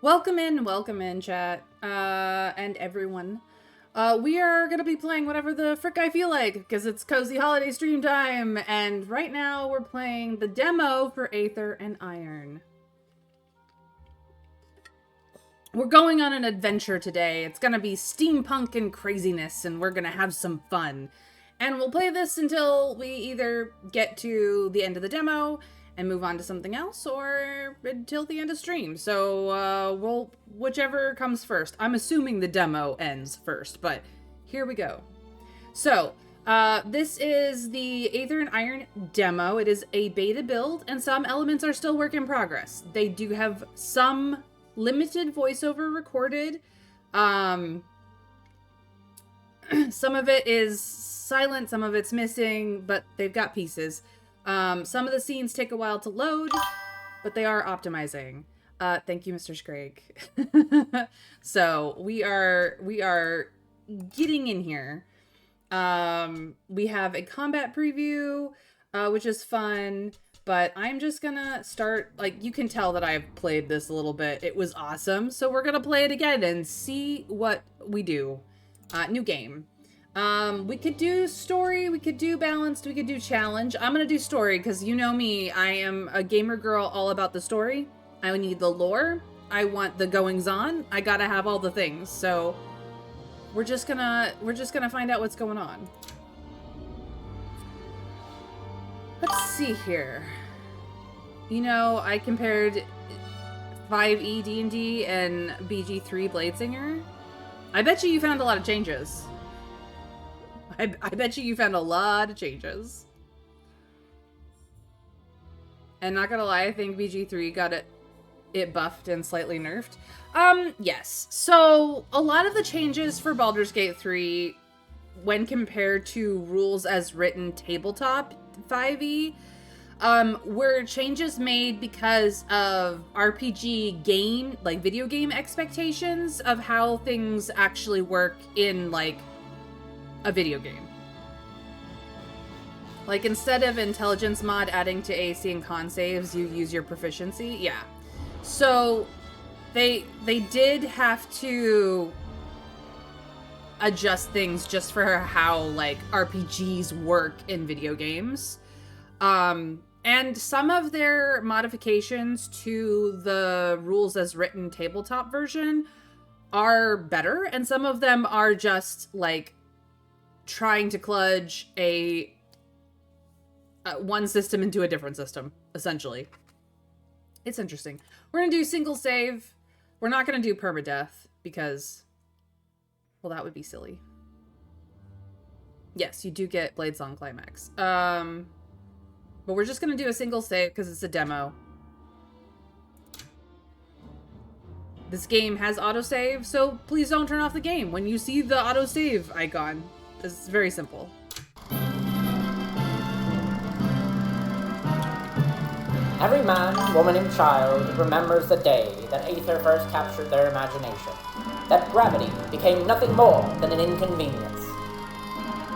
Welcome in, chat, and everyone. We are gonna be playing whatever the frick I feel like, because it's cozy holiday stream time, and right now we're playing the demo for Aether and Iron. We're going on an adventure today. It's gonna be steampunk and craziness, and we're gonna have some fun. And we'll play this until we either get to the end of the demo and move on to something else, or until the end of stream. So, whichever comes first. I'm assuming the demo ends first, but here we go. So, this is the Aether and Iron demo. It is a beta build, and some elements are still work in progress. They do have some limited voiceover recorded. Some of it is silent, some of it's missing, but they've got pieces. Some of the scenes take a while to load, but they are optimizing. Thank you, Mr. Scraig. So we are getting in here. We have a combat preview, which is fun, but I'm just gonna start, like, you can tell that I've played this a little bit. It was awesome. So we're gonna play it again and see what we do. New game. We could do story, we could do balanced, we could do challenge. I'm gonna do story, because you know me, I am a gamer girl all about the story. I need the lore, I want the goings-on, I gotta have all the things, so we're just gonna find out what's going on. Let's see here. You know, I compared 5e D&D and BG3 Bladesinger. I bet you found a lot of changes. I bet you found a lot of changes. And not gonna lie, I think BG3 got it buffed and slightly nerfed. Yes. So, a lot of the changes for Baldur's Gate 3, when compared to rules as written tabletop 5e, were changes made because of RPG game, like video game expectations of how things actually work in, like, a video game. Like, instead of intelligence mod adding to AC and con saves, you use your proficiency. Yeah. So they did have to adjust things just for how, like, RPGs work in video games. And some of their modifications to the rules as written tabletop version are better, and some of them are just, like, trying to kludge one system into a different system, essentially. It's interesting. We're gonna do single save. We're not gonna do permadeath, because, well, that would be silly. Yes, you do get Bladesong Climax. But we're just gonna do a single save, because it's a demo. This game has autosave, so please don't turn off the game when you see the autosave icon. It's very simple. Every man, woman, and child remembers the day that Aether first captured their imagination, that gravity became nothing more than an inconvenience.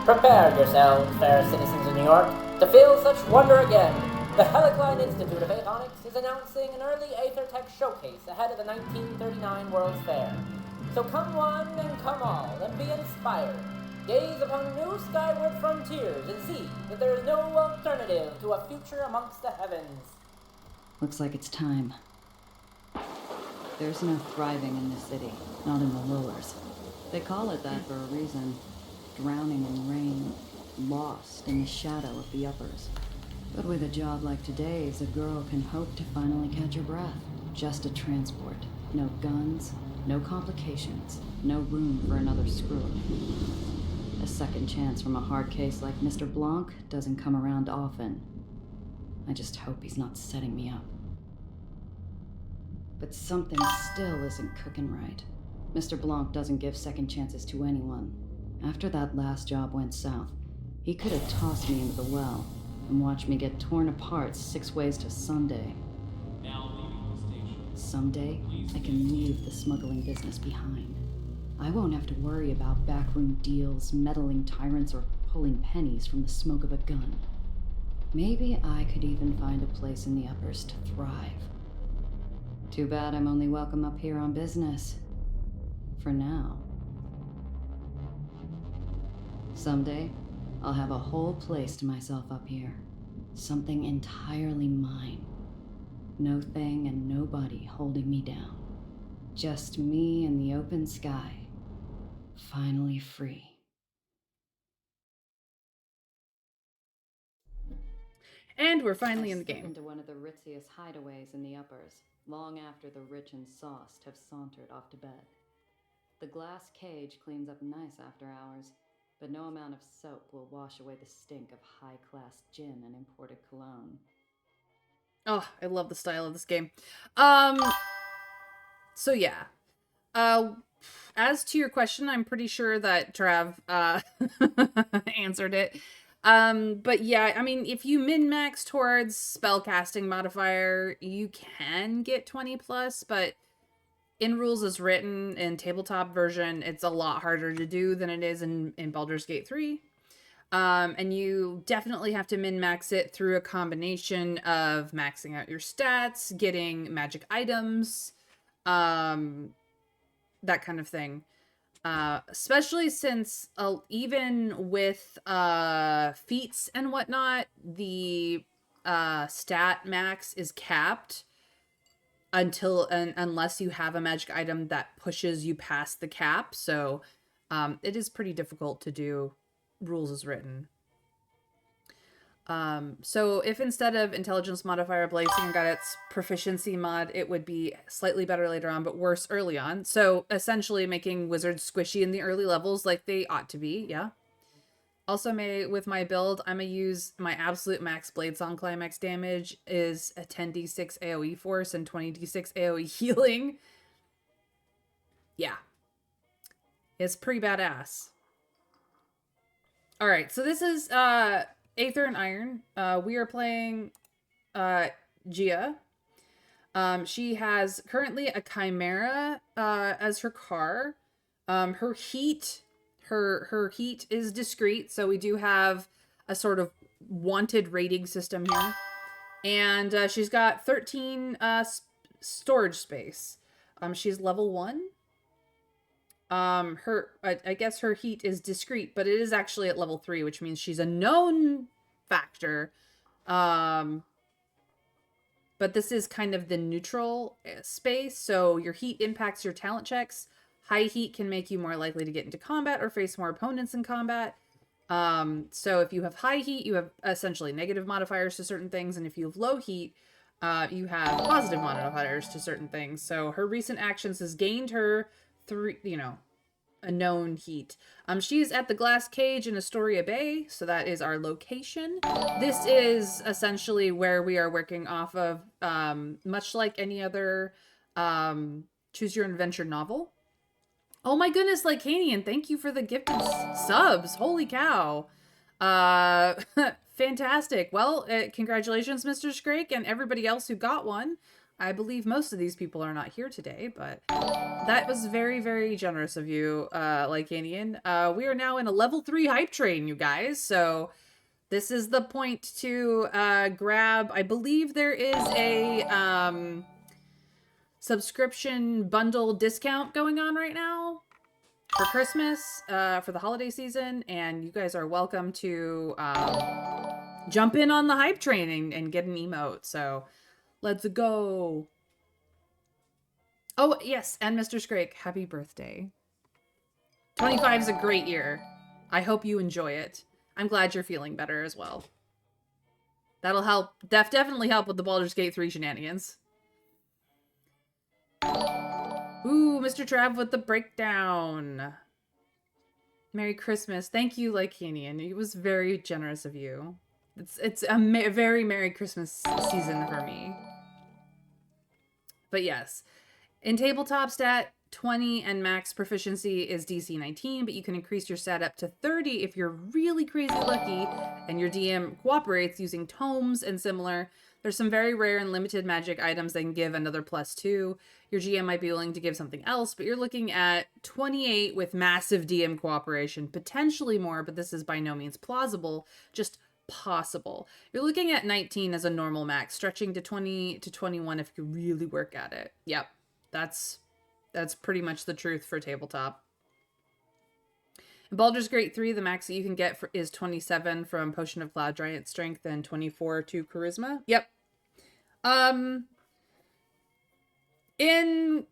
Prepare yourselves, fair citizens of New York, to feel such wonder again. The Helicline Institute of Aeonics is announcing an early Aether Tech showcase ahead of the 1939 World's Fair. So come one and come all, and be inspired. Gaze upon new skyward frontiers and see that there is no alternative to a future amongst the heavens. Looks like it's time. There's no thriving in this city, not in the lowers. They call it that for a reason. Drowning in rain, lost in the shadow of the uppers. But with a job like today's, a girl can hope to finally catch her breath. Just a transport. No guns, no complications, no room for another screw-up. A second chance from a hard case like Mr. Blanc doesn't come around often. I just hope he's not setting me up. But something still isn't cooking right. Mr. Blanc doesn't give second chances to anyone. After that last job went south, he could have tossed me into the well and watched me get torn apart 6 ways to Sunday. Now leaving the station. Someday, I can leave the smuggling business behind. I won't have to worry about backroom deals, meddling tyrants, or pulling pennies from the smoke of a gun. Maybe I could even find a place in the uppers to thrive. Too bad I'm only welcome up here on business. For now. Someday, I'll have a whole place to myself up here. Something entirely mine. No thing and nobody holding me down. Just me and the open sky. Finally free. And we're finally in the I slip game. into one of the ritziest hideaways in the uppers, long after the rich and sauced have sauntered off to bed. The glass cage cleans up nice after hours, but no amount of soap will wash away the stink of high-class gin and imported cologne. Oh, I love the style of this game. So yeah. As to your question, I'm pretty sure that Trav answered it. But yeah, I mean, if you min-max towards spellcasting modifier, you can get 20 plus, but in rules as written in tabletop version, it's a lot harder to do than it is in Baldur's Gate 3. And you definitely have to min-max it through a combination of maxing out your stats, getting magic items, that kind of thing. Especially since even with feats and whatnot, the stat max is capped unless you have a magic item that pushes you past the cap. So it is pretty difficult to do rules as written. So if instead of intelligence modifier Blazing got its proficiency mod, it would be slightly better later on, but worse early on. So essentially making wizards squishy in the early levels like they ought to be, yeah. Also, with my build, I'm gonna use my absolute max Bladesong climax damage is a 10d6 AoE force and 20d6 AoE healing. Yeah. It's pretty badass. Alright, so this is Aether and Iron. We are playing Gia. She has currently a Chimera as her car. Her heat is discrete, so we do have a sort of wanted rating system here. And she's got 13 storage space. She's level 1. I guess her heat is discrete, but it is actually at level 3, which means she's a known factor. But this is kind of the neutral space, so your heat impacts your talent checks. High heat can make you more likely to get into combat or face more opponents in combat. So if you have high heat, you have essentially negative modifiers to certain things, and if you have low heat, you have positive modifiers to certain things. So her recent actions has gained her a known heat. She's at the glass cage in Astoria Bay, so that is our location. This is essentially where we are working off of, much like any other choose your own adventure novel. Oh my goodness, Lycanian, thank you for the gifted subs. Holy cow. Fantastic. Well, congratulations, Mr. Scrake, and everybody else who got one. I believe most of these people are not here today, but that was very, very generous of you, Lycanian. We are now in a level 3 hype train, you guys, so this is the point to grab. I believe there is a subscription bundle discount going on right now for Christmas, for the holiday season, and you guys are welcome to jump in on the hype train and get an emote, so let's go. Oh, yes, and Mr. Scrake, happy birthday. 25 is a great year. I hope you enjoy it. I'm glad you're feeling better as well. That'll help, definitely help with the Baldur's Gate 3 shenanigans. Ooh, Mr. Trav with the breakdown. Merry Christmas. Thank you, Lycanian. It was very generous of you. It's a very Merry Christmas season for me. But yes, in tabletop stat, 20 and max proficiency is DC 19, but you can increase your stat up to 30 if you're really crazy lucky and your DM cooperates using tomes and similar. There's some very rare and limited magic items that can give another +2. Your GM might be willing to give something else, but you're looking at 28 with massive DM cooperation, potentially more, but this is by no means plausible. Just possible. You're looking at 19 as a normal max, stretching to 20 to 21 if you really work at it. Yep. That's pretty much the truth for tabletop. In Baldur's Gate 3, the max that you can get is 27 from Potion of Cloud Giant Strength and 24 to Charisma. Yep. In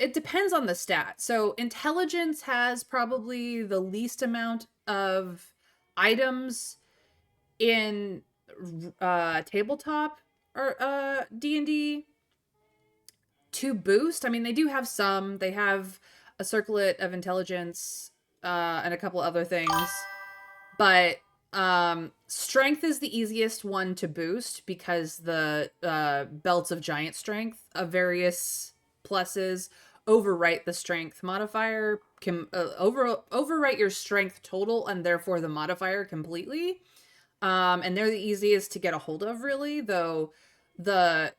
it depends on the stat. So Intelligence has probably the least amount of items in tabletop or D&D to boost. I mean, they do have some. They have a circlet of intelligence and a couple other things, but strength is the easiest one to boost because the belts of giant strength of various pluses overwrite the strength modifier, can overwrite your strength total and therefore the modifier completely. And they're the easiest to get a hold of, really, though the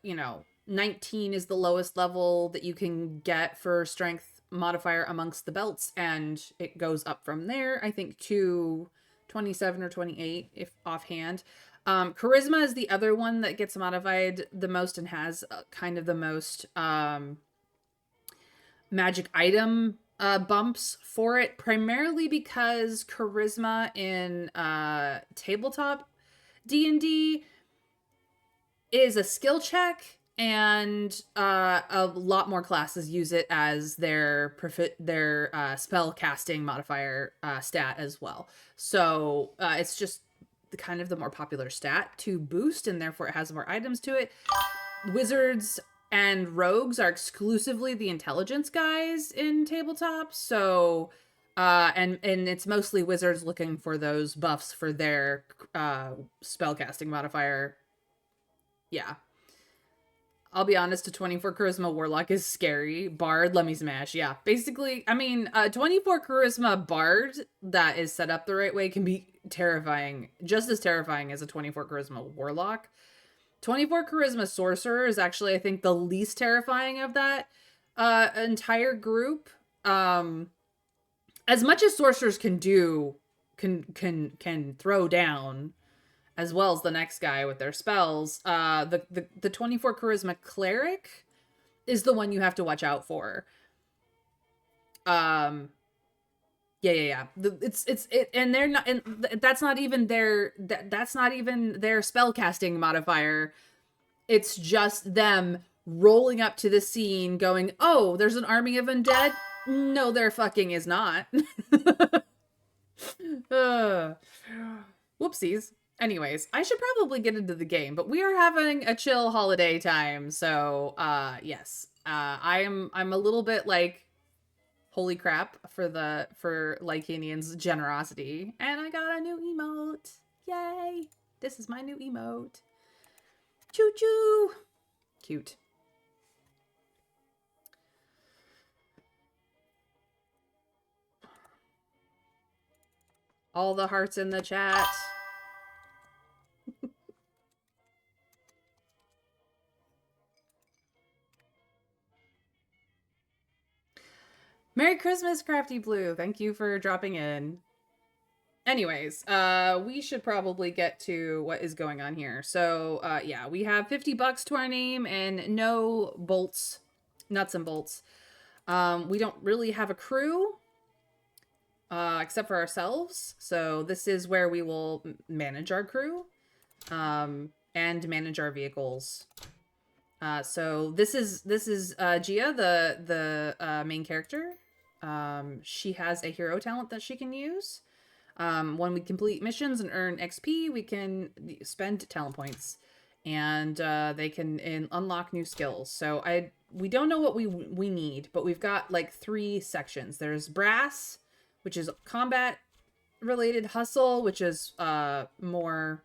19 is the lowest level that you can get for strength modifier amongst the belts, and it goes up from there, I think, to 27 or 28 if offhand. Charisma is the other one that gets modified the most and has kind of the most magic item bumps for it, primarily because charisma in tabletop D&D is a skill check, and a lot more classes use it as their spell casting modifier stat as well. So it's just kind of the more popular stat to boost, and therefore it has more items to it. Wizards and rogues are exclusively the intelligence guys in tabletop, so and it's mostly wizards looking for those buffs for their spellcasting modifier. Yeah, I'll be honest, a 24 charisma warlock is scary. Bard, let me smash. Yeah, basically, I mean, a 24 charisma bard that is set up the right way can be terrifying, just as terrifying as a 24 charisma warlock. 24 charisma sorcerer is actually, I think, the least terrifying of that entire group. As much as sorcerers can do, can throw down, as well as the next guy with their spells, the 24 charisma cleric is the one you have to watch out for. Yeah. And they're not, and that's not even their spell casting modifier. It's just them rolling up to the scene, going, "Oh, there's an army of undead." No, there fucking is not. Whoopsies. Anyways, I should probably get into the game, but we are having a chill holiday time, so yes. I'm a little bit like, holy crap for Lycanian's generosity. And I got a new emote. Yay! This is my new emote. Choo choo! Cute. All the hearts in the chat. Merry Christmas, Crafty Blue. Thank you for dropping in. Anyways, we should probably get to what is going on here. So, yeah, we have $50 to our name and no bolts, nuts and bolts. We don't really have a crew, except for ourselves. So this is where we will manage our crew, and manage our vehicles. So this is Gia, the main character. She has a hero talent that she can use. When we complete missions and earn XP, we can spend talent points, and they can unlock new skills. So we don't know what we need, but we've got like 3 sections. There's brass, which is combat related, hustle, which is more.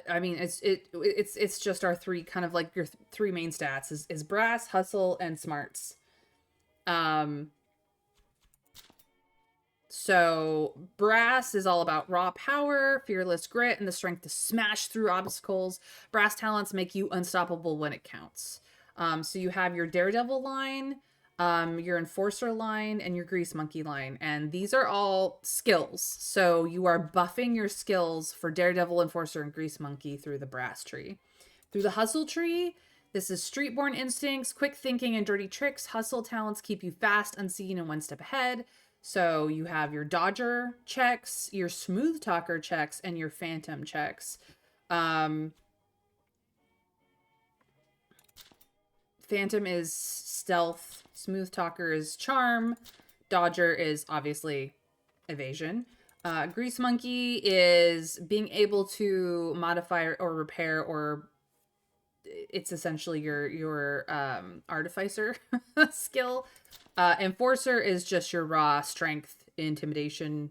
I mean, it's just our 3 kind of like your 3 main stats is brass, hustle, and smarts. So brass is all about raw power, fearless grit, and the strength to smash through obstacles. Brass talents make you unstoppable when it counts. So you have your daredevil line, your Enforcer line, and your Grease Monkey line. And these are all skills. So you are buffing your skills for Daredevil, Enforcer, and Grease Monkey through the Brass Tree. Through the Hustle Tree, this is Streetborn Instincts, Quick Thinking, and Dirty Tricks. Hustle talents keep you fast, unseen, and one step ahead. So you have your Dodger checks, your Smooth Talker checks, and your Phantom checks. Phantom is stealth, Smooth Talker is charm, Dodger is obviously evasion. Grease Monkey is being able to modify or repair, or it's essentially your artificer skill. Enforcer is just your raw strength, intimidation.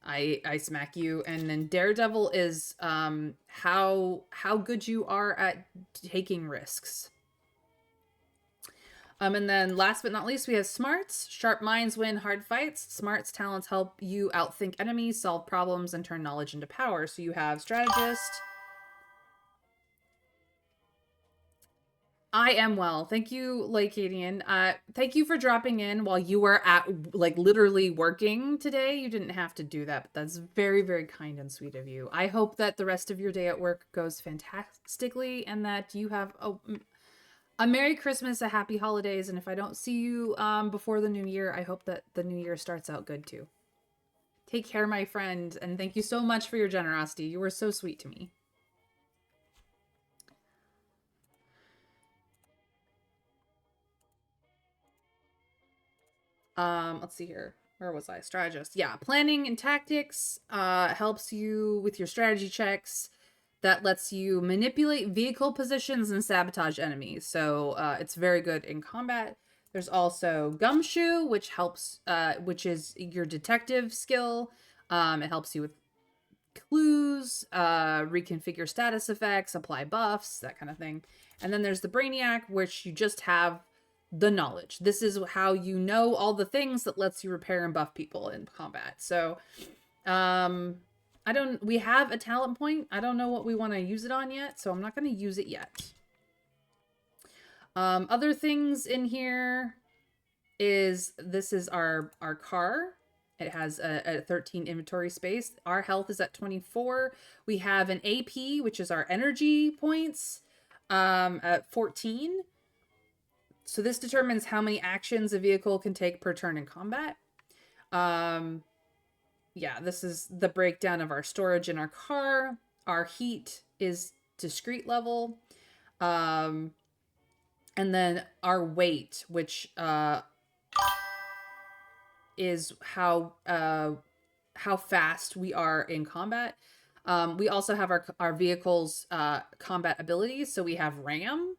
I smack you. And then Daredevil is how good you are at taking risks. And then last but not least, we have Smarts. Sharp minds win hard fights. Smarts talents help you outthink enemies, solve problems, and turn knowledge into power. So you have Strategist. I am well. Thank you, Lacadian. Thank you for dropping in while you were at, like, literally working today. You didn't have to do that, but that's very, very kind and sweet of you. I hope that the rest of your day at work goes fantastically and that you have a Merry Christmas, a Happy Holidays, and if I don't see you before the New Year, I hope that the New Year starts out good too. Take care, my friend, and thank you so much for your generosity. You were so sweet to me. Let's see here. Where was I? Strategist. Yeah, planning and tactics helps you with your strategy checks. That lets you manipulate vehicle positions and sabotage enemies. So it's very good in combat. There's also Gumshoe, which helps, which is your detective skill. It helps you with clues, reconfigure status effects, apply buffs, that kind of thing. And then there's the Brainiac, which you just have the knowledge. This is how you know all the things that lets you repair and buff people in combat. So, we have a talent point. I don't know what we want to use it on yet, so I'm not going to use it yet. Other things in here is, this is our car. It has a 13 inventory space. Our health is at 24. We have an AP, which is our energy points, at 14. So this determines how many actions a vehicle can take per turn in combat. Yeah, this is the breakdown of our storage in our car. Our heat is discrete level. And then our weight, which is how fast we are in combat. We also have our vehicle's combat abilities. So we have RAM,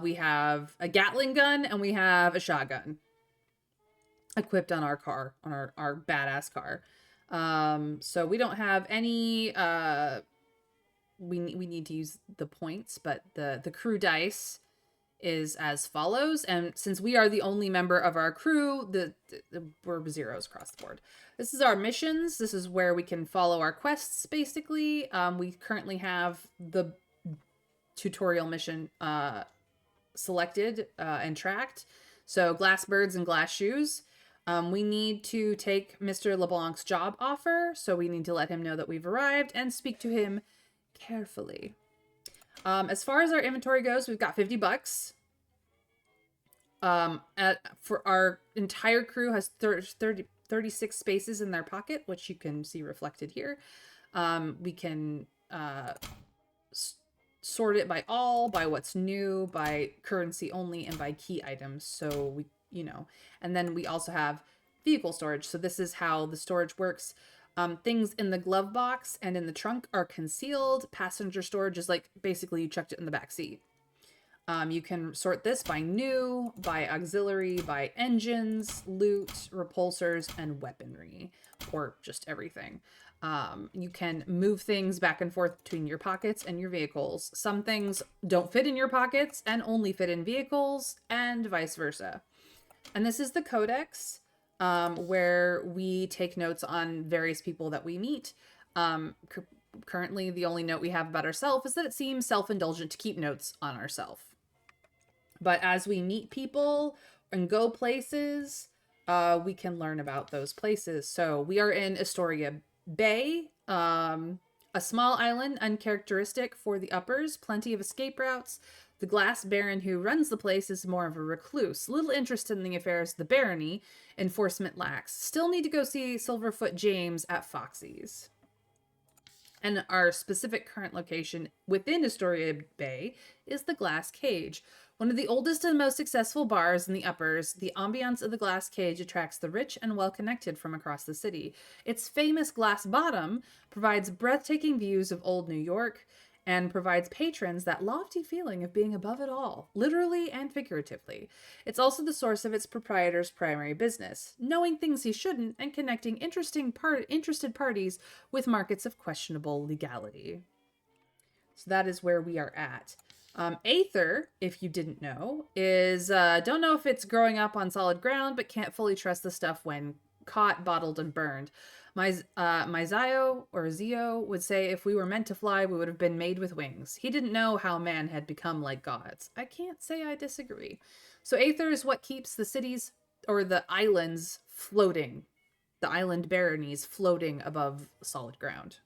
we have a Gatling gun, and we have a shotgun equipped on our car, on our badass car. So we don't have any, we need to use the points, but the crew dice is as follows. And since we are the only member of our crew, we're zeros across the board. This is our missions. This is where we can follow our quests, basically. We currently have the tutorial mission selected and tracked. So glass birds and glass shoes. We need to take Mr. LeBlanc's job offer, so we need to let him know that we've arrived and speak to him carefully. As far as our inventory goes, we've got $50. For our entire crew has 36 spaces in their pocket, which you can see reflected here. We can sort it by all, by what's new, by currency only, and by key items. So we, and then we also have vehicle storage. So this is how the storage works. Things in the glove box and in the trunk are concealed. Passenger storage is like basically you checked it in the back seat. You can sort this by new, by auxiliary, by engines, loot, repulsors, and weaponry, or just everything. You can move things back and forth between your pockets and your vehicles. Some things don't fit in your pockets and only fit in vehicles, and vice versa. And this is the codex, where we take notes on various people that we meet. Currently, the only note we have about ourselves is that it seems self-indulgent to keep notes on ourselves. But as we meet people and go places, we can learn about those places. So we are in Astoria Bay, a small island uncharacteristic for the uppers, plenty of escape routes. The glass baron who runs the place is more of a recluse, little interested in the affairs of the barony, enforcement lax. Still need to go see Silverfoot James at Foxy's. And our specific current location within Astoria Bay is the Glass Cage. One of the oldest and most successful bars in the uppers, the ambiance of the Glass Cage attracts the rich and well-connected from across the city. Its famous glass bottom provides breathtaking views of old New York and provides patrons that lofty feeling of being above it all, literally and figuratively. It's also the source of its proprietor's primary business, knowing things he shouldn't and connecting interested parties with markets of questionable legality. So that is where we are at. Aether, if you didn't know, is, don't know if it's growing up on solid ground, but can't fully trust the stuff when caught, bottled, and burned. My Zio would say if we were meant to fly, we would have been made with wings. He didn't know how man had become like gods. I can't say I disagree. So Aether is what keeps the cities, or the islands, floating. The island baronies floating above solid ground.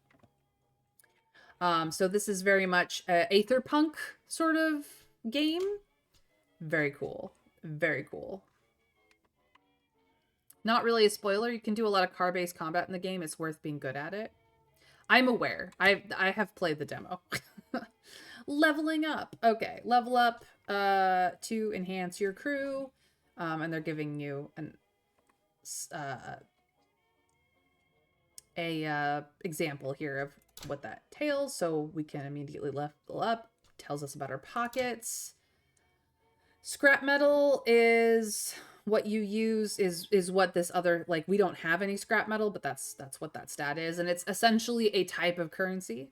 So this is very much a Aether punk sort of game. Very cool. Very cool. Not really a spoiler. You can do a lot of car-based combat in the game. It's worth being good at it. I'm aware. I have played the demo. Leveling up. Okay, level up to enhance your crew. And they're giving you an example here of what that entails. So we can immediately level up. Tells us about our pockets. Scrap metal is what you use, is what this other, like, we don't have any scrap metal, but that's what that stat is, and it's essentially a type of currency.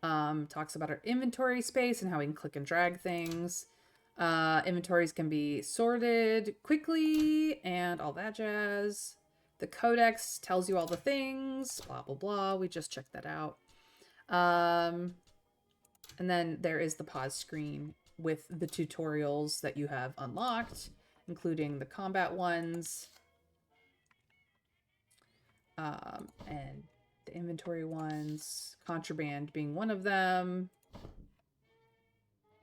Talks about our inventory space and how we can click and drag things. Inventories can be sorted quickly and all that jazz. The codex tells you all the things, blah blah blah. We just checked that out. And then there is the pause screen with the tutorials that you have unlocked, including the combat ones, and the inventory ones, contraband being one of them.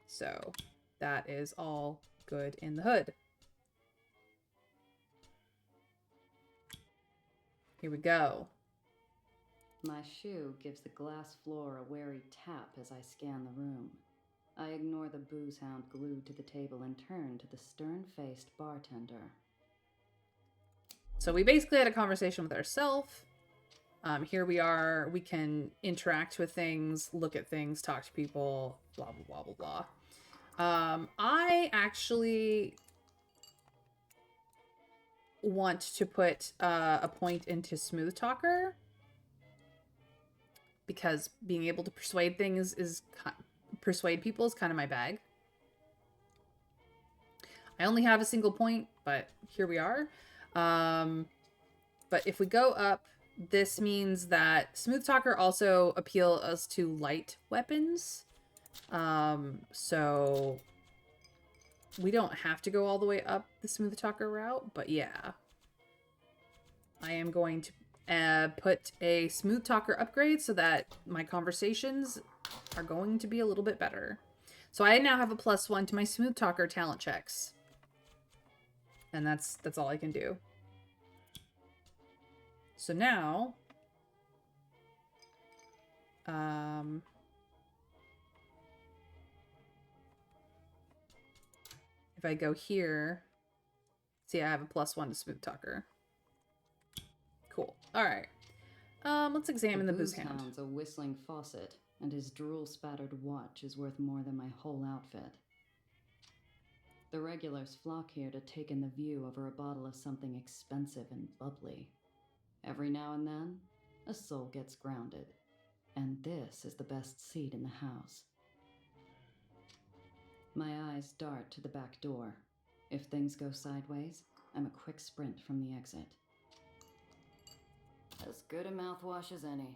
So that is all good in the hood. Here we go. My shoe gives the glass floor a wary tap as I scan the room. I ignore the booze hound glued to the table and turn to the stern-faced bartender. So we basically had a conversation with ourselves. Here we are. We can interact with things, look at things, talk to people, blah, blah, blah, blah, blah. I actually want to put a point into Smooth Talker, because being able to persuade things persuade people is kind of my bag. I only have a single point, but here we are. But if we go up, this means that Smooth Talker also appeals to light weapons. So we don't have to go all the way up the Smooth Talker route, but yeah. I am going to put a Smooth Talker upgrade so that my conversations are going to be a little bit better. So I now have a +1 to my Smooth Talker talent checks. And that's all I can do. So now, if I go here, see, I have a +1 to Smooth Talker. Cool. All right. Let's examine the booze hound. Hound's a whistling faucet, and his drool-spattered watch is worth more than my whole outfit. The regulars flock here to take in the view over a bottle of something expensive and bubbly. Every now and then, a soul gets grounded, and this is the best seat in the house. My eyes dart to the back door. If things go sideways, I'm a quick sprint from the exit. As good a mouthwash as any.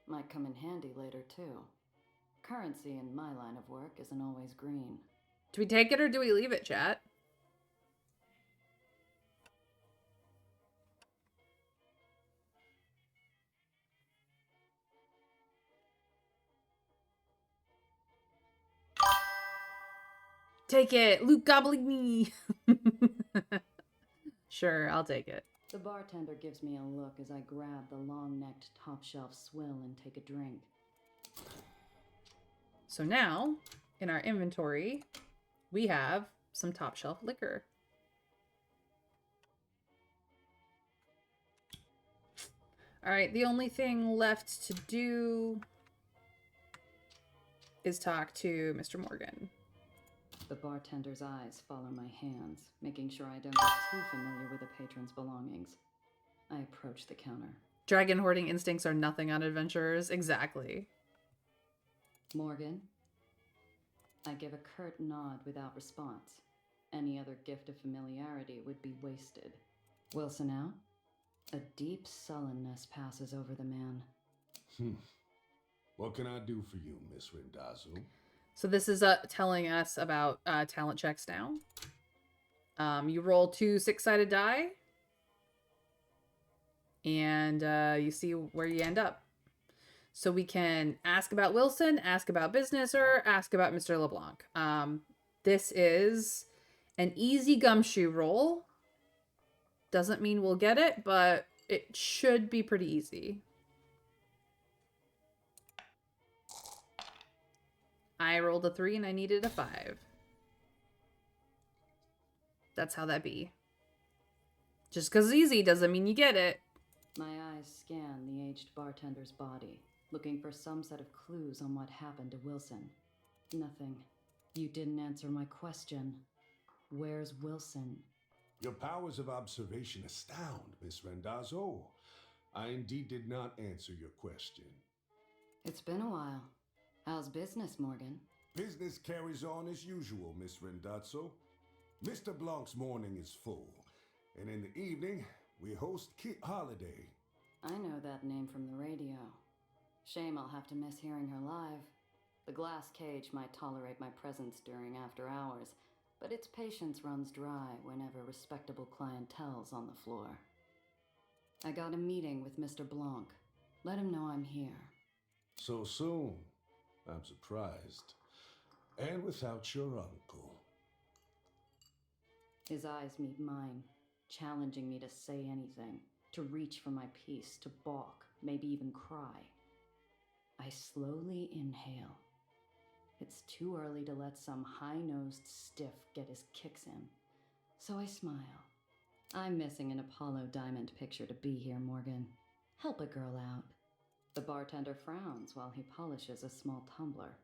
Might come in handy later, too. Currency in my line of work isn't always green. Do we take it or do we leave it, chat? Take it, Luke gobbling me. Sure, I'll take it. The bartender gives me a look as I grab the long-necked top-shelf swill and take a drink. So now, in our inventory, we have some top shelf liquor. All right, the only thing left to do is talk to Mr. Morgan. The bartender's eyes follow my hands, making sure I don't get too familiar with the patron's belongings. I approach the counter. Dragon hoarding instincts are nothing on adventurers. Exactly. Morgan? I give a curt nod without response. Any other gift of familiarity would be wasted. Wilson out? A deep sullenness passes over the man. What can I do for you, Miss Rendazzo? So this is telling us about talent checks now. You roll 2 6-sided die. And you see where you end up. So we can ask about Wilson, ask about business, or ask about Mr. LeBlanc. This is an easy gumshoe roll. Doesn't mean we'll get it, but it should be pretty easy. I rolled a 3 and I needed a 5. That's how that be. Just because it's easy doesn't mean you get it. My eyes scan the aged bartender's body, looking for some set of clues on what happened to Wilson. Nothing. You didn't answer my question. Where's Wilson? Your powers of observation astound, Miss Rendazzo. I indeed did not answer your question. It's been a while. How's business, Morgan? Business carries on as usual, Miss Rendazzo. Mr. Blanc's morning is full, and in the evening, we host Kit Holiday. I know that name from the radio. Shame I'll have to miss hearing her live. The glass cage might tolerate my presence during after hours, but its patience runs dry whenever respectable clientele's on the floor. I got a meeting with Mr. Blanc. Let him know I'm here. So soon? I'm surprised. And without your uncle. His eyes meet mine, challenging me to say anything, to reach for my piece, to balk, maybe even cry. I slowly inhale. It's too early to let some high-nosed stiff get his kicks in, so I smile. I'm missing an Apollo Diamond picture to be here, Morgan. Help a girl out. The bartender frowns while he polishes a small tumbler.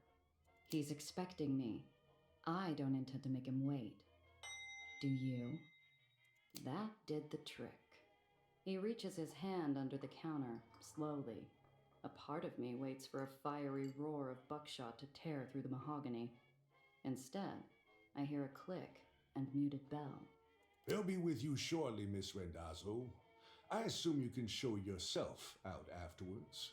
He's expecting me. I don't intend to make him wait. Do you? That did the trick. He reaches his hand under the counter, slowly. A part of me waits for a fiery roar of buckshot to tear through the mahogany. Instead, I hear a click and muted bell. They'll be with you shortly, Miss Rendazzo. I assume you can show yourself out afterwards.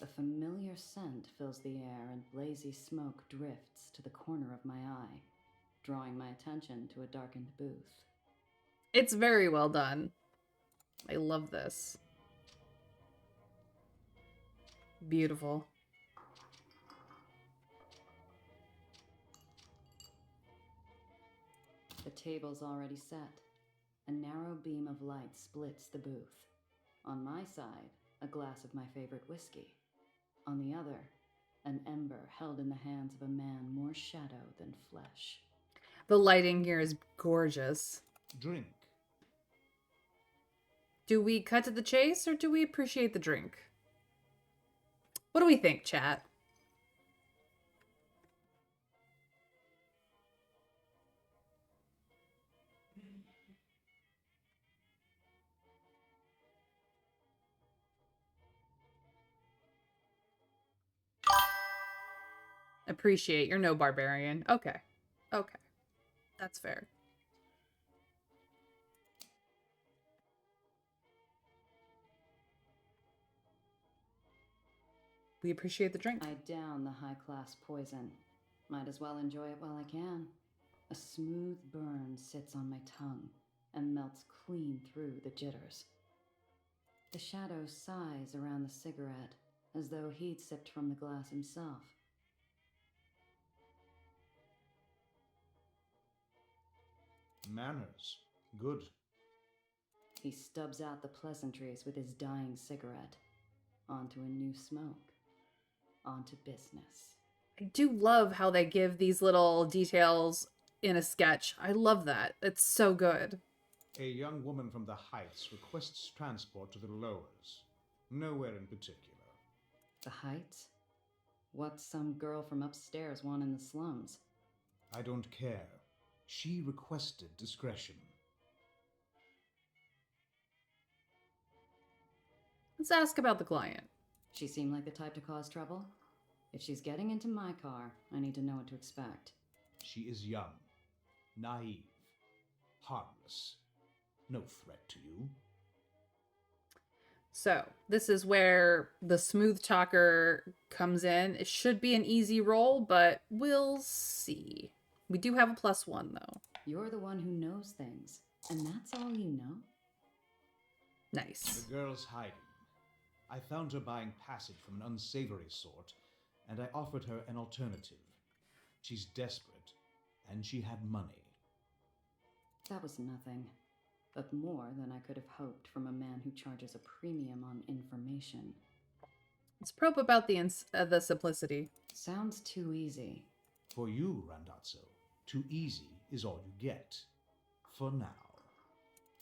A familiar scent fills the air and blazy smoke drifts to the corner of my eye, drawing my attention to a darkened booth. It's very well done. I love this. Beautiful. The table's already set. A narrow beam of light splits the booth. On my side, a glass of my favorite whiskey. On the other, an ember held in the hands of a man more shadow than flesh. The lighting here is gorgeous. Drink. Do we cut to the chase or do we appreciate the drink? What do we think, chat? Appreciate. You're no barbarian. Okay. Okay. That's fair. We appreciate the drink. I down the high-class poison. Might as well enjoy it while I can. A smooth burn sits on my tongue and melts clean through the jitters. The shadow sighs around the cigarette, as though he'd sipped from the glass himself. manners. Good. He stubs out the pleasantries with his dying cigarette. Onto a new smoke. Onto business. I do love how they give these little details in a sketch. I love that. It's so good. A young woman from the Heights requests transport to the Lowers. Nowhere in particular. The Heights? What's some girl from upstairs want in the slums? I don't care. She requested discretion. Let's ask about the client. She seem like the type to cause trouble? If she's getting into my car, I need to know what to expect. She is young, naive, harmless. No threat to you. So, this is where the smooth talker comes in. It should be an easy roll, but we'll see. We do have a +1, though. You're the one who knows things, and that's all you know? Nice. The girl's hiding. I found her buying passage from an unsavory sort, and I offered her an alternative. She's desperate, and she had money. That was nothing, but more than I could have hoped from a man who charges a premium on information. Let's probe about the simplicity. Sounds too easy. For you, Randazzo, too easy is all you get. For now.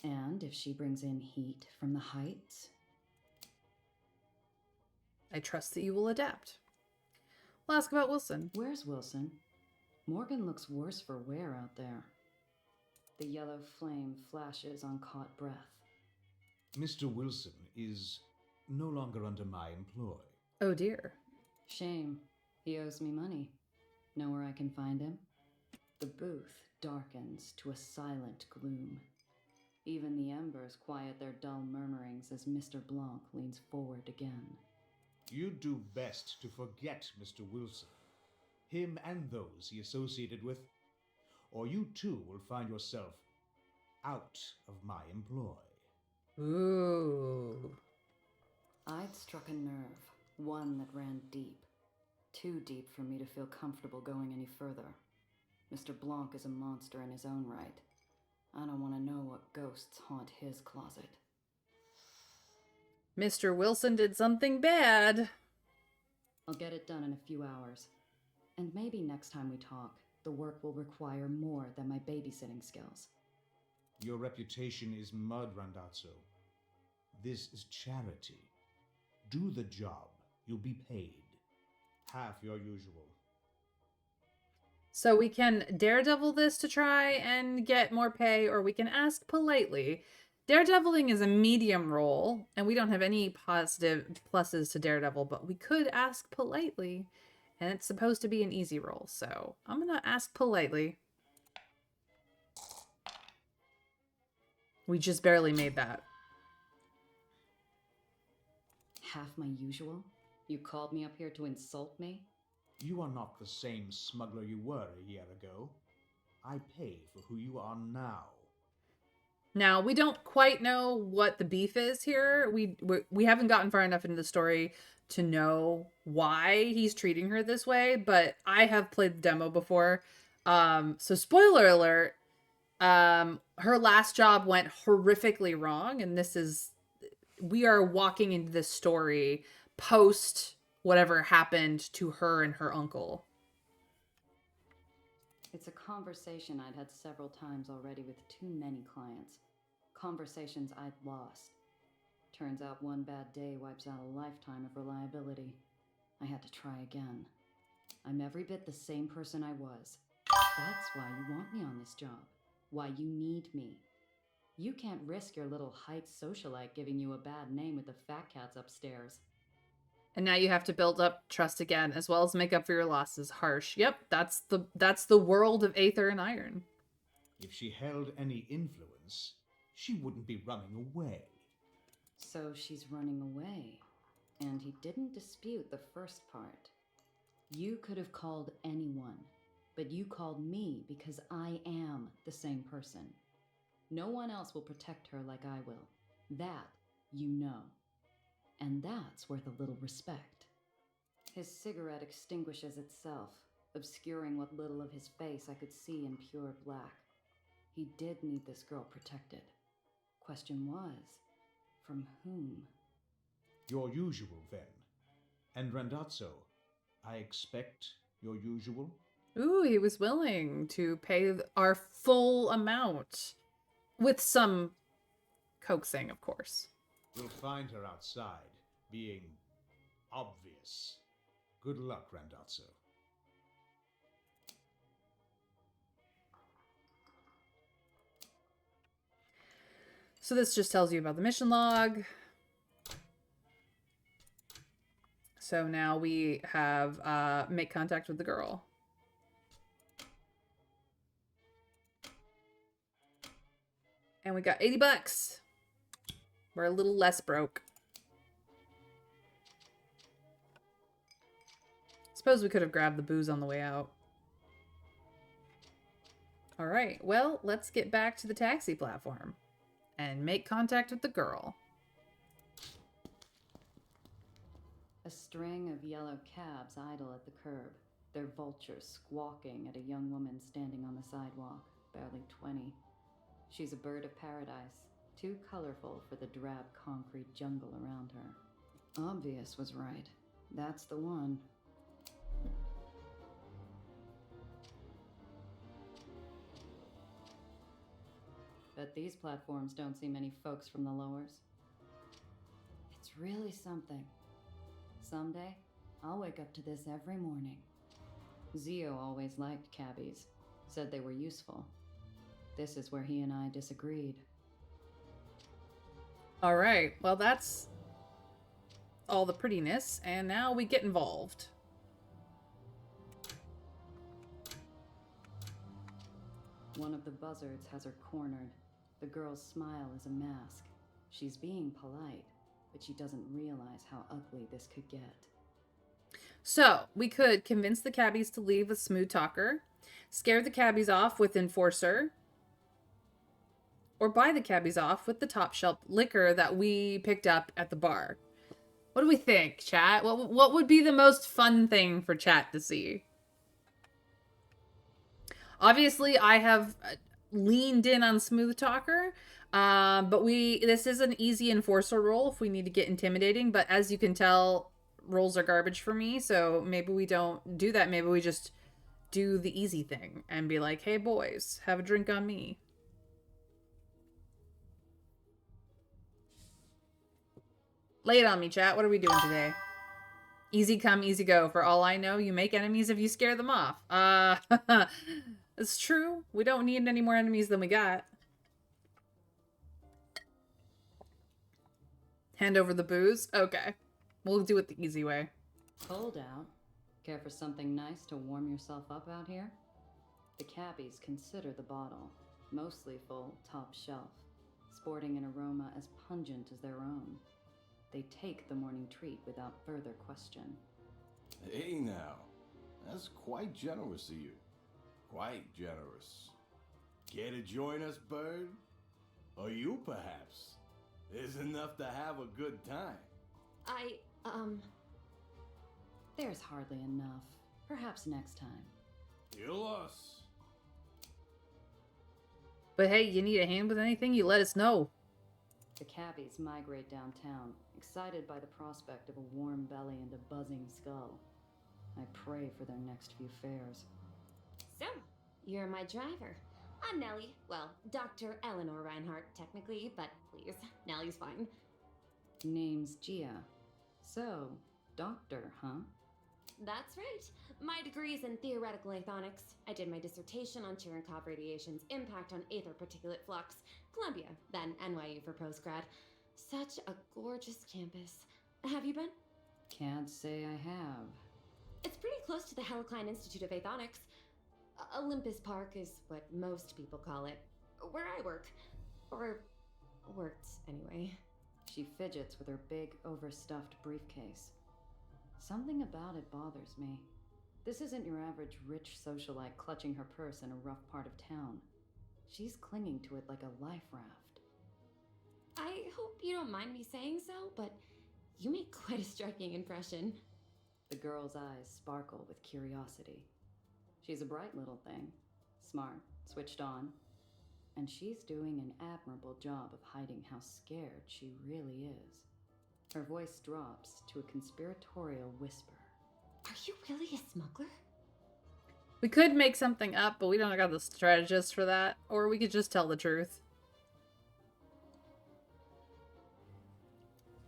And if she brings in heat from the Heights? I trust that you will adapt. We'll ask about Wilson. Where's Wilson? Morgan looks worse for wear out there. The yellow flame flashes on caught breath. Mr. Wilson is no longer under my employ. Oh dear. Shame. He owes me money. Know where I can find him? The booth darkens to a silent gloom. Even the embers quiet their dull murmurings as Mr. Blanc leans forward again. You'd do best to forget Mr. Wilson, him and those he associated with, or you too will find yourself out of my employ. Ooh. I'd struck a nerve, one that ran deep. Too deep for me to feel comfortable going any further. Mr. Blanc is a monster in his own right. I don't want to know what ghosts haunt his closet. Mr. Wilson did something bad. I'll get it done in a few hours. And maybe next time we talk, the work will require more than my babysitting skills. Your reputation is mud, Randazzo. This is charity. Do the job. You'll be paid. Half your usual. So we can daredevil this to try and get more pay, or we can ask politely. Daredeviling is a medium roll, and we don't have any positive pluses to daredevil, but we could ask politely, and it's supposed to be an easy roll, so I'm gonna ask politely. We just barely made that. Half my usual? You called me up here to insult me? You are not the same smuggler you were a year ago. I pay for who you are now. Now, we don't quite know what the beef is here. We haven't gotten far enough into the story to know why he's treating her this way, but I have played the demo before. So spoiler alert, her last job went horrifically wrong, and we are walking into this story post whatever happened to her and her uncle. It's a conversation I'd had several times already with too many clients. Conversations I'd lost. Turns out one bad day wipes out a lifetime of reliability. I had to try again. I'm every bit the same person I was. That's why you want me on this job. Why you need me. You can't risk your little Heights socialite giving you a bad name with the fat cats upstairs. And now you have to build up trust again, as well as make up for your losses. Harsh. Yep, that's the world of Aether and Iron. If she held any influence, she wouldn't be running away. So she's running away. And he didn't dispute the first part. You could have called anyone, but you called me because I am the same person. No one else will protect her like I will. That you know. And that's worth a little respect. His cigarette extinguishes itself, obscuring what little of his face I could see in pure black. He did need this girl protected. Question was, from whom? Your usual, then. And Randazzo, I expect your usual? Ooh, he was willing to pay our full amount. With some coaxing, of course. We'll find her outside, being obvious. Good luck, Randazzo. So this just tells you about the mission log. So now we have make contact with the girl. And we got $80. We're a little less broke. Suppose we could have grabbed the booze on the way out. All right, well, let's get back to the taxi platform and make contact with the girl. A string of yellow cabs idle at the curb, their vultures squawking at a young woman standing on the sidewalk, barely 20. She's a bird of paradise, too colorful for the drab concrete jungle around her. Obvious was right. That's the one. Bet these platforms don't see many folks from the lowers. It's really something. Someday, I'll wake up to this every morning. Zio always liked cabbies, said they were useful. This is where he and I disagreed. All right, well, that's all the prettiness, and now we get involved. One of the buzzards has her cornered. The girl's smile is a mask. She's being polite, but she doesn't realize how ugly this could get. So, we could convince the cabbies to leave with Smooth Talker, scare the cabbies off with Enforcer, or buy the cabbies off with the top shelf liquor that we picked up at the bar. What do we think, chat? What would be the most fun thing for chat to see? Obviously, I have leaned in on Smooth Talker, but this is an easy Enforcer roll if we need to get intimidating, but as you can tell, rolls are garbage for me, so maybe we don't do that. Maybe we just do the easy thing and be like, hey boys, have a drink on me. Lay it on me, chat. What are we doing today? Easy come, easy go. For all I know, you make enemies if you scare them off. It's true. We don't need any more enemies than we got. Hand over the booze? Okay. We'll do it the easy way. Cold out. Care for something nice to warm yourself up out here? The cabbies consider the bottle. Mostly full, top shelf. Sporting an aroma as pungent as their own. They take the morning treat without further question. Hey now, that's quite generous of you. Quite generous. Care to join us, Bird? Or you, perhaps? There's enough to have a good time. There's hardly enough. Perhaps next time. You lost. But hey, you need a hand with anything, you let us know. The cabbies migrate downtown, excited by the prospect of a warm belly and a buzzing skull. I pray for their next few fares. So, you're my driver. I'm Nellie. Well, Dr. Eleanor Reinhardt, technically, but please, Nellie's fine. Name's Gia. So, doctor, huh? That's right. My degree's in theoretical aethonics. I did my dissertation on Cherenkov radiation's impact on Aether particulate flux. Columbia, then NYU for postgrad. Such a gorgeous campus. Have you been? Can't say I have. It's pretty close to the Helicline Institute of Aethonics. Olympus Park is what most people call it. Where I work. Or worked, anyway. She fidgets with her big, overstuffed briefcase. Something about it bothers me. This isn't your average rich socialite clutching her purse in a rough part of town. She's clinging to it like a life raft. I hope you don't mind me saying so, but you make quite a striking impression. The girl's eyes sparkle with curiosity. She's a bright little thing. Smart, switched on. and she's doing an admirable job of hiding how scared she really is. Her voice drops to a conspiratorial whisper. Are you really a smuggler? We could make something up, but we don't got the strategist for that. Or we could just tell the truth.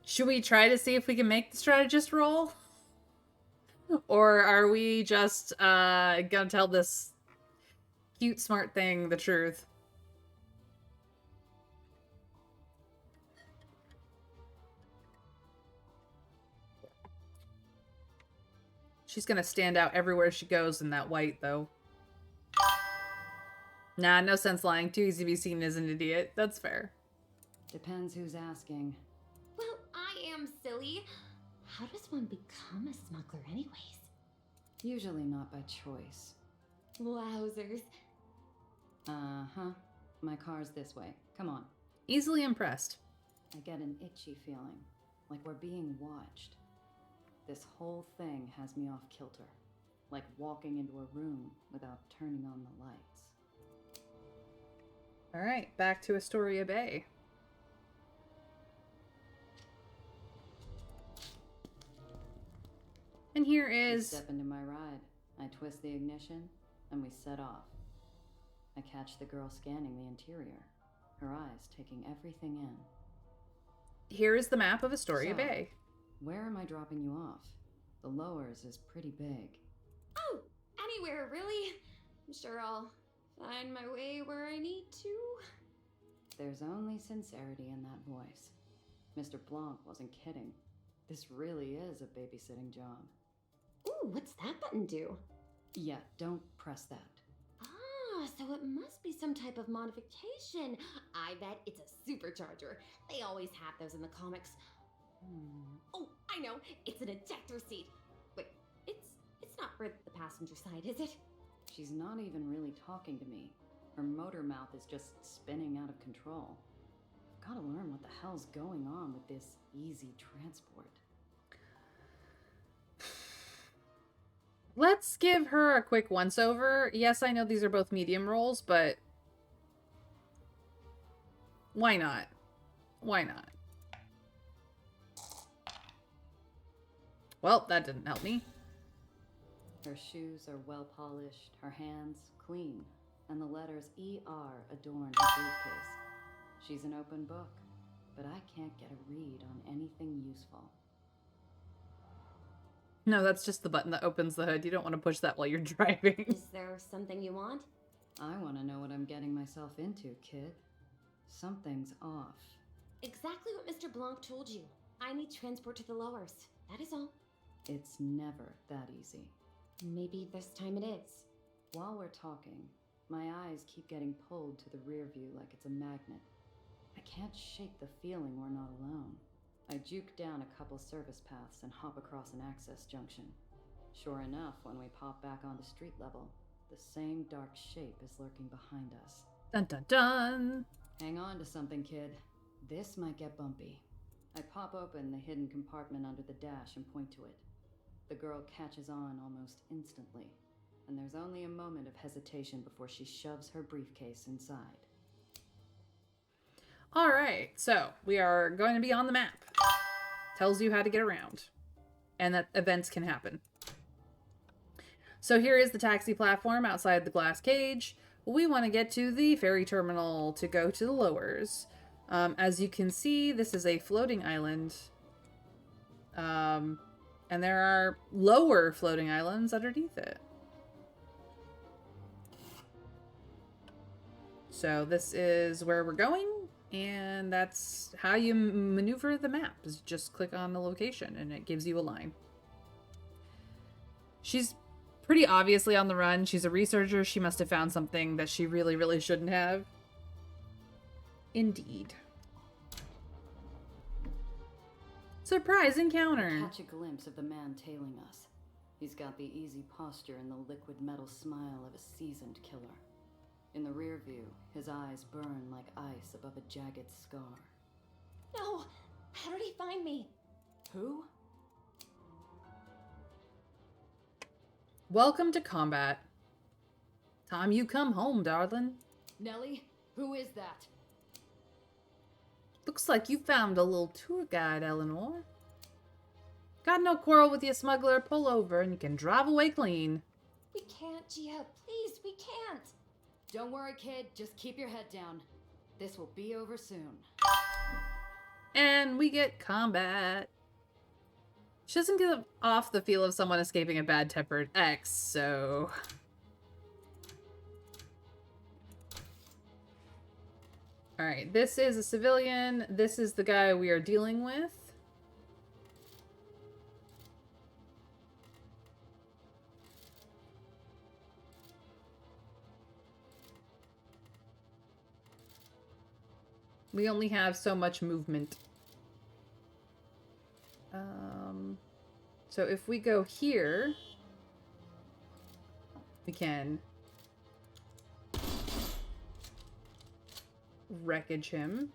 Should we try to see if we can make the strategist roll? Or are we just gonna tell this cute, smart thing the truth? She's gonna stand out everywhere she goes in that white, though. Nah, no sense lying. Too easy to be seen as an idiot. That's fair. Depends who's asking. Well, I am silly. How does one become a smuggler anyways? Usually not by choice. Wowzers. Uh-huh. My car's this way. Come on. Easily impressed. I get an itchy feeling, like we're being watched. This whole thing has me off kilter, like walking into a room without turning on the lights. All right, back to Astoria Bay. And here is... Step into my ride. I twist the ignition, and we set off. I catch the girl scanning the interior, her eyes taking everything in. Here is the map of Astoria Bay. Where am I dropping you off? The lowers is pretty big. Oh, anywhere, really. I'm sure I'll find my way where I need to. There's only sincerity in that voice. Mr. Blanc wasn't kidding. This really is a babysitting job. Ooh, what's that button do? Yeah, don't press that. Ah, so it must be some type of modification. I bet it's a supercharger. They always have those in the comics. Oh, I know. It's an ejector seat. Wait, it's not for the passenger side, is it? She's not even really talking to me. Her motor mouth is just spinning out of control. I've got to learn what the hell's going on with this easy transport. Let's give her a quick once-over. Yes, I know these are both medium rolls, but... why not? Why not? Well, that didn't help me. Her shoes are well polished, her hands clean, and the letters ER adorn her briefcase. She's an open book, but I can't get a read on anything useful. No, that's just the button that opens the hood. You don't want to push that while you're driving. Is there something you want? I want to know what I'm getting myself into, kid. Something's off. Exactly what Mr. Blanc told you. I need transport to the lowers. That is all. It's never that easy. Maybe this time it is. While we're talking, my eyes keep getting pulled to the rear view like it's a magnet. I can't shake the feeling we're not alone. I juke down a couple service paths and hop across an access junction. Sure enough, when we pop back onto street level, the same dark shape is lurking behind us. Dun dun dun! Hang on to something, kid. This might get bumpy. I pop open the hidden compartment under the dash and point to it. The girl catches on almost instantly, and there's only a moment of hesitation before she shoves her briefcase inside. All right, so we are going to be on the map. Tells you how to get around, and that events can happen. So here is the taxi platform outside the glass cage. We want to get to the ferry terminal to go to the lowers. As you can see, this is a floating island. And there are lower floating islands underneath it. So this is where we're going, and that's how you maneuver the map, is just click on the location and it gives you a line. She's pretty obviously on the run. She's a researcher. She must have found something that she really, really shouldn't have. Indeed. Surprise encounter. I catch a glimpse of the man tailing us. He's got the easy posture and the liquid metal smile of a seasoned killer. In the rear view, his eyes burn like ice above a jagged scar. No! How did he find me? Who? Welcome to combat. Time you come home, darling. Nellie, Who is that? Looks like you found a little tour guide, Eleanor. Got no quarrel with you, smuggler. Pull over and you can drive away clean. We can't, Gia. Please, we can't. Don't worry, kid. Just keep your head down. This will be over soon. And we get combat. She doesn't give off the feel of someone escaping a bad-tempered ex, so... Alright, this is a civilian. This is the guy we are dealing with. We only have so much movement. So if we go here, we can wreckage him.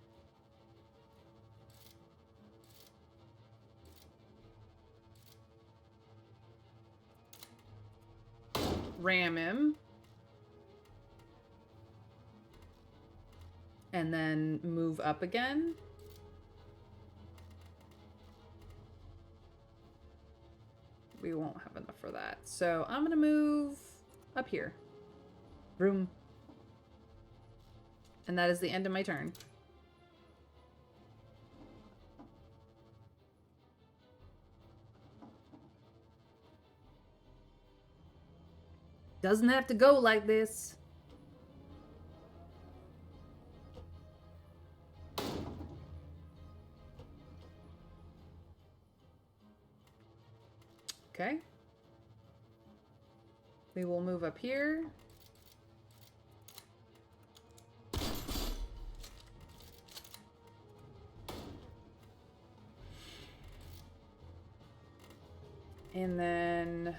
Ram him. And then move up again. We won't have enough for that. So I'm gonna move up here. Vroom. And that is the end of my turn. Doesn't have to go like this. Okay. We will move up here. And then...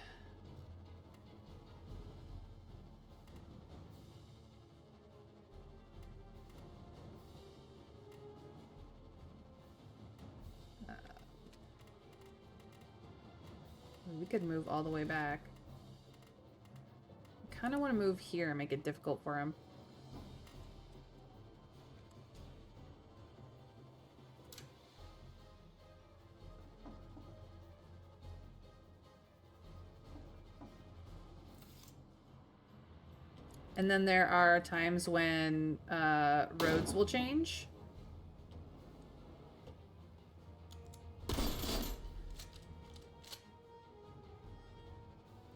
we could move all the way back. I kind of want to move here and make it difficult for him. And then there are times when roads will change.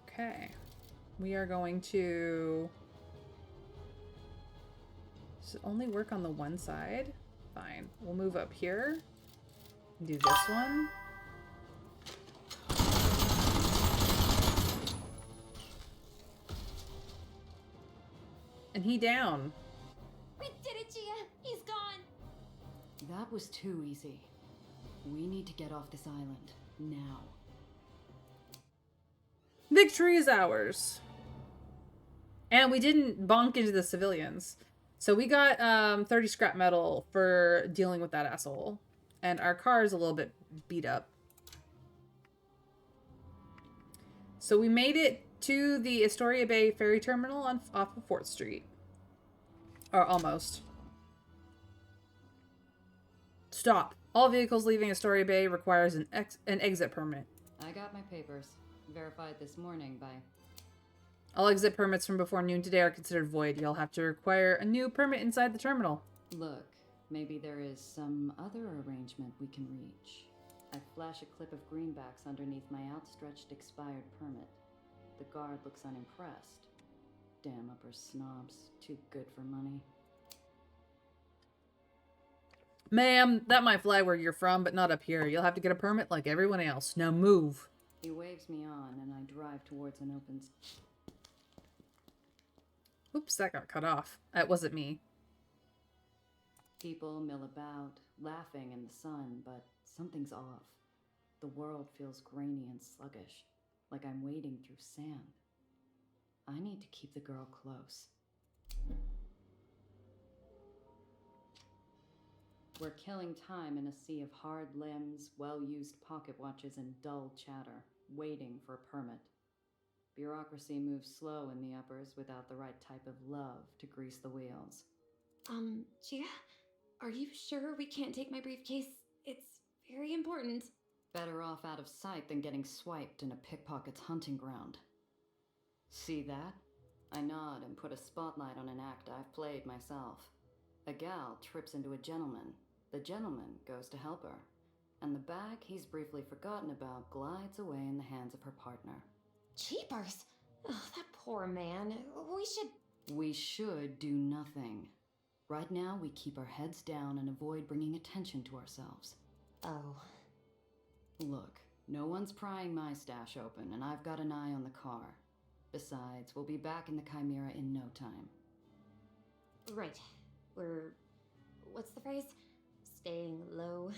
Okay. We are going to... Does it only work on the one side? Fine. We'll move up here. Do this one. And he down. We did it, Gia. He's gone. That was too easy. We need to get off this island. Now. Victory is ours. And we didn't bonk into the civilians. So we got 30 scrap metal for dealing with that asshole. And our car is a little bit beat up. So we made it to the Astoria Bay ferry terminal off of 4th Street. Or almost. Stop. All vehicles leaving Astoria Bay requires an exit permit. I got my papers. Verified this morning by... All exit permits from before noon today are considered void. You'll have to require a new permit inside the terminal. Look, maybe there is some other arrangement we can reach. I flash a clip of greenbacks underneath my outstretched expired permit. The guard looks unimpressed. Damn upper snobs. Too good for money. Ma'am, that might fly where you're from, but not up here. You'll have to get a permit like everyone else. Now move. He waves me on, and I drive towards an open... Oops, that got cut off. That wasn't me. People mill about, laughing in the sun, but something's off. The world feels grainy and sluggish, like I'm wading through sand. I need to keep the girl close. We're killing time in a sea of hard limbs, well-used pocket watches, and dull chatter, waiting for a permit. Bureaucracy moves slow in the uppers without the right type of love to grease the wheels. Gia, are you sure we can't take my briefcase? It's very important. Better off out of sight than getting swiped in a pickpocket's hunting ground. See that? I nod and put a spotlight on an act I've played myself. A gal trips into a gentleman. The gentleman goes to help her. And the bag he's briefly forgotten about glides away in the hands of her partner. Jeepers! Oh, that poor man. We should do nothing. Right now, we keep our heads down and avoid bringing attention to ourselves. Oh. Look, no one's prying my stash open, and I've got an eye on the car. Besides, we'll be back in the Chimera in no time. Right. We're... what's the phrase? Staying low.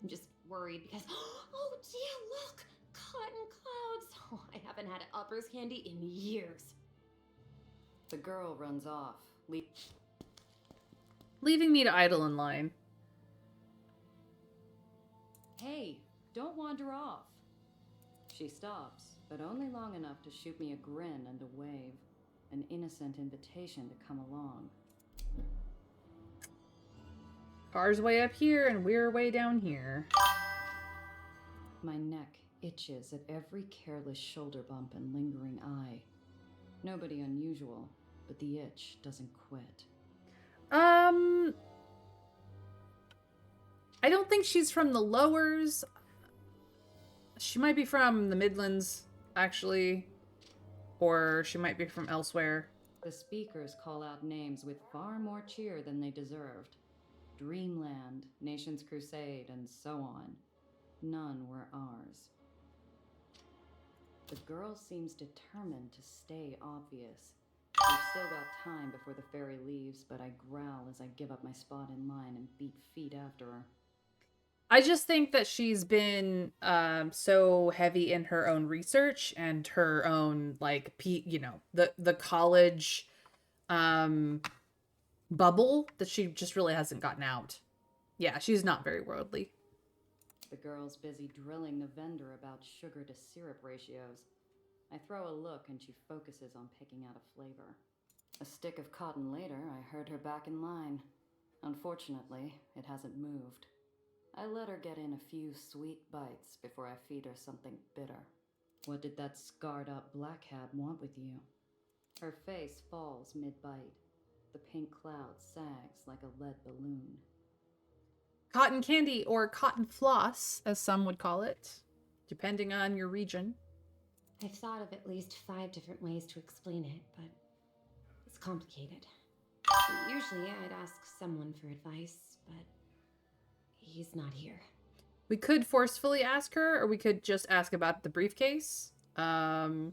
I'm just worried because... Oh, dear, look! Cotton clouds! Oh, I haven't had uppers candy in years. The girl runs off, Leaving me to idle in line. Hey, don't wander off. She stops, but only long enough to shoot me a grin and a wave. An innocent invitation to come along. Car's way up here and we're way down here. My neck itches at every careless shoulder bump and lingering eye. Nobody unusual, but the itch doesn't quit. I don't think she's from the lowers. She might be from the Midlands, actually. Or she might be from elsewhere. The speakers call out names with far more cheer than they deserved. Dreamland, Nation's Crusade, and so on. None were ours. The girl seems determined to stay obvious. We've still got time before the ferry leaves, but I growl as I give up my spot in line and beat feet after her. I just think that she's been so heavy in her own research and her own, like, the college bubble that she just really hasn't gotten out. Yeah, she's not very worldly. The girl's busy drilling the vendor about sugar to syrup ratios. I throw a look and she focuses on picking out a flavor. A stick of cotton later, I heard her back in line. Unfortunately, it hasn't moved. I let her get in a few sweet bites before I feed her something bitter. What did that scarred-up black hat want with you? Her face falls mid-bite. The pink cloud sags like a lead balloon. Cotton candy, or cotton floss, as some would call it, depending on your region. I've thought of at least 5 different ways to explain it, but it's complicated. Usually I'd ask someone for advice, but he's not here. We could forcefully ask her, or we could just ask about the briefcase. Or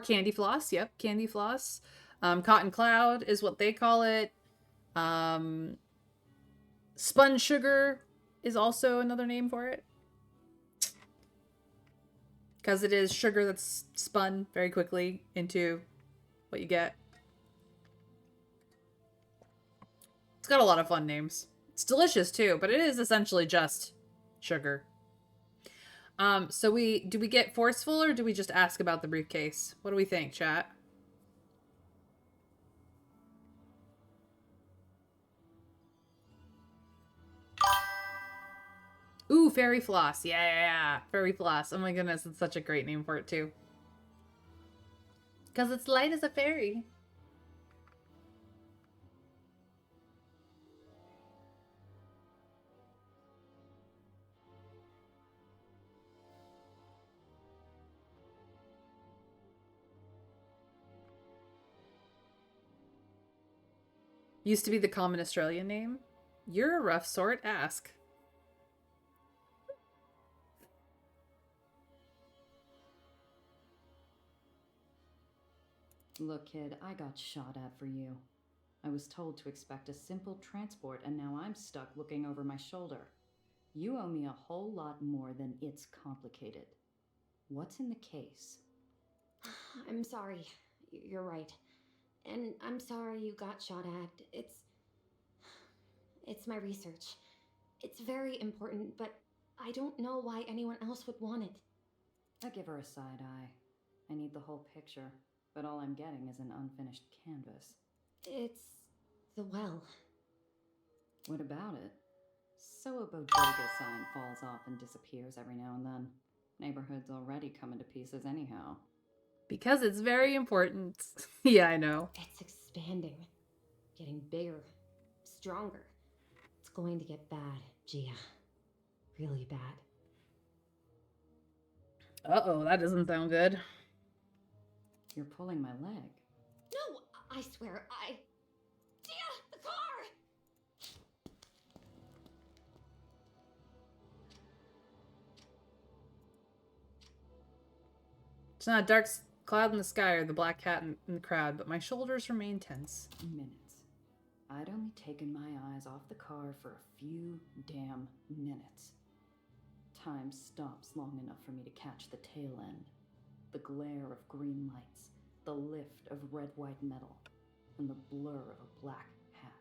candy floss. Yep, candy floss. Cotton cloud is what they call it. Spun sugar is also another name for it. Because it is sugar that's spun very quickly into what you get. It's got a lot of fun names. It's delicious too, but it is essentially just sugar. So do we get forceful or do we just ask about the briefcase? What do we think, chat? Ooh, fairy floss. Yeah. Fairy floss. Oh my goodness, it's such a great name for it too. Because it's light as a fairy. Used to be the common Australian name. You're a rough sort, ask. Look, kid, I got shot at for you. I was told to expect a simple transport, and now I'm stuck looking over my shoulder. You owe me a whole lot more than it's complicated. What's in the case? I'm sorry. You're right. And I'm sorry you got shot at. It's my research. It's very important, but I don't know why anyone else would want it. I give her a side eye. I need the whole picture, but all I'm getting is an unfinished canvas. It's The well. What about it? So a bodega sign falls off and disappears every now and then. Neighborhood's already coming to pieces anyhow. Because it's very important. Yeah, I know. It's expanding. Getting bigger. Stronger. It's going to get bad, Gia. Really bad. Uh-oh, that doesn't sound good. You're pulling my leg. No, I swear, Gia, the car! It's not a dark cloud in the sky or the black cat in the crowd, but my shoulders remain tense. Minutes. I'd only taken my eyes off the car for a few damn minutes. Time stops long enough for me to catch the tail end. The glare of green lights, the lift of red-white metal, and the blur of a black hat.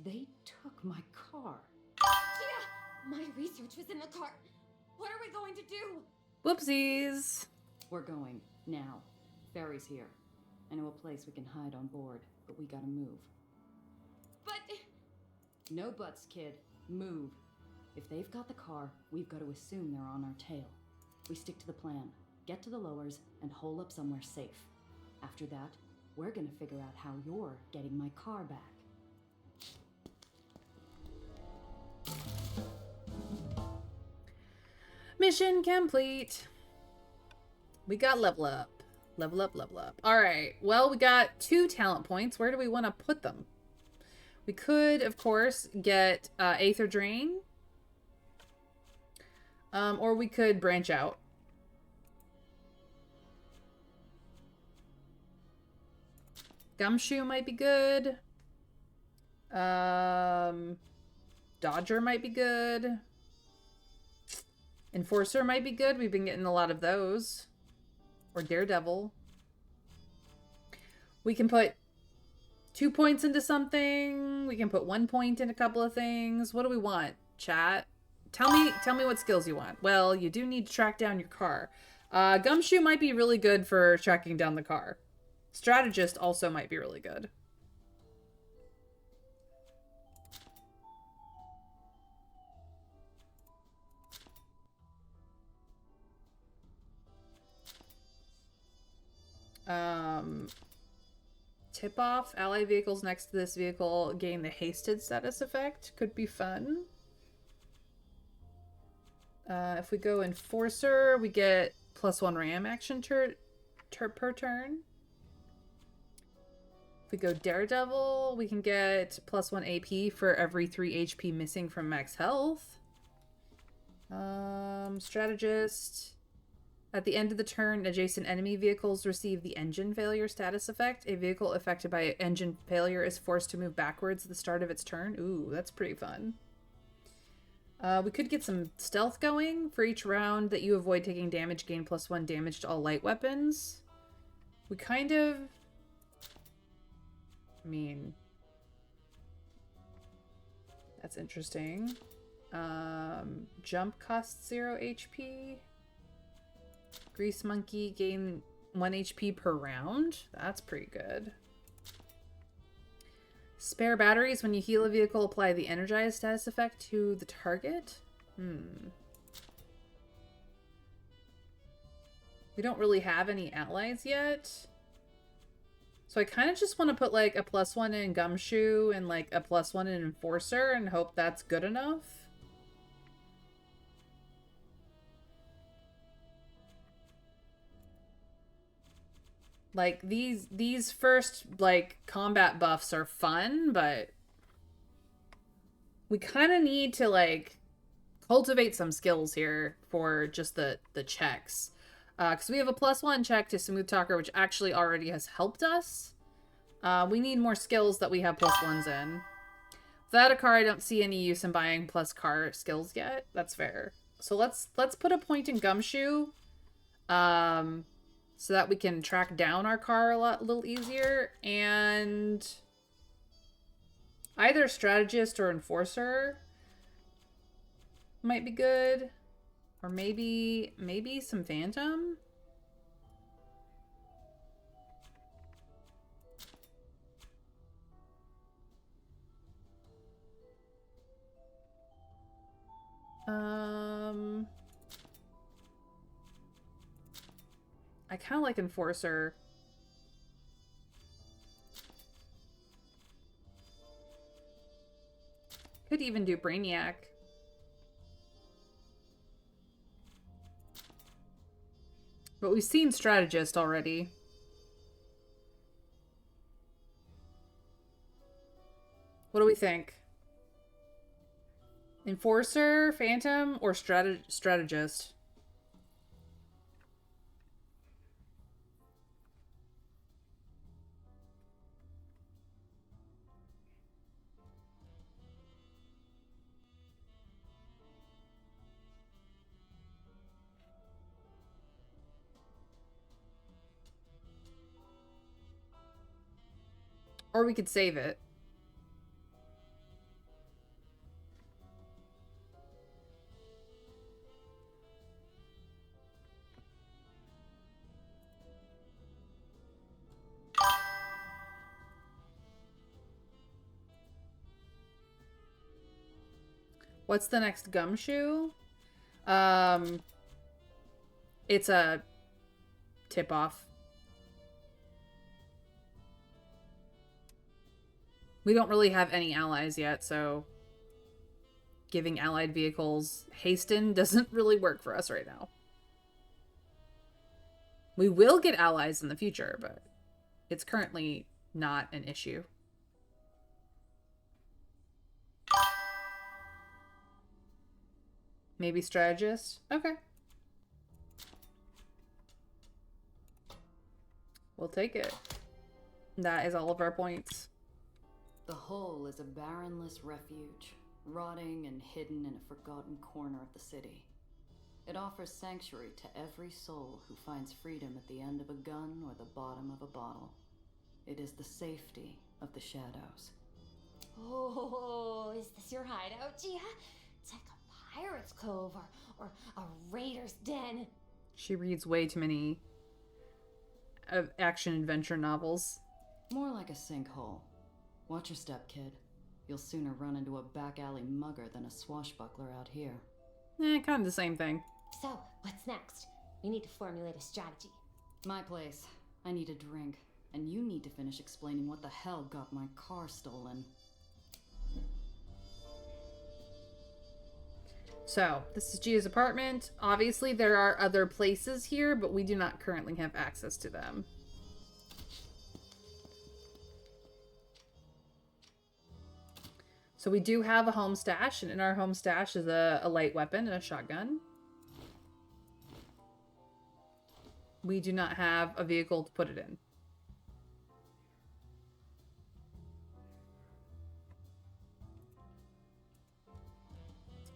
They took my car. Gia! My research was in the car. What are we going to do? Whoopsies. We're going, now. Ferry's here. I know a place we can hide on board, but we gotta move. But... No buts, kid. Move. If they've got the car, we've got to assume they're on our tail. We stick to the plan, get to the lowers, and hole up somewhere safe. After that, we're gonna figure out how you're getting my car back. Mission complete. We got level up. Level up, level up. Alright, well, we got 2 talent points. Where do we want to put them? We could, of course, get Aether Drain. Or we could branch out. Gumshoe might be good. Dodger might be good. Enforcer might be good. We've been getting a lot of those. Or Daredevil. We can put 2 points into something. We can put 1 point in a couple of things. What do we want, chat? Tell me what skills you want. Well, you do need to track down your car. Gumshoe might be really good for tracking down the car. Strategist also might be really good. Tip off. Ally vehicles next to this vehicle gain the hasted status effect. Could be fun. If we go Enforcer, we get +1 ram action per turn. If we go Daredevil, we can get +1 AP for every 3 HP missing from max health. Strategist. At the end of the turn, adjacent enemy vehicles receive the engine failure status effect. A vehicle affected by engine failure is forced to move backwards at the start of its turn. Ooh, that's pretty fun. We could get some stealth going. For each round that you avoid taking damage, gain +1 damage to all light weapons. We kind of... I mean... That's interesting. Jump costs 0 HP. Grease Monkey gain 1 HP per round. That's pretty good. Spare batteries. When you heal a vehicle, apply the energized status effect to the target. We don't really have any allies yet. So I kind of just want to put like a +1 in Gumshoe and like a +1 in Enforcer and hope that's good enough. Like, these first, like, combat buffs are fun, but we kind of need to, like, cultivate some skills here for just the checks. Because we have a +1 check to Smooth Talker, which actually already has helped us. We need more skills that we have +1s in. Without a car, I don't see any use in buying plus car skills yet. That's fair. So let's put a point in Gumshoe. So that we can track down our car a little easier, and either Strategist or Enforcer might be good, or maybe some Phantom. I kind of like Enforcer. Could even do Brainiac. But we've seen Strategist already. What do we think? Enforcer, Phantom, or Strategist? Or we could save it. What's the next gumshoe? It's a tip-off. We don't really have any allies yet, so giving allied vehicles hasten doesn't really work for us right now. We will get allies in the future, but it's currently not an issue. Maybe Strategist? Okay. We'll take it. That is all of our points. The Hole is a barrenless refuge, rotting and hidden in a forgotten corner of the city. It offers sanctuary to every soul who finds freedom at the end of a gun or the bottom of a bottle. It is the safety of the shadows. Oh, is this your hideout, Gia? It's like a pirate's cove or a raider's den. She reads way too many action-adventure novels. More like a sinkhole. Watch your step, kid. You'll sooner run into a back alley mugger than a swashbuckler out here. Kind of the same thing. So, what's next? We need to formulate a strategy. My place. I need a drink. And you need to finish explaining what the hell got my car stolen. So, this is Gia's apartment. Obviously, there are other places here, but we do not currently have access to them. So we do have a home stash, and in our home stash is a light weapon and a shotgun. We do not have a vehicle to put it in.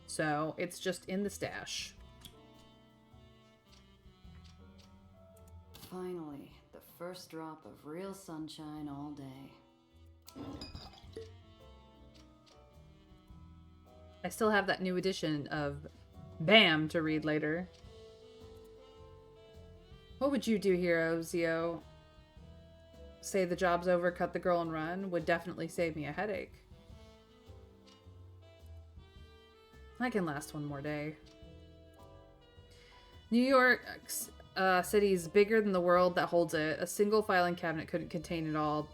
So it's just in the stash. Finally, the first drop of real sunshine all day. I still have that new edition of BAM to read later. What would you do, hero, Zio? Say the job's over, cut the girl and run would definitely save me a headache. I can last one more day. New York City's bigger than the world that holds it. A single filing cabinet couldn't contain it all.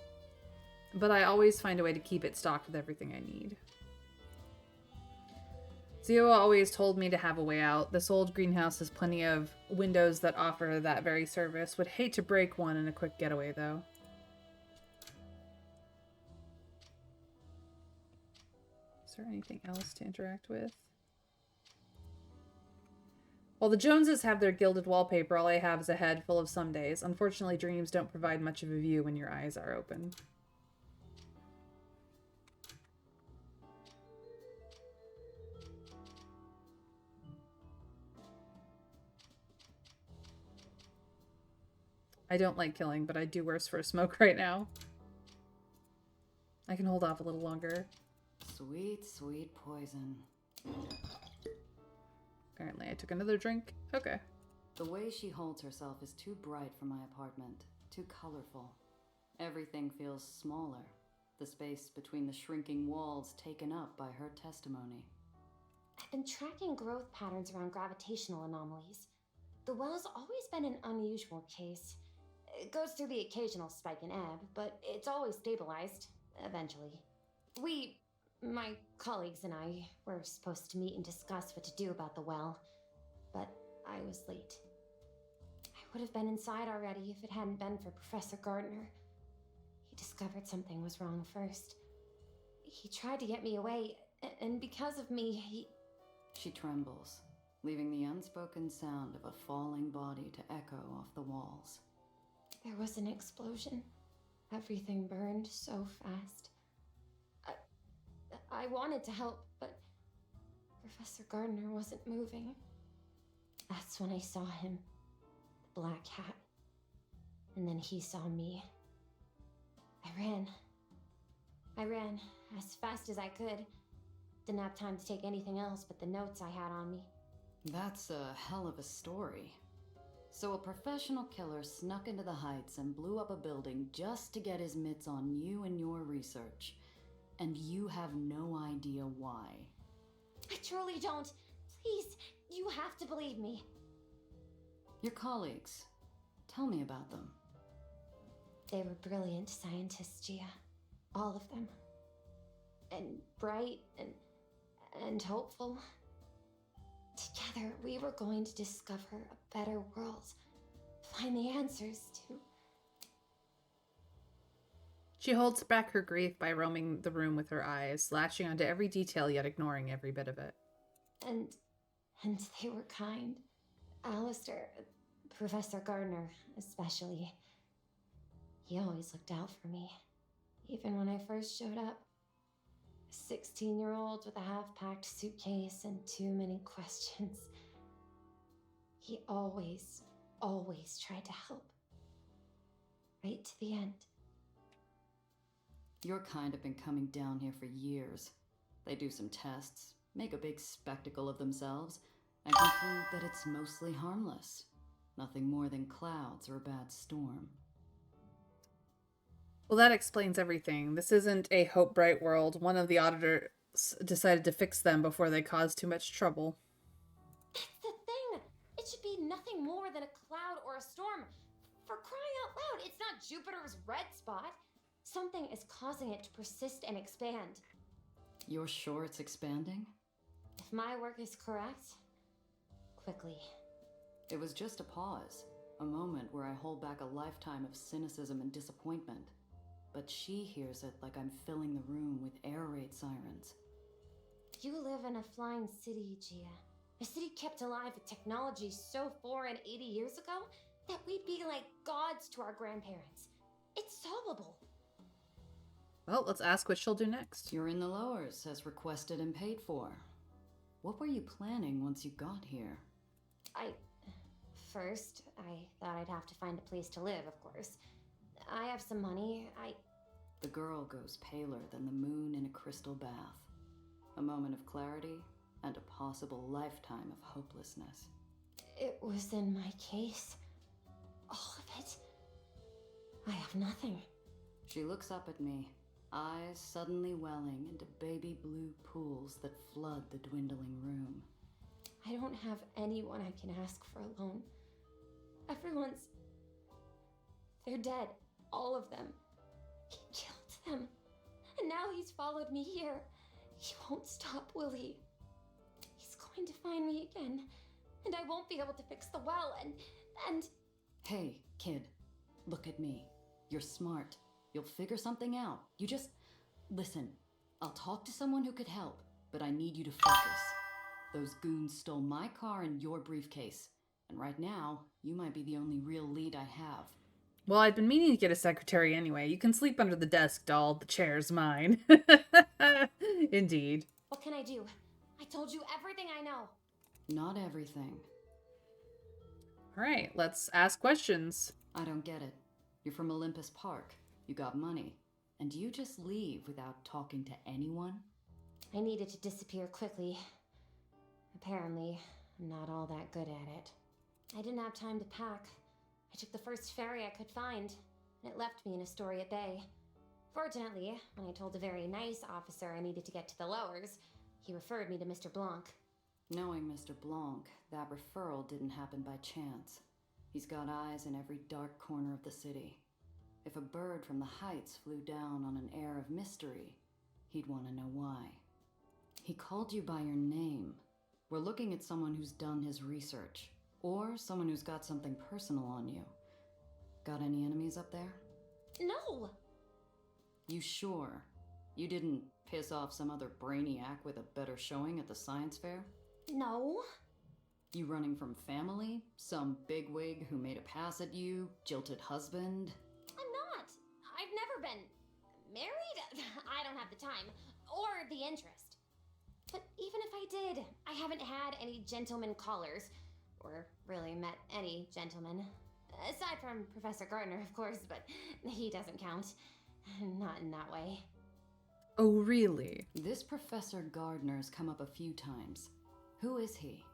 But I always find a way to keep it stocked with everything I need. Zio always told me to have a way out. This old greenhouse has plenty of windows that offer that very service. Would hate to break one in a quick getaway, though. Is there anything else to interact with? While the Joneses have their gilded wallpaper, all I have is a head full of some days. Unfortunately, dreams don't provide much of a view when your eyes are open. I don't like killing, but I do worse for a smoke right now. I can hold off a little longer. Sweet, sweet poison. Apparently I took another drink. Okay. The way she holds herself is too bright for my apartment. Too colorful. Everything feels smaller. The space between the shrinking walls taken up by her testimony. I've been tracking growth patterns around gravitational anomalies. The well's always been an unusual case. It goes through the occasional spike and ebb, but it's always stabilized, eventually. My colleagues and I, were supposed to meet and discuss what to do about the well, but I was late. I would have been inside already if it hadn't been for Professor Gardner. He discovered something was wrong first. He tried to get me away, and because of me, She trembles, leaving the unspoken sound of a falling body to echo off the walls. There was an explosion. Everything burned so fast. I wanted to help, but Professor Gardner wasn't moving. That's when I saw him. The black hat. And then he saw me. I ran as fast as I could. Didn't have time to take anything else but the notes I had on me. That's a hell of a story. So a professional killer snuck into the Heights and blew up a building just to get his mitts on you and your research. And you have no idea why. I truly don't. Please, you have to believe me. Your colleagues. Tell me about them. They were brilliant scientists, Gia. All of them. And bright and hopeful. Together, we were going to discover a better world. Find the answers to... She holds back her grief by roaming the room with her eyes, latching onto every detail yet ignoring every bit of it. And they were kind. Alistair, Professor Gardner, especially. He always looked out for me, even when I first showed up. A 16-year-old with a half-packed suitcase and too many questions. He always tried to help. Right to the end. Your kind have been coming down here for years. They do some tests, make a big spectacle of themselves, and conclude that it's mostly harmless. Nothing more than clouds or a bad storm. Well, that explains everything. This isn't a hope bright world. One of the auditors decided to fix them before they caused too much trouble. That's the thing! It should be nothing more than a cloud or a storm. For crying out loud, it's not Jupiter's red spot. Something is causing it to persist and expand. You're sure it's expanding? If my work is correct, quickly. It was just a pause, a moment where I hold back a lifetime of cynicism and disappointment. But she hears it like I'm filling the room with air raid sirens. You live in a flying city, Gia. A city kept alive with technology so foreign 80 years ago that we'd be like gods to our grandparents. It's solvable. Well, let's ask what she'll do next. You're in the lowers, as requested and paid for. What were you planning once you got here? First, I thought I'd have to find a place to live, of course. I have some money, The girl goes paler than the moon in a crystal bath. A moment of clarity and a possible lifetime of hopelessness. It was in my case. All of it. I have nothing. She looks up at me, eyes suddenly welling into baby blue pools that flood the dwindling room. I don't have anyone I can ask for a loan. They're dead. All of them. He killed them. And now he's followed me here. He won't stop, will he? He's going to find me again. And I won't be able to fix the well, and... Hey, kid. Look at me. You're smart. You'll figure something out. You just... Listen. I'll talk to someone who could help, but I need you to focus. Those goons stole my car and your briefcase. And right now, you might be the only real lead I have. Well, I'd been meaning to get a secretary anyway. You can sleep under the desk, doll. The chair's mine. Indeed. What can I do? I told you everything I know. Not everything. All right, let's ask questions. I don't get it. You're from Olympus Park. You got money. And you just leave without talking to anyone? I needed to disappear quickly. Apparently, I'm not all that good at it. I didn't have time to pack. I took the first ferry I could find, and it left me in Astoria Bay. Fortunately, when I told a very nice officer I needed to get to the lowers, he referred me to Mr. Blanc. Knowing Mr. Blanc, that referral didn't happen by chance. He's got eyes in every dark corner of the city. If a bird from the heights flew down on an air of mystery, he'd want to know why. He called you by your name. We're looking at someone who's done his research, or someone who's got something personal on you. Got any enemies up there? No! You sure? You didn't piss off some other brainiac with a better showing at the science fair? No. You running from family? Some bigwig who made a pass at you? Jilted husband? I'm not. I've never been married. I don't have the time or the interest. But even if I did, I haven't had any gentleman callers, or really met any gentlemen. Aside from Professor Gardner, of course, but he doesn't count. Not in that way. Oh, really? This Professor Gardner's come up a few times. Who is he?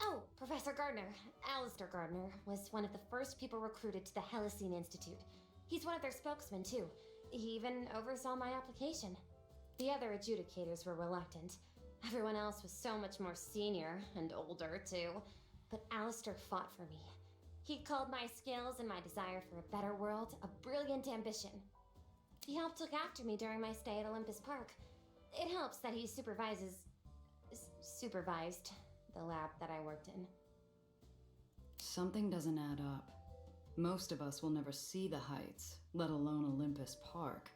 Oh, Professor Gardner, Alistair Gardner, was one of the first people recruited to the Helicene Institute. He's one of their spokesmen, too. He even oversaw my application. The other adjudicators were reluctant. Everyone else was so much more senior and older, too. But Alistair fought for me. He called my skills and my desire for a better world a brilliant ambition. He helped look after me during my stay at Olympus Park. It helps that he supervised the lab that I worked in. Something doesn't add up. Most of us will never see the heights, let alone Olympus Park.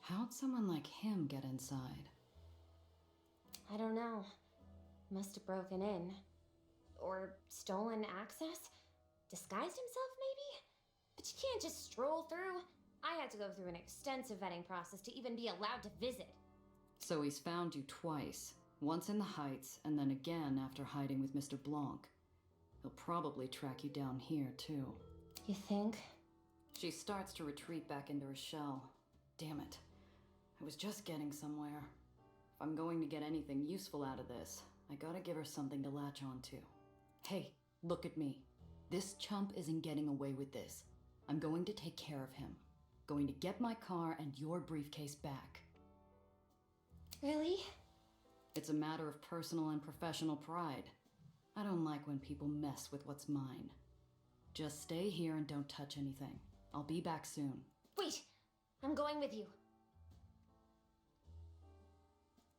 How'd someone like him get inside? I don't know. Must have broken in. Or stolen access? Disguised himself, maybe? But you can't just stroll through. I had to go through an extensive vetting process to even be allowed to visit. So he's found you twice. Once in the heights, and then again after hiding with Mr. Blanc. He'll probably track you down here, too. You think? She starts to retreat back into her shell. Damn it. I was just getting somewhere. If I'm going to get anything useful out of this, I gotta give her something to latch onto. Hey, look at me. This chump isn't getting away with this. I'm going to take care of him. Going to get my car and your briefcase back. Really? It's a matter of personal and professional pride. I don't like when people mess with what's mine. Just stay here and don't touch anything. I'll be back soon. Wait! I'm going with you.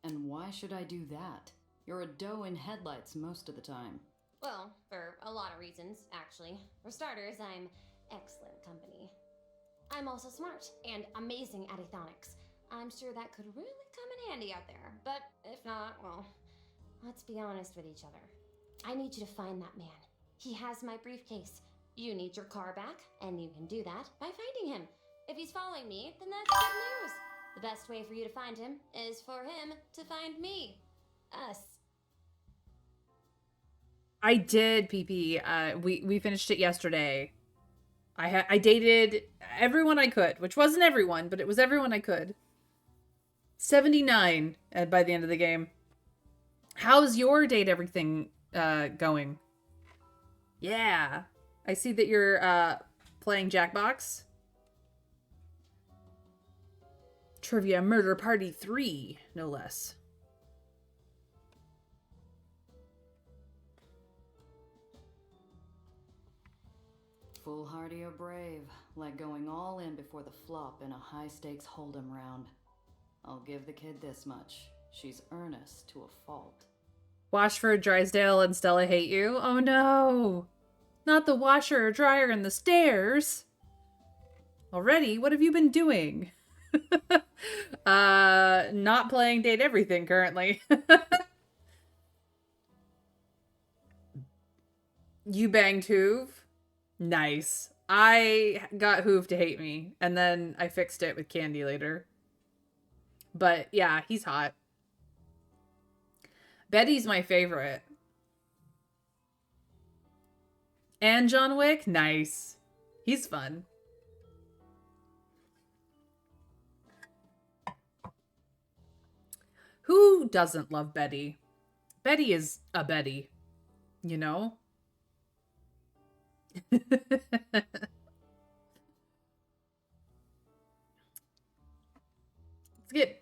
And why should I do that? You're a doe in headlights most of the time. Well, for a lot of reasons, actually. For starters, I'm excellent company. I'm also smart and amazing at Aethonics. I'm sure that could really come in handy out there. But if not, well, let's be honest with each other. I need you to find that man. He has my briefcase. You need your car back, and you can do that by finding him. If he's following me, then that's good news. The best way for you to find him is for him to find me. Us. I did, PP. We finished it yesterday. I dated everyone I could, which wasn't everyone, but it was everyone I could. 79 by the end of the game. How's your date everything going? Yeah. I see that you're playing Jackbox. Trivia Murder Party 3, no less. Foolhardy or brave, like going all in before the flop in a high-stakes hold'em round. I'll give the kid this much. She's earnest to a fault. Washford, Drysdale, and Stella hate you? Oh no! Not the washer or dryer in the stairs! Already? What have you been doing? Not playing Date Everything currently. You banged Hoove? Nice. I got Hoove to hate me, and then I fixed it with Candy later. But yeah, he's hot. Betty's my favorite. And John Wick? Nice. He's fun. Who doesn't love Betty? Betty is a Betty, you know?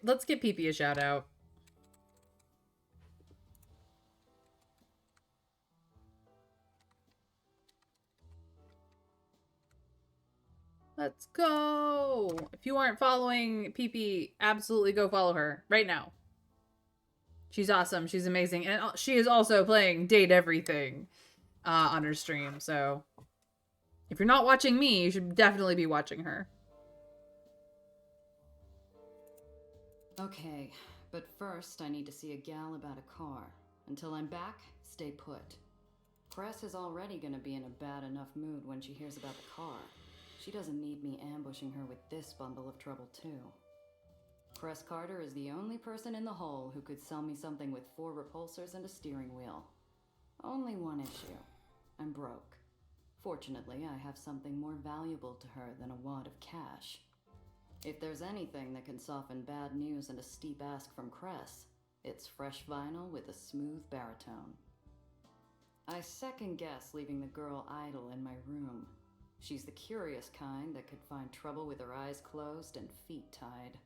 Let's get PP a shout out. Let's go. If you aren't following PP, absolutely go follow her right now. She's awesome. She's amazing. And she is also playing Date Everything on her stream. So if you're not watching me, you should definitely be watching her. Okay, but first I need to see a gal about a car. Until I'm back, stay put. Cress is already gonna be in a bad enough mood when she hears about the car. She doesn't need me ambushing her with this bundle of trouble too. Cress Carter is the only person in the hole who could sell me something with 4 repulsors and a steering wheel. Only one issue. I'm broke. Fortunately, I have something more valuable to her than a wad of cash. If there's anything that can soften bad news and a steep ask from Cress, it's fresh vinyl with a smooth baritone. I second guess leaving the girl idle in my room. She's the curious kind that could find trouble with her eyes closed and feet tied.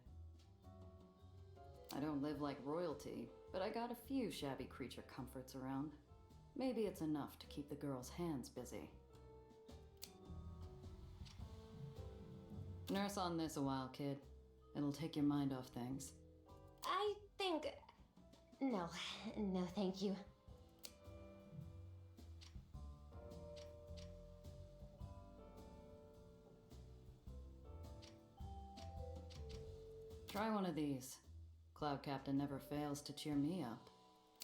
I don't live like royalty, but I got a few shabby creature comforts around. Maybe it's enough to keep the girl's hands busy. Nurse on this a while, kid. It'll take your mind off things. I think... No, thank you. Try one of these. Cloud Captain never fails to cheer me up.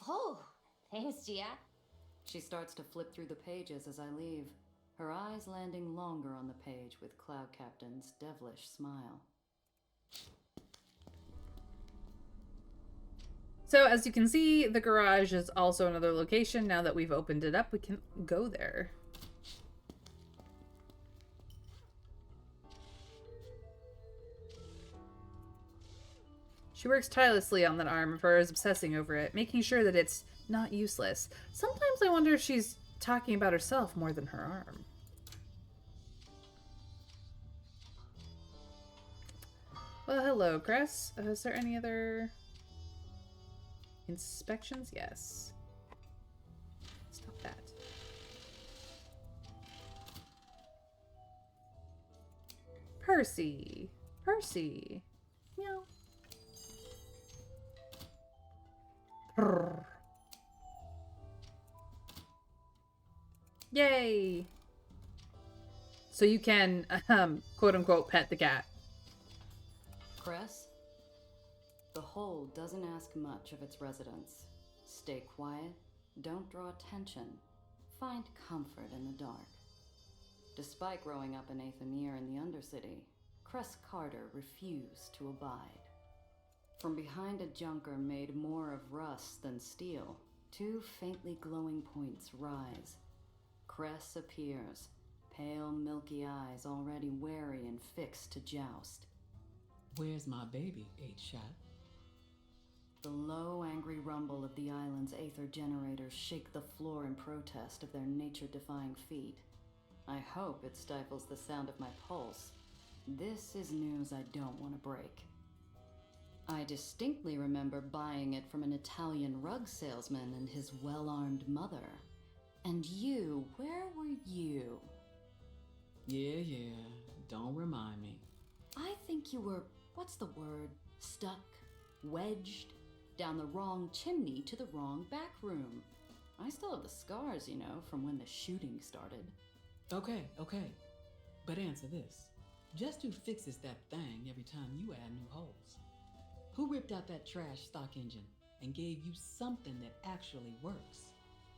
Oh, thanks, Gia. She starts to flip through the pages as I leave, her eyes landing longer on the page with Cloud Captain's devilish smile. So as you can see, the garage is also another location. Now that we've opened it up, we can go there. She works tirelessly on that arm of hers, obsessing over it, making sure that it's not useless. Sometimes I wonder if she's talking about herself more than her arm. Well, hello, Cress. Is there any other inspections? Yes. Stop that. Percy. Percy. Meow. Brrr. Yay! So you can, quote-unquote, pet the cat. Cress? The hole doesn't ask much of its residents. Stay quiet, don't draw attention, find comfort in the dark. Despite growing up in Aether in the Undercity, Cress Carter refused to abide. From behind a junker made more of rust than steel, 2 faintly glowing points rise. Cress appears, pale milky eyes already wary and fixed to joust. Where's my baby, 8-Shot? The low, angry rumble of the island's Aether generators shake the floor in protest of their nature-defying feat. I hope it stifles the sound of my pulse. This is news I don't want to break. I distinctly remember buying it from an Italian rug salesman and his well-armed mother. And you, where were you? Yeah, don't remind me. I think you were, what's the word, stuck, wedged, down the wrong chimney to the wrong back room. I still have the scars, you know, from when the shooting started. Okay. But answer this. Just who fixes that thing every time you add new holes? Who ripped out that trash stock engine and gave you something that actually works?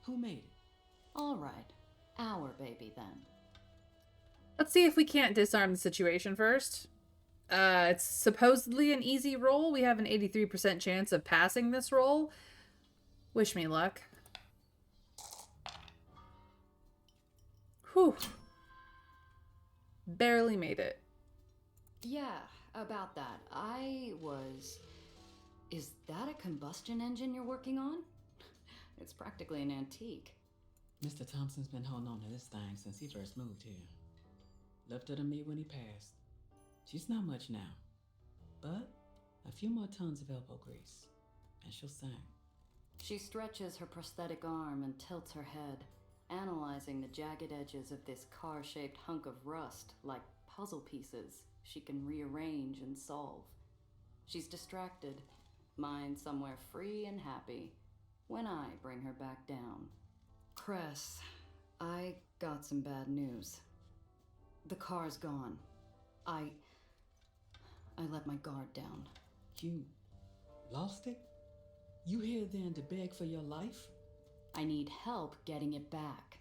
Who made it? All right, our baby then. Let's see if we can't disarm the situation first. It's supposedly an easy roll. We have an 83% chance of passing this roll. Wish me luck. Whew. Barely made it. Yeah, about that. Is that a combustion engine you're working on? It's practically an antique. Mr. Thompson's been holding on to this thing since he first moved here. Left her to me when he passed. She's not much now, but a few more tons of elbow grease, and she'll sing. She stretches her prosthetic arm and tilts her head, analyzing the jagged edges of this car-shaped hunk of rust like puzzle pieces she can rearrange and solve. She's distracted, mind somewhere free and happy, when I bring her back down. Cress, I got some bad news. The car's gone. I let my guard down. You lost it? You here then to beg for your life? I need help getting it back.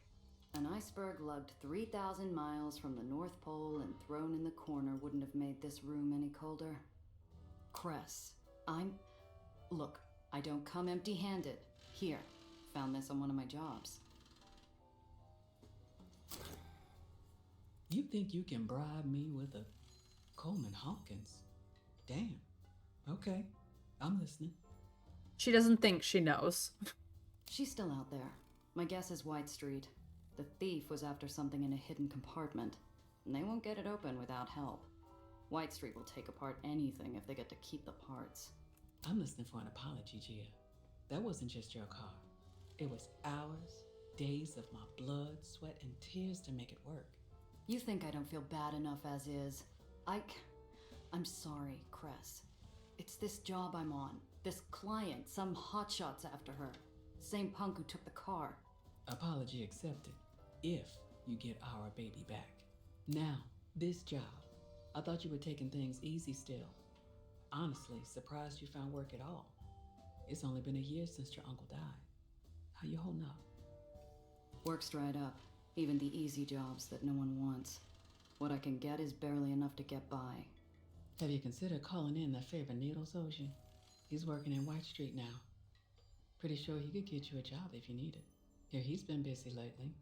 An iceberg lugged 3,000 miles from the North Pole and thrown in the corner wouldn't have made this room any colder. Cress, Look, I don't come empty-handed. Here, found this on one of my jobs. You think you can bribe me with a Coleman Hawkins? Damn. Okay, I'm listening. She doesn't think she knows. She's still out there. My guess is White Street. The thief was after something in a hidden compartment, and they won't get it open without help. White Street will take apart anything if they get to keep the parts. I'm listening for an apology, Gia. That wasn't just your car. It was hours, days of my blood, sweat, and tears to make it work. You think I don't feel bad enough as is? I'm sorry, Cress. It's this job I'm on. This client, some hotshot's after her. Same punk who took the car. Apology accepted. If you get our baby back. Now, this job. I thought you were taking things easy still. Honestly, surprised you found work at all. It's only been a year since your uncle died. How you holding up? Work's dried up. Even the easy jobs that no one wants. What I can get is barely enough to get by. Have you considered calling in that favor Needles owes you? He's working in White Street now. Pretty sure he could get you a job if you need it. Here, he's been busy lately.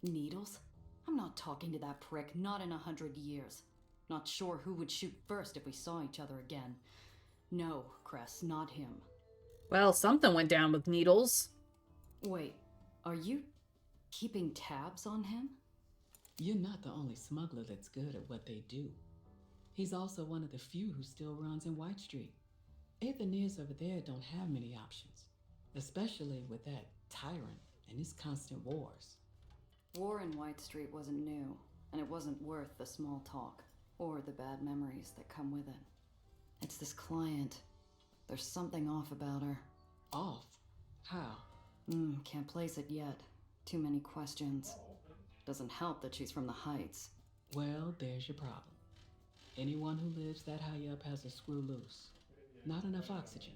Needles? I'm not talking to that prick, not in 100 years. Not sure who would shoot first if we saw each other again. No, Cress, not him. Well, something went down with Needles. Wait, are you keeping tabs on him? You're not the only smuggler that's good at what they do. He's also one of the few who still runs in White Street. Aether over there don't have many options, especially with that tyrant and his constant wars. War in White Street wasn't new, and it wasn't worth the small talk, or the bad memories that come with it. It's this client. There's something off about her. Off? How? Can't place it yet. Too many questions. Doesn't help that she's from the Heights. Well, there's your problem. Anyone who lives that high up has a screw loose. Not enough oxygen.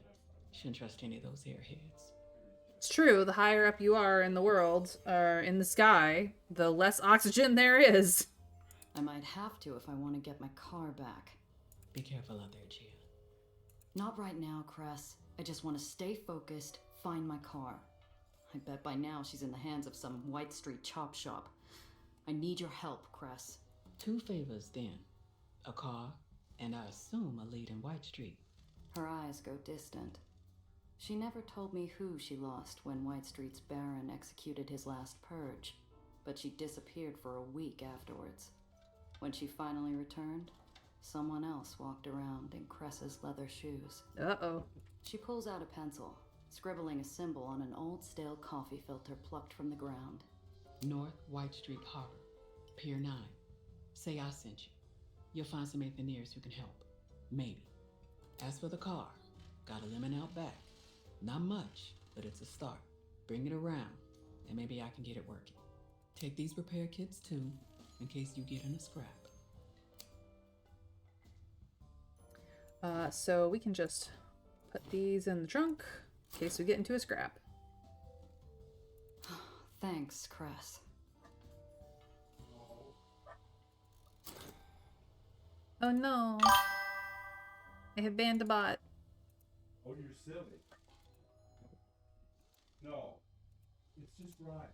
Shouldn't trust any of those airheads. It's true, the higher up you are in the world, or in the sky, the less oxygen there is. I might have to if I want to get my car back. Be careful out there, Gia. Not right now, Cress. I just want to stay focused, find my car. I bet by now she's in the hands of some White Street chop shop. I need your help, Cress. 2 favors, then. A car, and I assume a lead in White Street. Her eyes go distant. She never told me who she lost when White Street's Baron executed his last purge, but she disappeared for a week afterwards. When she finally returned, someone else walked around in Cress's leather shoes. Uh-oh. She pulls out a pencil, scribbling a symbol on an old stale coffee filter plucked from the ground. North White Street Harbor, Pier 9. Say I sent you. You'll find some Aetherians who can help. Maybe. As for the car, got a lemon out back. Not much, but it's a start. Bring it around, and maybe I can get it working. Take these repair kits too, in case you get in a scrap. So we can just put these in the trunk in case we get into a scrap. Thanks, Cress. Oh no. I have banned a bot. Oh, you're silly. No, it's just right.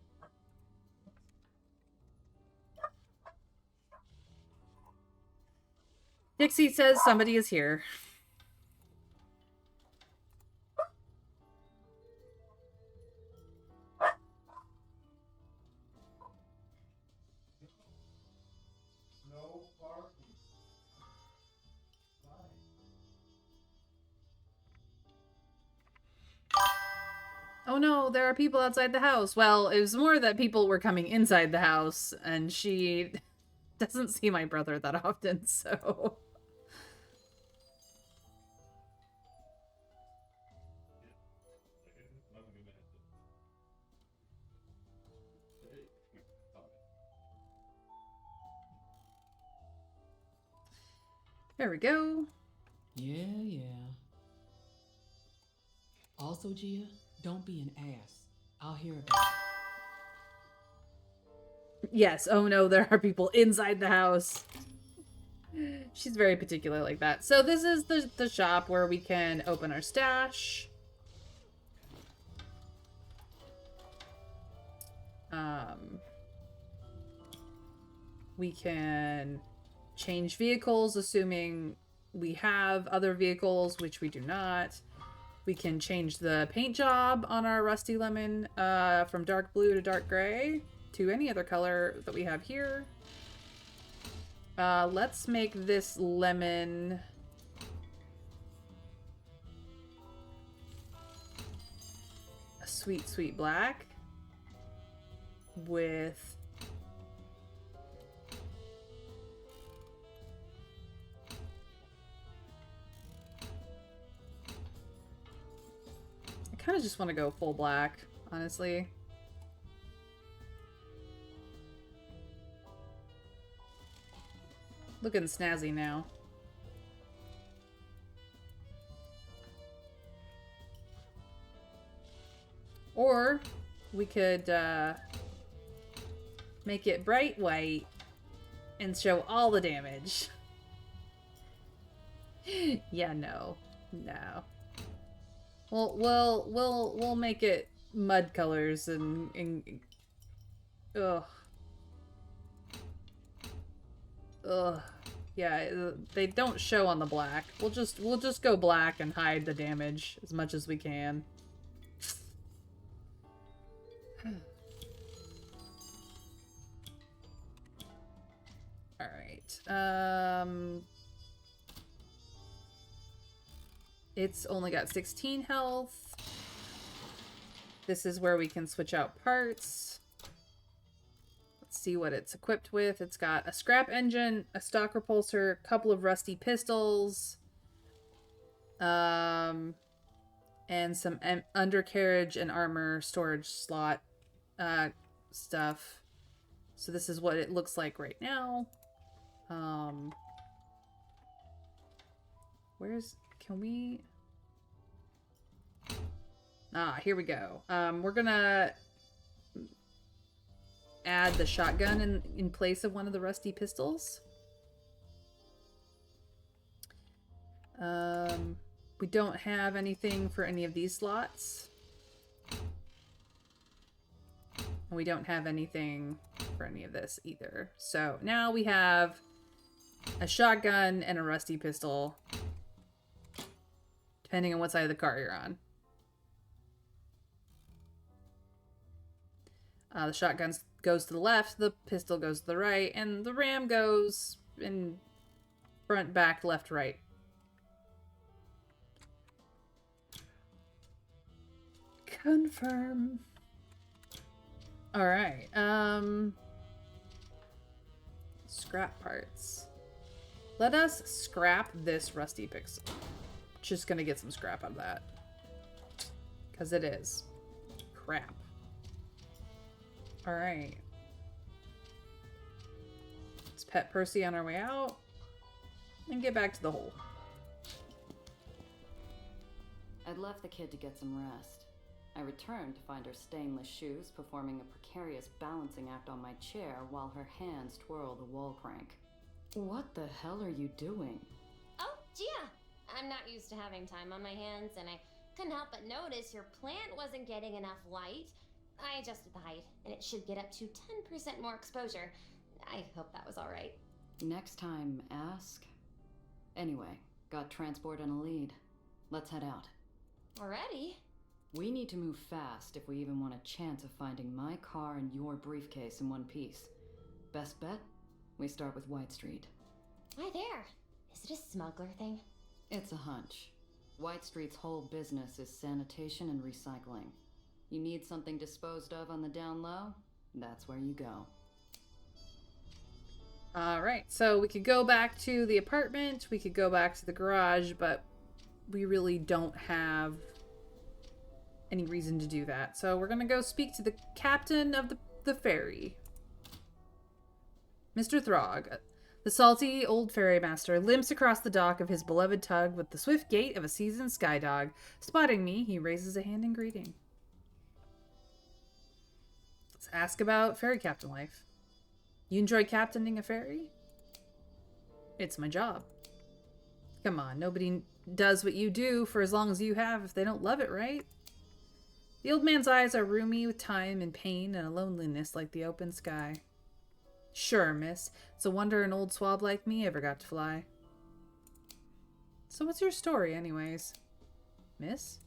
Dixie says somebody is here. No parking. Oh no, there are people outside the house. Well, it was more that people were coming inside the house, and she Doesn't see my brother that often, so... There we go. Yeah, yeah. Also, Gia, don't be an ass. I'll hear about it. Yes, oh no, there are people inside the house. She's very particular like that. So this is the shop where we can open our stash. We can change vehicles, assuming we have other vehicles, which we do not. We can change the paint job on our Rusty Lemon from dark blue to dark gray to any other color that we have here. Let's make this lemon a sweet, sweet black with I kind of just want to go full black, honestly. Looking snazzy now. Or we could make it bright white and show all the damage. Yeah, no. We'll make it mud colors and ugh. Ugh. Yeah, they don't show on the black. We'll just go black and hide the damage as much as we can. All right. It's only got 16 health. This is where we can switch out parts. Let's see what it's equipped with. It's got a scrap engine, a stock repulsor, a couple of rusty pistols, and some undercarriage and armor storage slot stuff. So this is what it looks like right now. Can we... here we go. We're gonna add the shotgun in place of one of the rusty pistols. We don't have anything for any of these slots. And we don't have anything for any of this either. So now we have a shotgun and a rusty pistol, depending on what side of the car you're on. The shotgun goes to the left, the pistol goes to the right, and the ram goes in front, back, left, right. Confirm. All right. Scrap parts. Let us scrap this rusty pistol. Just gonna get some scrap out of that, because it is crap. All right. Let's pet Percy on our way out and get back to the hole. I'd left the kid to get some rest. I returned to find her stainless shoes performing a precarious balancing act on my chair while her hands twirl the wall crank. What the hell are you doing? Oh, Gia! I'm not used to having time on my hands, and I couldn't help but notice your plant wasn't getting enough light. I adjusted the height, and it should get up to 10% more exposure. I hope that was alright. Next time, ask. Anyway, got transport and a lead. Let's head out. Already? We need to move fast if we even want a chance of finding my car and your briefcase in one piece. Best bet? We start with White Street. Why there? Is it a smuggler thing? It's a hunch. White Street's whole business is sanitation and recycling. You need something disposed of on the down low? That's where you go. Alright, so we could go back to the apartment, we could go back to the garage, but we really don't have any reason to do that. So we're gonna go speak to the captain of the ferry. Mr. Throg. The salty old ferrymaster limps across the dock of his beloved tug with the swift gait of a seasoned skydog. Spotting me, he raises a hand in greeting. Let's ask about ferry captain life. You enjoy captaining a ferry? It's my job. Come on, nobody does what you do for as long as you have if they don't love it, right? The old man's eyes are roomy with time and pain and a loneliness like the open sky. Sure, miss. It's a wonder an old swab like me ever got to fly. So what's your story, anyways? Miss?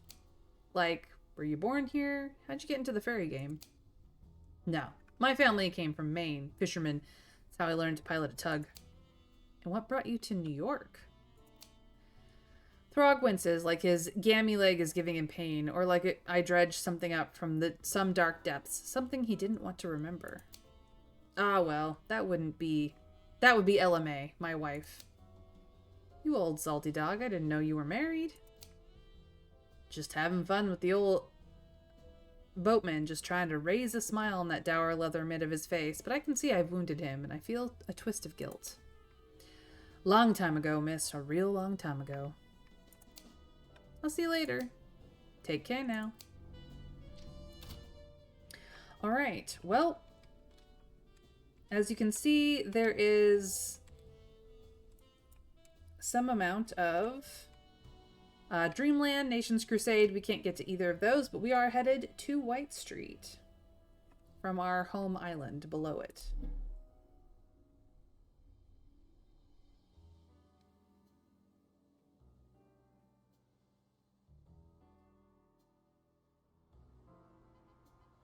Like, were you born here? How'd you get into the ferry game? No. My family came from Maine. Fishermen. That's how I learned to pilot a tug. And what brought you to New York? Throg winces, like his gammy leg is giving him pain, or like I dredged something up from some dark depths, something he didn't want to remember. Ah, well, that would be LMA, my wife. You old salty dog, I didn't know you were married. Just having fun with the old boatman, just trying to raise a smile on that dour leather mid of his face, but I can see I've wounded him, and I feel a twist of guilt. Long time ago, miss, a real long time ago. I'll see you later. Take care now. Alright, well, as you can see, there is some amount of Dreamland, Nation's Crusade. We can't get to either of those, but we are headed to White Street from our home island below it.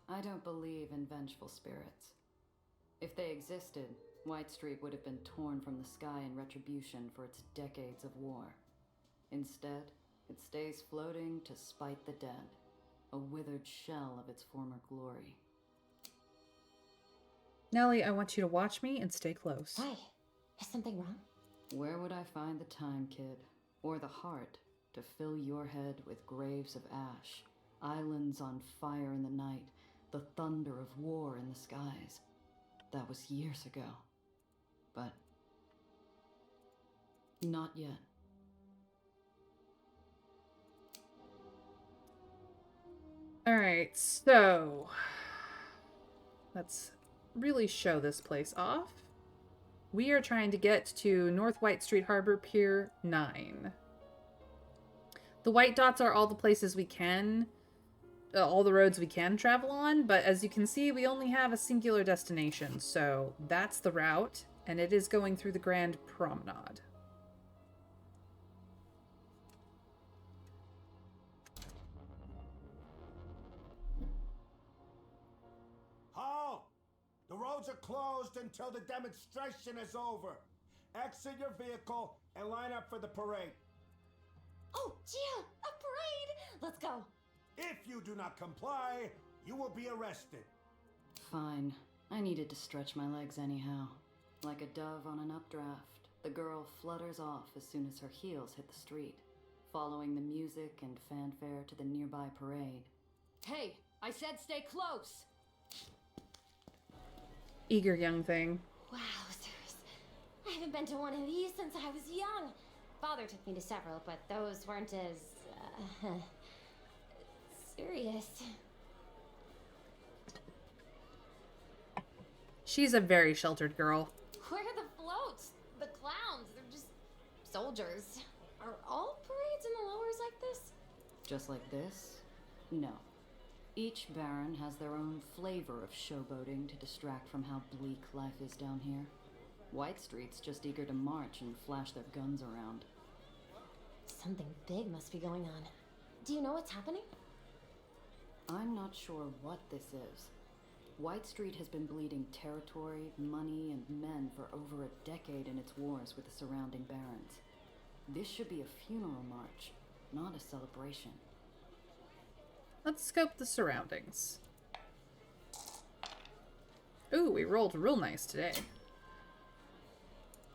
I don't believe in vengeful spirits. If they existed, White Street would have been torn from the sky in retribution for its decades of war. Instead, it stays floating to spite the dead, a withered shell of its former glory. Nellie, I want you to watch me and stay close. Why? Is something wrong? Where would I find the time, kid? Or the heart to fill your head with graves of ash, islands on fire in the night, the thunder of war in the skies? That was years ago. But not yet. Alright, so let's really show this place off. We are trying to get to North White Street Harbor Pier 9. The white dots are all the places we can, all the roads we can travel on, but as you can see, we only have a singular destination, so that's the route, and it is going through the Grand Promenade. Halt! The roads are closed until the demonstration is over. Exit your vehicle and line up for the parade. Oh, Gia! A parade! Let's go! If you do not comply, you will be arrested. Fine. I needed to stretch my legs anyhow. Like a dove on an updraft, the girl flutters off as soon as her heels hit the street, following the music and fanfare to the nearby parade. Hey, I said stay close! Eager young thing. Wowzers. I haven't been to one of these since I was young. Father took me to several, but those weren't as, serious. She's a very sheltered girl. Where are the floats? The clowns? They're just soldiers. Are all parades in the lowers like this? Just like this? No. Each baron has their own flavor of showboating to distract from how bleak life is down here. White Street's just eager to march and flash their guns around. Something big must be going on. Do you know what's happening? I'm not sure what this is. White Street has been bleeding territory, money, and men for over a decade in its wars with the surrounding barons. This should be a funeral march, not a celebration. Let's scope the surroundings. Ooh, we rolled real nice today.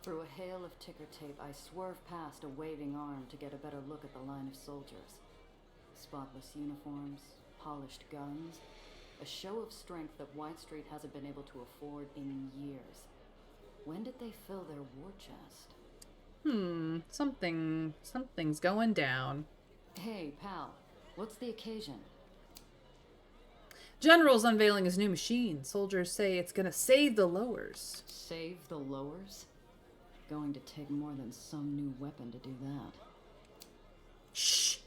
Through a hail of ticker tape, I swerve past a waving arm to get a better look at the line of soldiers. Spotless uniforms, polished guns, a show of strength that White Street hasn't been able to afford in years. When did they fill their war chest? Something's going down. Hey, pal, what's the occasion? General's unveiling his new machine. Soldiers say it's gonna save the lowers. Save the lowers? Going to take more than some new weapon to do that. Shh!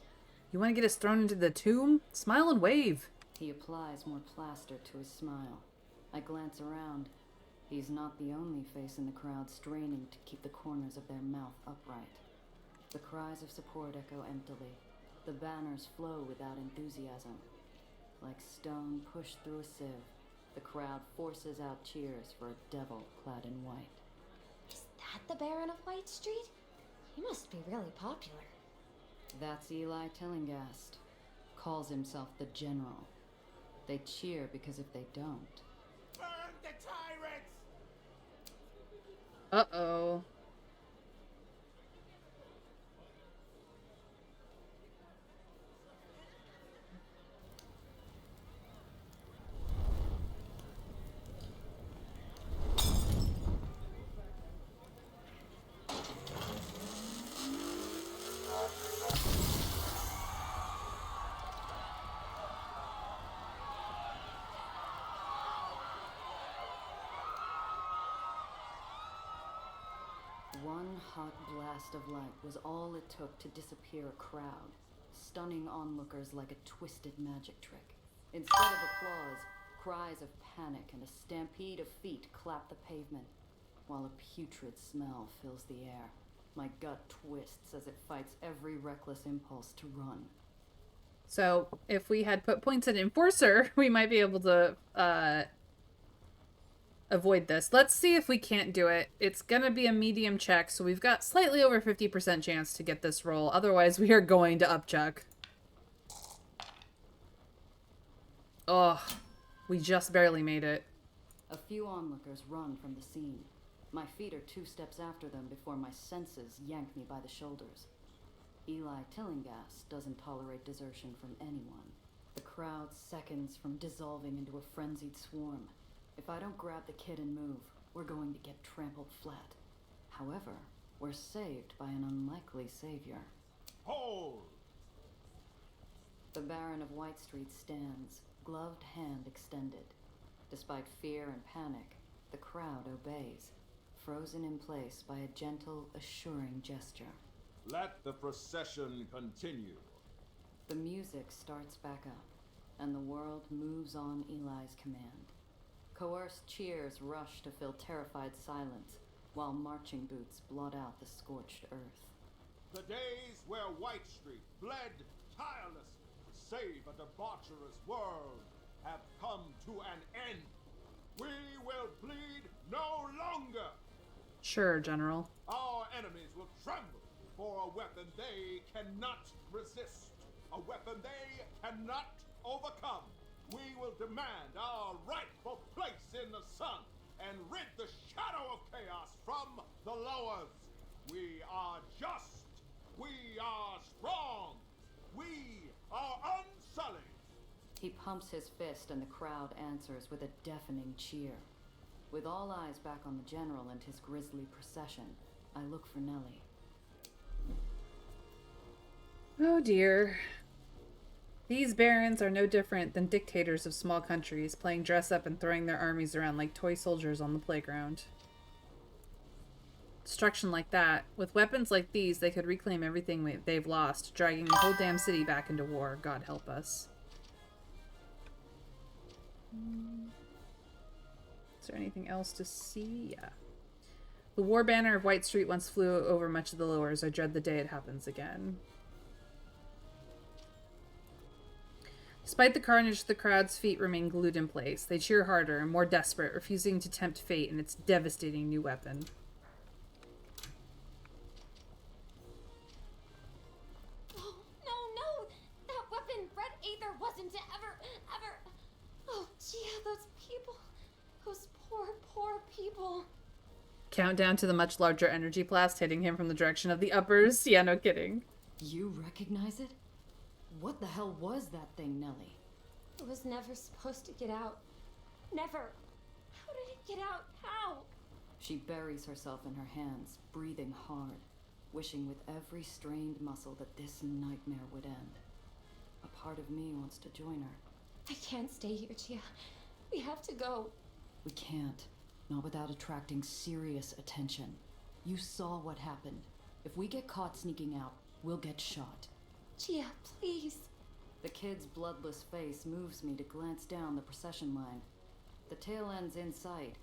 You want to get us thrown into the tomb? Smile and wave. He applies more plaster to his smile. I glance around. He's not the only face in the crowd straining to keep the corners of their mouth upright. The cries of support echo emptily. The banners flow without enthusiasm. Like stone pushed through a sieve, the crowd forces out cheers for a devil clad in white. Is that the Baron of White Street? He must be really popular. That's Eli Tillingast. Calls himself the General. They cheer because if they don't... Burn the tyrants! Uh-oh. One hot blast of light was all it took to disappear a crowd, stunning onlookers like a twisted magic trick. Instead of applause, cries of panic and a stampede of feet clap the pavement, while a putrid smell fills the air. My gut twists as it fights every reckless impulse to run. So, if we had put points in Enforcer, we might be able to, avoid this. Let's see if we can't do it. It's gonna be a medium check, so we've got slightly over 50% chance to get this roll. Otherwise, we are going to upchuck. Oh, we just barely made it. A few onlookers run from the scene. My feet are 2 steps after them before my senses yank me by the shoulders. Eli Tillingast doesn't tolerate desertion from anyone. The crowd seconds from dissolving into a frenzied swarm. If I don't grab the kid and move, we're going to get trampled flat. However, we're saved by an unlikely savior. Hold! The Baron of White Street stands, gloved hand extended. Despite fear and panic, the crowd obeys, frozen in place by a gentle, assuring gesture. Let the procession continue. The music starts back up, and the world moves on Eli's command. Coerced cheers rush to fill terrified silence, while marching boots blot out the scorched earth. The days where White Street bled tirelessly to save a debaucherous world have come to an end. We will bleed no longer. Sure, General. Our enemies will tremble before a weapon they cannot resist, a weapon they cannot overcome. We will demand our rightful place in the sun and rid the shadow of chaos from the lowers. We are just. We are strong. We are unsullied. He pumps his fist and the crowd answers with a deafening cheer. With all eyes back on the General and his grisly procession, I look for Nellie. Oh dear. These barons are no different than dictators of small countries, playing dress-up and throwing their armies around like toy soldiers on the playground. Destruction like that. With weapons like these, they could reclaim everything they've lost, dragging the whole damn city back into war. God help us. Is there anything else to see? Yeah. The war banner of White Street once flew over much of the lowers. I dread the day it happens again. Despite the carnage, the crowd's feet remain glued in place. They cheer harder, more desperate, refusing to tempt fate and its devastating new weapon. Oh, no! That weapon, Red Aether, wasn't to ever... Oh, gee, those people. Those poor people. countdown to the much larger energy blast hitting him from the direction of the uppers. Yeah, no kidding. You recognize it? What the hell was that thing, Nellie? It was never supposed to get out. Never. How did it get out? How? She buries herself in her hands, breathing hard, wishing with every strained muscle that this nightmare would end. A part of me wants to join her. I can't stay here, Chia. We have to go. We can't. Not without attracting serious attention. You saw what happened. If we get caught sneaking out, we'll get shot. Chia, please. The kid's bloodless face moves me to glance down the procession line. The tail end's in sight,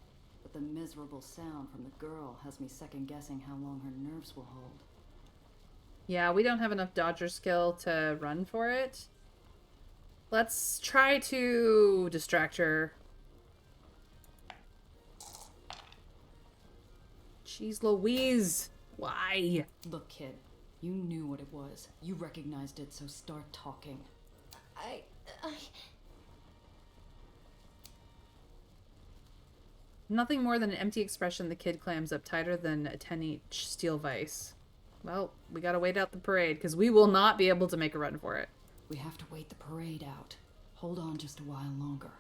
but the miserable sound from the girl has me second-guessing how long her nerves will hold. Yeah, we don't have enough dodger skill to run for it. Let's try to distract her. Jeez Louise. Why? Look, kid. You knew what it was. You recognized it, so start talking. I... Nothing more than an empty expression, the kid clams up tighter than a 10-inch steel vise. Well, we gotta wait out the parade, because we will not be able to make a run for it. We have to wait the parade out. Hold on just a while longer.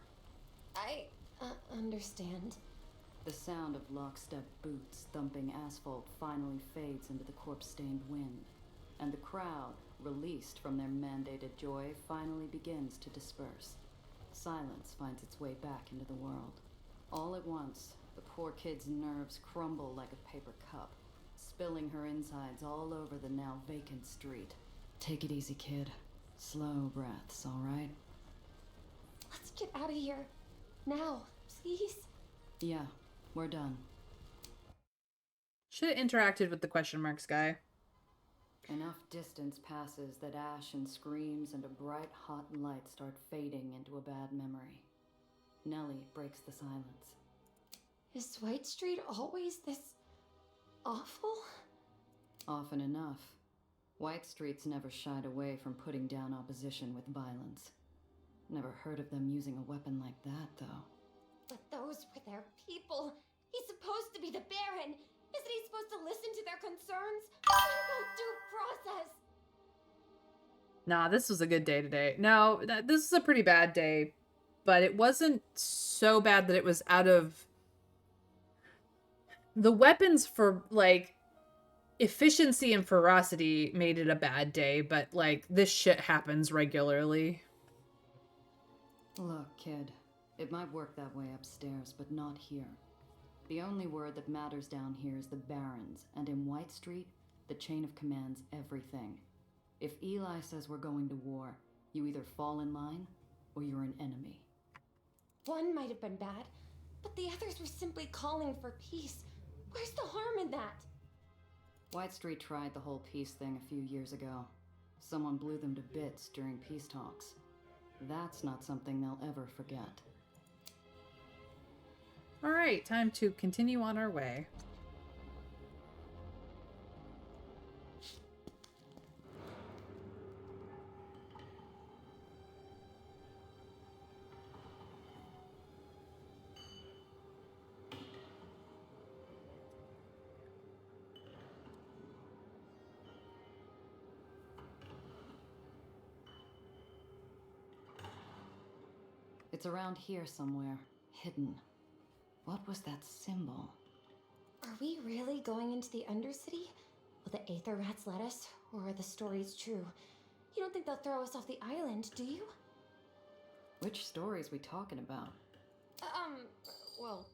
I understand. The sound of lockstep boots thumping asphalt finally fades into the corpse-stained wind, and the crowd, released from their mandated joy, finally begins to disperse. Silence finds its way back into the world. All at once, the poor kid's nerves crumble like a paper cup, spilling her insides all over the now vacant street. Take it easy, kid. Slow breaths, all right? Let's get out of here. Now, please. Yeah, we're done. Should have interacted with the question marks guy. Enough distance passes that ash and screams and a bright hot light start fading into a bad memory. Nellie breaks the silence. Is White Street always this awful? Often enough. White Street's never shied away from putting down opposition with violence. Never heard of them using a weapon like that, though. But those were their people. He's supposed to be the Baron. Isn't he supposed to listen to their concerns? What about due process? Nah, this was a good day today. No, this is a pretty bad day. But it wasn't so bad that it was out of... The weapons for, like, efficiency and ferocity made it a bad day, but, like, this shit happens regularly. Look, kid. It might work that way upstairs, but not here. The only word that matters down here is the Barons, and in White Street, the chain of command's everything. If Eli says we're going to war, you either fall in line, or you're an enemy. One might have been bad, but the others were simply calling for peace. Where's the harm in that? White Street tried the whole peace thing a few years ago. Someone blew them to bits during peace talks. That's not something they'll ever forget. Alright, time to continue on our way. It's around here somewhere, hidden. What was that symbol? Are we really going into the Undercity? Will the Aether rats let us, or are the stories true? You don't think they'll throw us off the island, do you? Which stories we talking about? Well,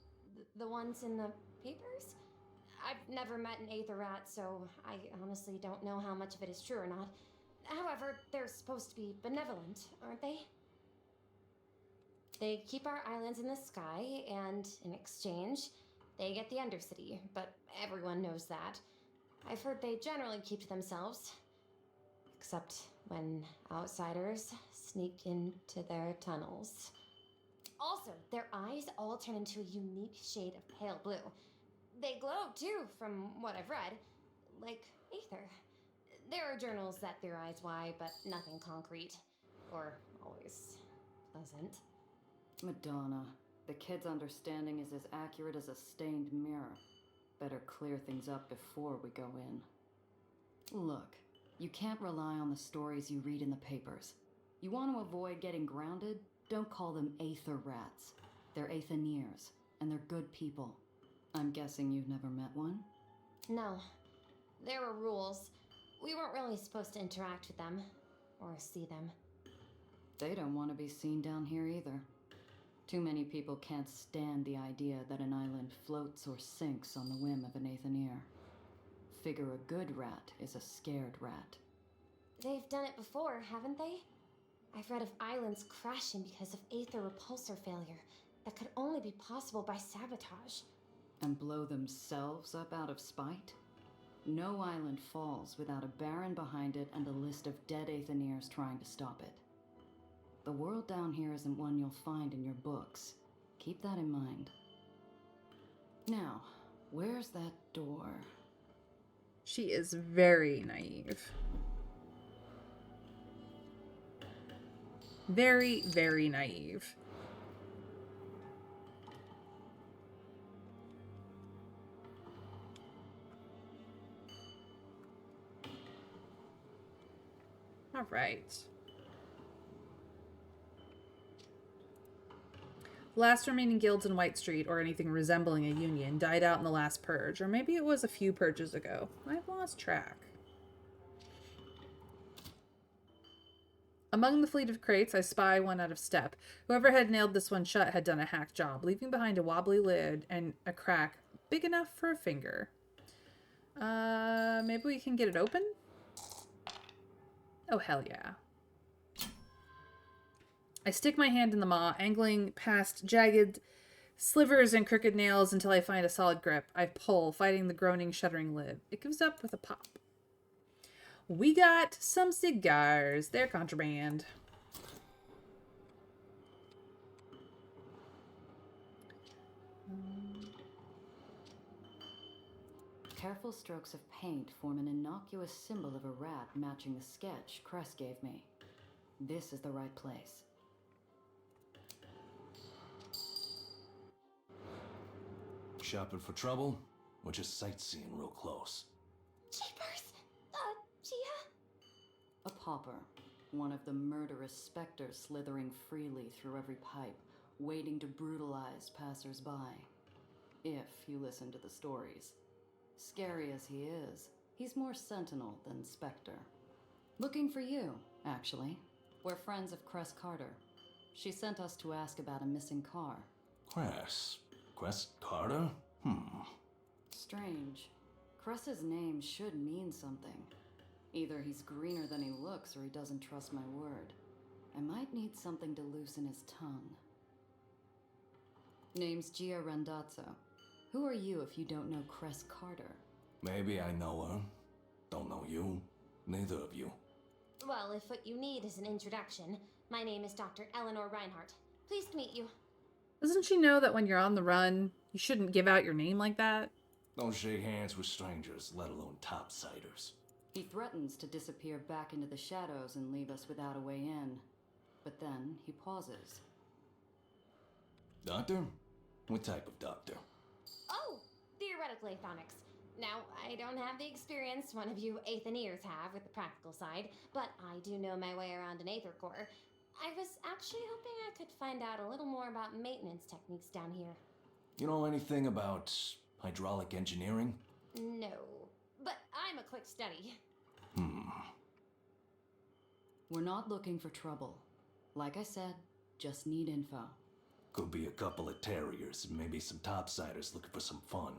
the ones in the papers? I've never met an Aether rat, so I honestly don't know how much of it is true or not. However, they're supposed to be benevolent, aren't they? They keep our islands in the sky, and in exchange, they get the Undercity, but everyone knows that. I've heard they generally keep to themselves. Except when outsiders sneak into their tunnels. Also, their eyes all turn into a unique shade of pale blue. They glow, too, from what I've read. Like Aether. There are journals that theorize why, but nothing concrete. Or always pleasant. Madonna. The kid's understanding is as accurate as a stained mirror. Better clear things up before we go in. Look, you can't rely on the stories you read in the papers. You want to avoid getting grounded? Don't call them Aether rats. They're Aetheniers, and they're good people. I'm guessing you've never met one? No. There were rules. We weren't really supposed to interact with them. Or see them. They don't want to be seen down here either. Too many people can't stand the idea that an island floats or sinks on the whim of an Aethenier. Figure a good rat is a scared rat. They've done it before, haven't they? I've read of islands crashing because of Aether repulsor failure that could only be possible by sabotage. And blow themselves up out of spite? No island falls without a baron behind it and a list of dead Aetheniers trying to stop it. The world down here isn't one you'll find in your books. Keep that in mind. Now, where's that door? She is very naive. Very, very naive. All right. The last remaining guilds in White Street, or anything resembling a union, died out in the last purge, or maybe it was a few purges ago. I've lost track. Among the fleet of crates, I spy one out of step. Whoever had nailed this one shut had done a hack job, leaving behind a wobbly lid and a crack big enough for a finger. Maybe we can get it open? Oh, hell yeah. I stick my hand in the maw, angling past jagged slivers and crooked nails until I find a solid grip. I pull, fighting the groaning, shuddering lid. It gives up with a pop. We got some cigars. They're contraband. Careful strokes of paint form an innocuous symbol of a rat matching the sketch Cress gave me. This is the right place. Shopping for trouble? Or just sightseeing real close? Jeepers! Gia? A pauper. One of the murderous specters slithering freely through every pipe, waiting to brutalize passers-by. If you listen to the stories. Scary as he is, he's more sentinel than specter. Looking for you, actually. We're friends of Cress Carter. She sent us to ask about a missing car. Cress Carter? Strange. Cress's name should mean something. Either he's greener than he looks or he doesn't trust my word. I might need something to loosen his tongue. Name's Gia Randazzo. Who are you if you don't know Cress Carter? Maybe I know her. Don't know you. Neither of you. Well, if what you need is an introduction, my name is Dr. Eleanor Reinhardt. Pleased to meet you. Doesn't she know that when you're on the run, you shouldn't give out your name like that? Don't shake hands with strangers, let alone topsiders. He threatens to disappear back into the shadows and leave us without a way in. But then he pauses. Doctor? What type of doctor? Oh, theoretical aethonics. Now, I don't have the experience one of you Aetheniers have with the practical side, but I do know my way around an Aether core. I was actually hoping I could find out a little more about maintenance techniques down here. You know anything about hydraulic engineering? No, but I'm a quick study. We're not looking for trouble. Like I said, just need info. Could be a couple of terriers and maybe some topsiders looking for some fun.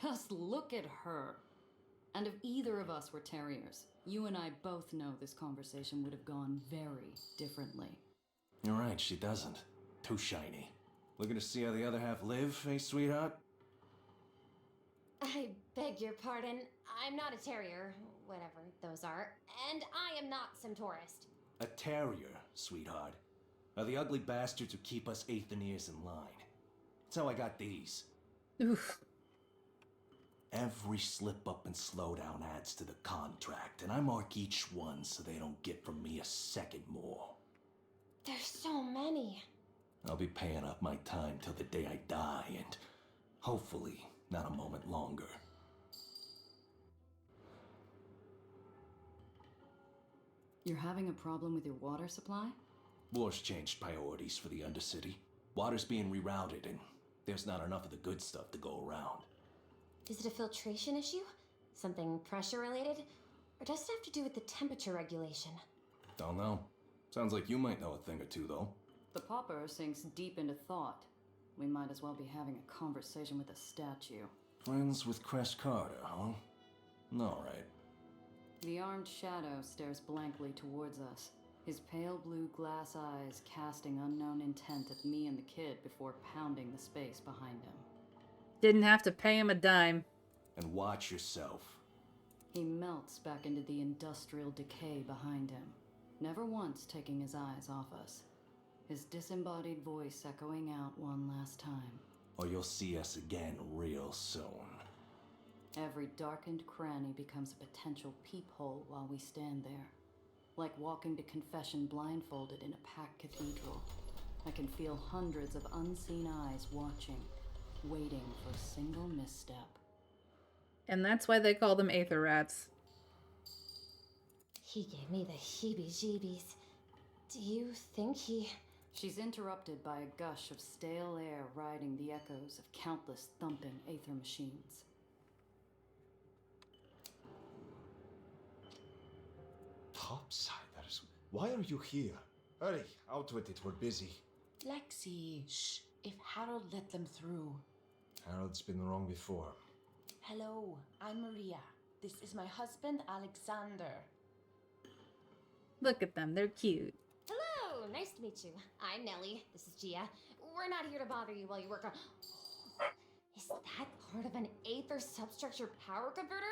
Just look at her. And if either of us were terriers, you and I both know this conversation would have gone very differently. You're right, she doesn't. Too shiny. Looking to see how the other half live, eh, sweetheart? I beg your pardon. I'm not a terrier, whatever those are, and I am not some tourist. A terrier, sweetheart. Are the ugly bastards who keep us Aetheniers in line. That's how I got these. Oof. Every slip-up and slowdown adds to the contract, and I mark each one so they don't get from me a second more. There's so many. I'll be paying off my time till the day I die, and hopefully Not a moment longer. You're having a problem with your water supply? War's changed priorities for the Undercity. Water's being rerouted, and there's not enough of the good stuff to go around. Is it a filtration issue? Something pressure related? Or does it have to do with the temperature regulation? Don't know. Sounds like you might know a thing or two, though. The pauper sinks deep into thought. We might as well be having a conversation with a statue. Friends with Crest Carter, huh? All right. The armed shadow stares blankly towards us, his pale blue glass eyes casting unknown intent at me and the kid before pounding the space behind him. Didn't have to pay him a dime. And watch yourself. He melts back into the industrial decay behind him, never once taking his eyes off us, his disembodied voice echoing out one last time. Or you'll see us again real soon. Every darkened cranny becomes a potential peephole while we stand there. Like walking to confession blindfolded in a packed cathedral. I can feel hundreds of unseen eyes watching, waiting for a single misstep. And that's why they call them Aether rats. He gave me the heebie-jeebies. Do you think he... She's interrupted by a gush of stale air riding the echoes of countless thumping Aether machines. Topsiders, why are you here? Hurry, out with it, we're busy. Lexi, shh. If Harold let them through. Harold's been wrong before. Hello, I'm Maria. This is my husband, Alexander. Look at them, they're cute. Hello, nice to meet you. I'm Nellie. This is Gia. We're not here to bother you while you work on... Is that part of an Aether substructure power converter?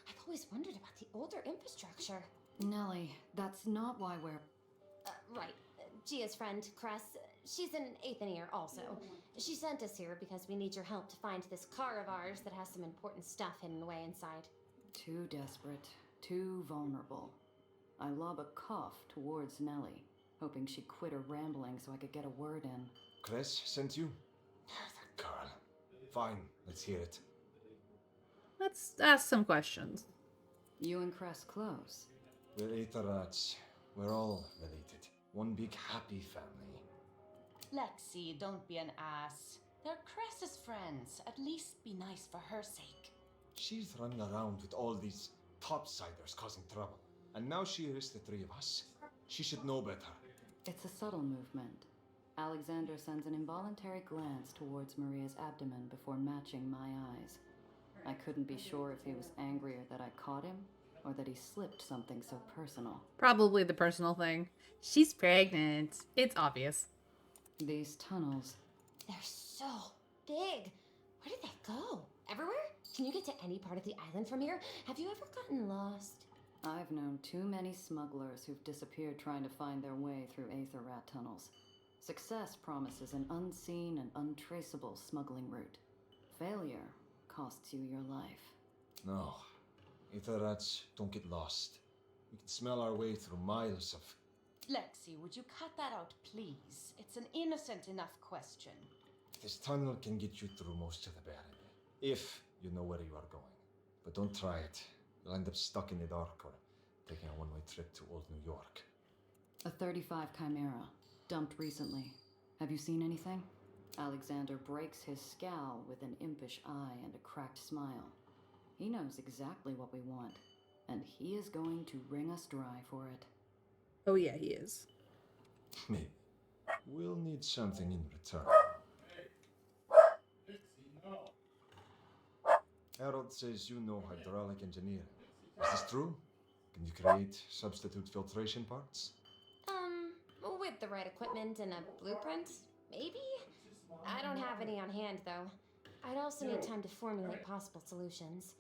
I've always wondered about the older infrastructure. Nellie, that's not why we're... Right. Gia's friend, Cress, she's an Aethenier also. She sent us here because we need your help to find this car of ours that has some important stuff hidden away inside. Too desperate, too vulnerable. I lob a cough towards Nellie, hoping she'd quit her rambling so I could get a word in. Cress sent you? That girl. Fine, let's hear it. Let's ask some questions. You and Cress close? We're Aether rats. We're all related. One big happy family. Lexi, don't be an ass. They're Cress's friends. At least be nice for her sake. She's running around with all these topsiders causing trouble. And now she risks the three of us. She should know better. It's a subtle movement. Alexander sends an involuntary glance towards Maria's abdomen before matching my eyes. I couldn't be sure if he was angrier that I caught him, or that he slipped something so personal. Probably the personal thing. She's pregnant. It's obvious. These tunnels. They're so big. Where did they go? Everywhere? Can you get to any part of the island from here? Have you ever gotten lost? I've known too many smugglers who've disappeared trying to find their way through Aether rat tunnels. Success promises an unseen and untraceable smuggling route. Failure costs you your life. No. Aether rats don't get lost. We can smell our way through miles of... Lexi, would you cut that out, please? It's an innocent enough question. This tunnel can get you through most of the barren, if you know where you are going. But don't try it. You'll end up stuck in the dark or taking a one-way trip to old New York. A 35 Chimera, dumped recently. Have you seen anything? Alexander breaks his scowl with an impish eye and a cracked smile. He knows exactly what we want, and he is going to wring us dry for it. Oh yeah, he is. Maybe. We'll need something in return. Harold says you know hydraulic engineering. Is this true? Can you create substitute filtration parts? With the right equipment and a blueprint, maybe? I don't have any on hand, though. I'd also need time to formulate possible solutions.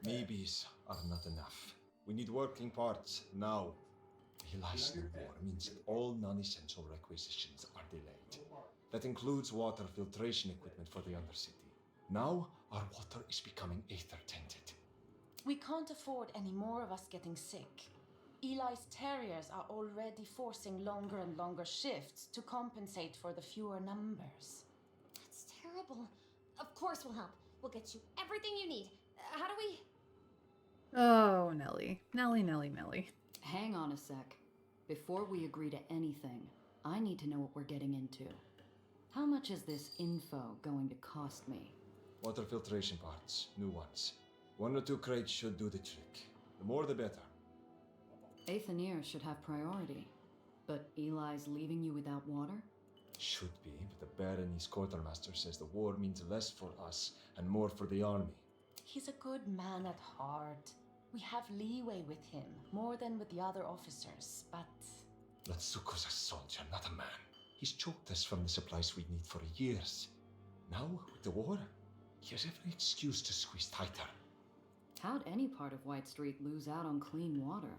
Maybes are not enough. We need working parts now. The last new war means that all non-essential requisitions are delayed. That includes water filtration equipment for the Undercity. Now, our water is becoming Aether-tainted. We can't afford any more of us getting sick. Eli's terriers are already forcing longer and longer shifts to compensate for the fewer numbers. That's terrible. Of course we'll help. We'll get you everything you need. How do we... Oh, Nelly. Nelly. Hang on a sec. Before we agree to anything, I need to know what we're getting into. How much is this info going to cost me? Water filtration parts, new ones. 1 or 2 crates should do the trick. The more the better. Aether should have priority. But Eli's leaving you without water? Should be, but the Baroness quartermaster says the war means less for us and more for the army. He's a good man at heart. We have leeway with him, more than with the other officers, but... Latsuko's a soldier, not a man. He's choked us from the supplies we need for years. Now, with the war, he has every excuse to squeeze tighter. How'd any part of White Street lose out on clean water?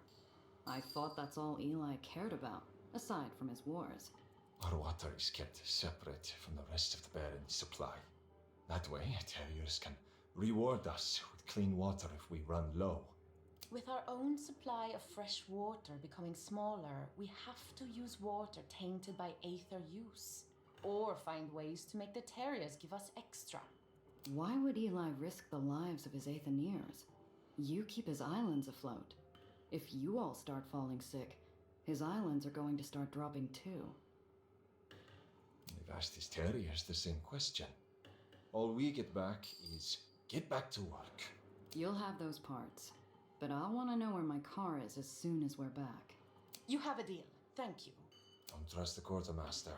I thought that's all Eli cared about, aside from his wars. Our water is kept separate from the rest of the Baron's supply. That way, terriers can reward us with clean water if we run low. With our own supply of fresh water becoming smaller, we have to use water tainted by Aether use. Or find ways to make the terriers give us extra. Why would Eli risk the lives of his Aetherians? You keep his islands afloat. If you all start falling sick, his islands are going to start dropping too. We've asked his terriers the same question. All we get back is, get back to work. You'll have those parts. But I'll want to know where my car is as soon as we're back. You have a deal. Thank you. Don't trust the quartermaster.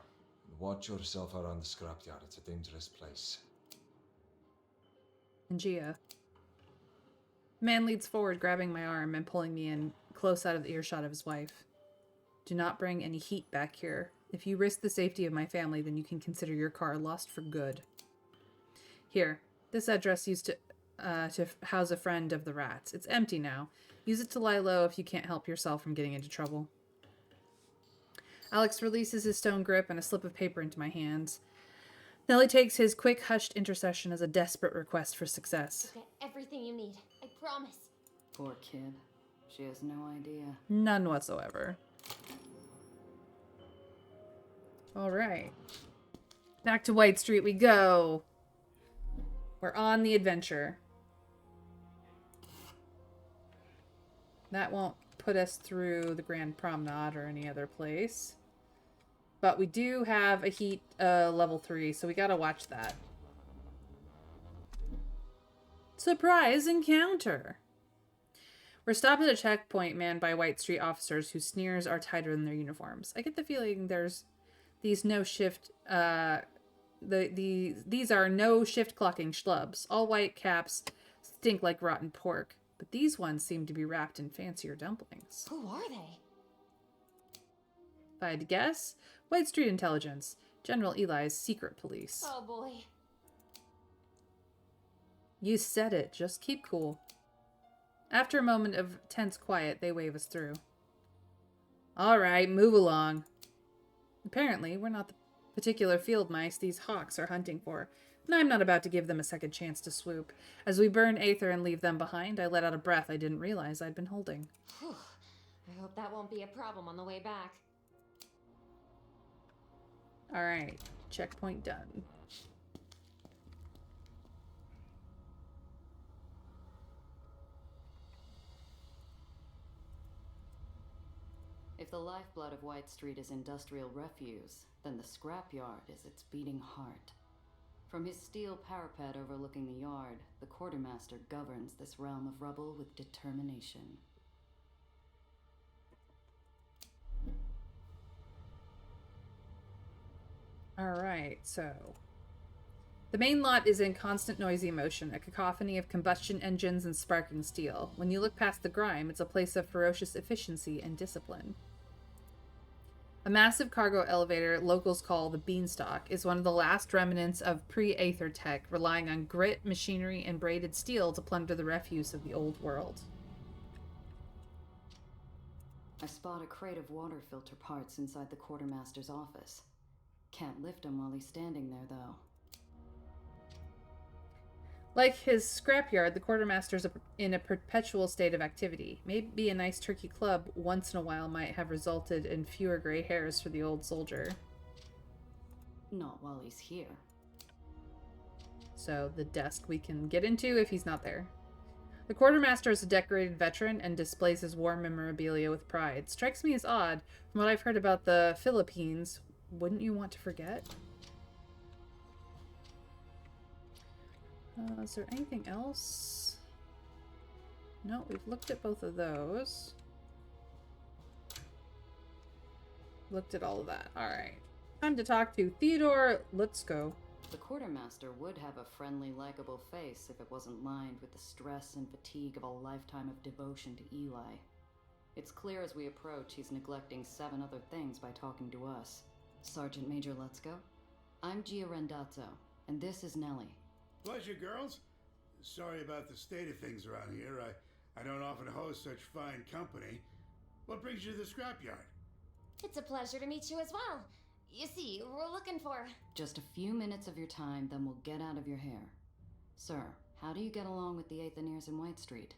And watch yourself around the scrapyard. It's a dangerous place. And Gia. Man leads forward, grabbing my arm and pulling me in, close out of the earshot of his wife. Do not bring any heat back here. If you risk the safety of my family, then you can consider your car lost for good. Here, this address used to house a friend of the rats. It's empty now. Use it to lie low if you can't help yourself from getting into trouble. Alex releases his stone grip and a slip of paper into my hands. Nelly takes his quick, hushed intercession as a desperate request for success. We'll get everything you need. I promise. Poor kid. She has no idea. None whatsoever. All right. Back to White Street we go. We're on the adventure. That won't put us through the Grand Promenade or any other place. But we do have a heat level 3, so we gotta watch that. Surprise encounter! We're stopped at a checkpoint manned by White Street officers whose sneers are tighter than their uniforms. I get the feeling there's these no-shift... these are no-shift clocking schlubs. All white caps stink like rotten pork. But these ones seem to be wrapped in fancier dumplings. Who are they? If I had to guess, White Street Intelligence, General Eli's secret police. Oh boy. You said it. Just keep cool. After a moment of tense quiet, they wave us through. All right, move along. Apparently, we're not the particular field mice these hawks are hunting for, and I'm not about to give them a second chance to swoop. As we burn Aether and leave them behind, I let out a breath I didn't realize I'd been holding. Whew. I hope that won't be a problem on the way back. All right, checkpoint done. If the lifeblood of White Street is industrial refuse, then the scrapyard is its beating heart. From his steel parapet overlooking the yard, the quartermaster governs this realm of rubble with determination. Alright, so... The main lot is in constant noisy motion, a cacophony of combustion engines and sparking steel. When you look past the grime, it's a place of ferocious efficiency and discipline. A massive cargo elevator locals call the Beanstalk is one of the last remnants of pre-Aether tech, relying on grit, machinery, and braided steel to plunder the refuse of the old world. I spot a crate of water filter parts inside the quartermaster's office. Can't lift him while he's standing there, though. Like his scrapyard, the quartermaster's in a perpetual state of activity. Maybe a nice turkey club once in a while might have resulted in fewer gray hairs for the old soldier. Not while he's here. So the desk we can get into if he's not there. The quartermaster is a decorated veteran and displays his war memorabilia with pride. Strikes me as odd. From what I've heard about the Philippines, wouldn't you want to forget? Is there anything else? No, we've looked at both of those. Looked at all of that. Alright. Time to talk to Theodore. Let's go. The quartermaster would have a friendly, likable face if it wasn't lined with the stress and fatigue of a lifetime of devotion to Eli. It's clear as we approach he's neglecting 7 other things by talking to us. Sergeant Major Lutzko, I'm Gia Rendazzo, and this is Nellie. Pleasure, girls. Sorry about the state of things around here. I don't often host such fine company. What brings you to the scrapyard? It's a pleasure to meet you as well. You see, we're looking for... Just a few minutes of your time, then we'll get out of your hair. Sir, how do you get along with the Aetherians in White Street?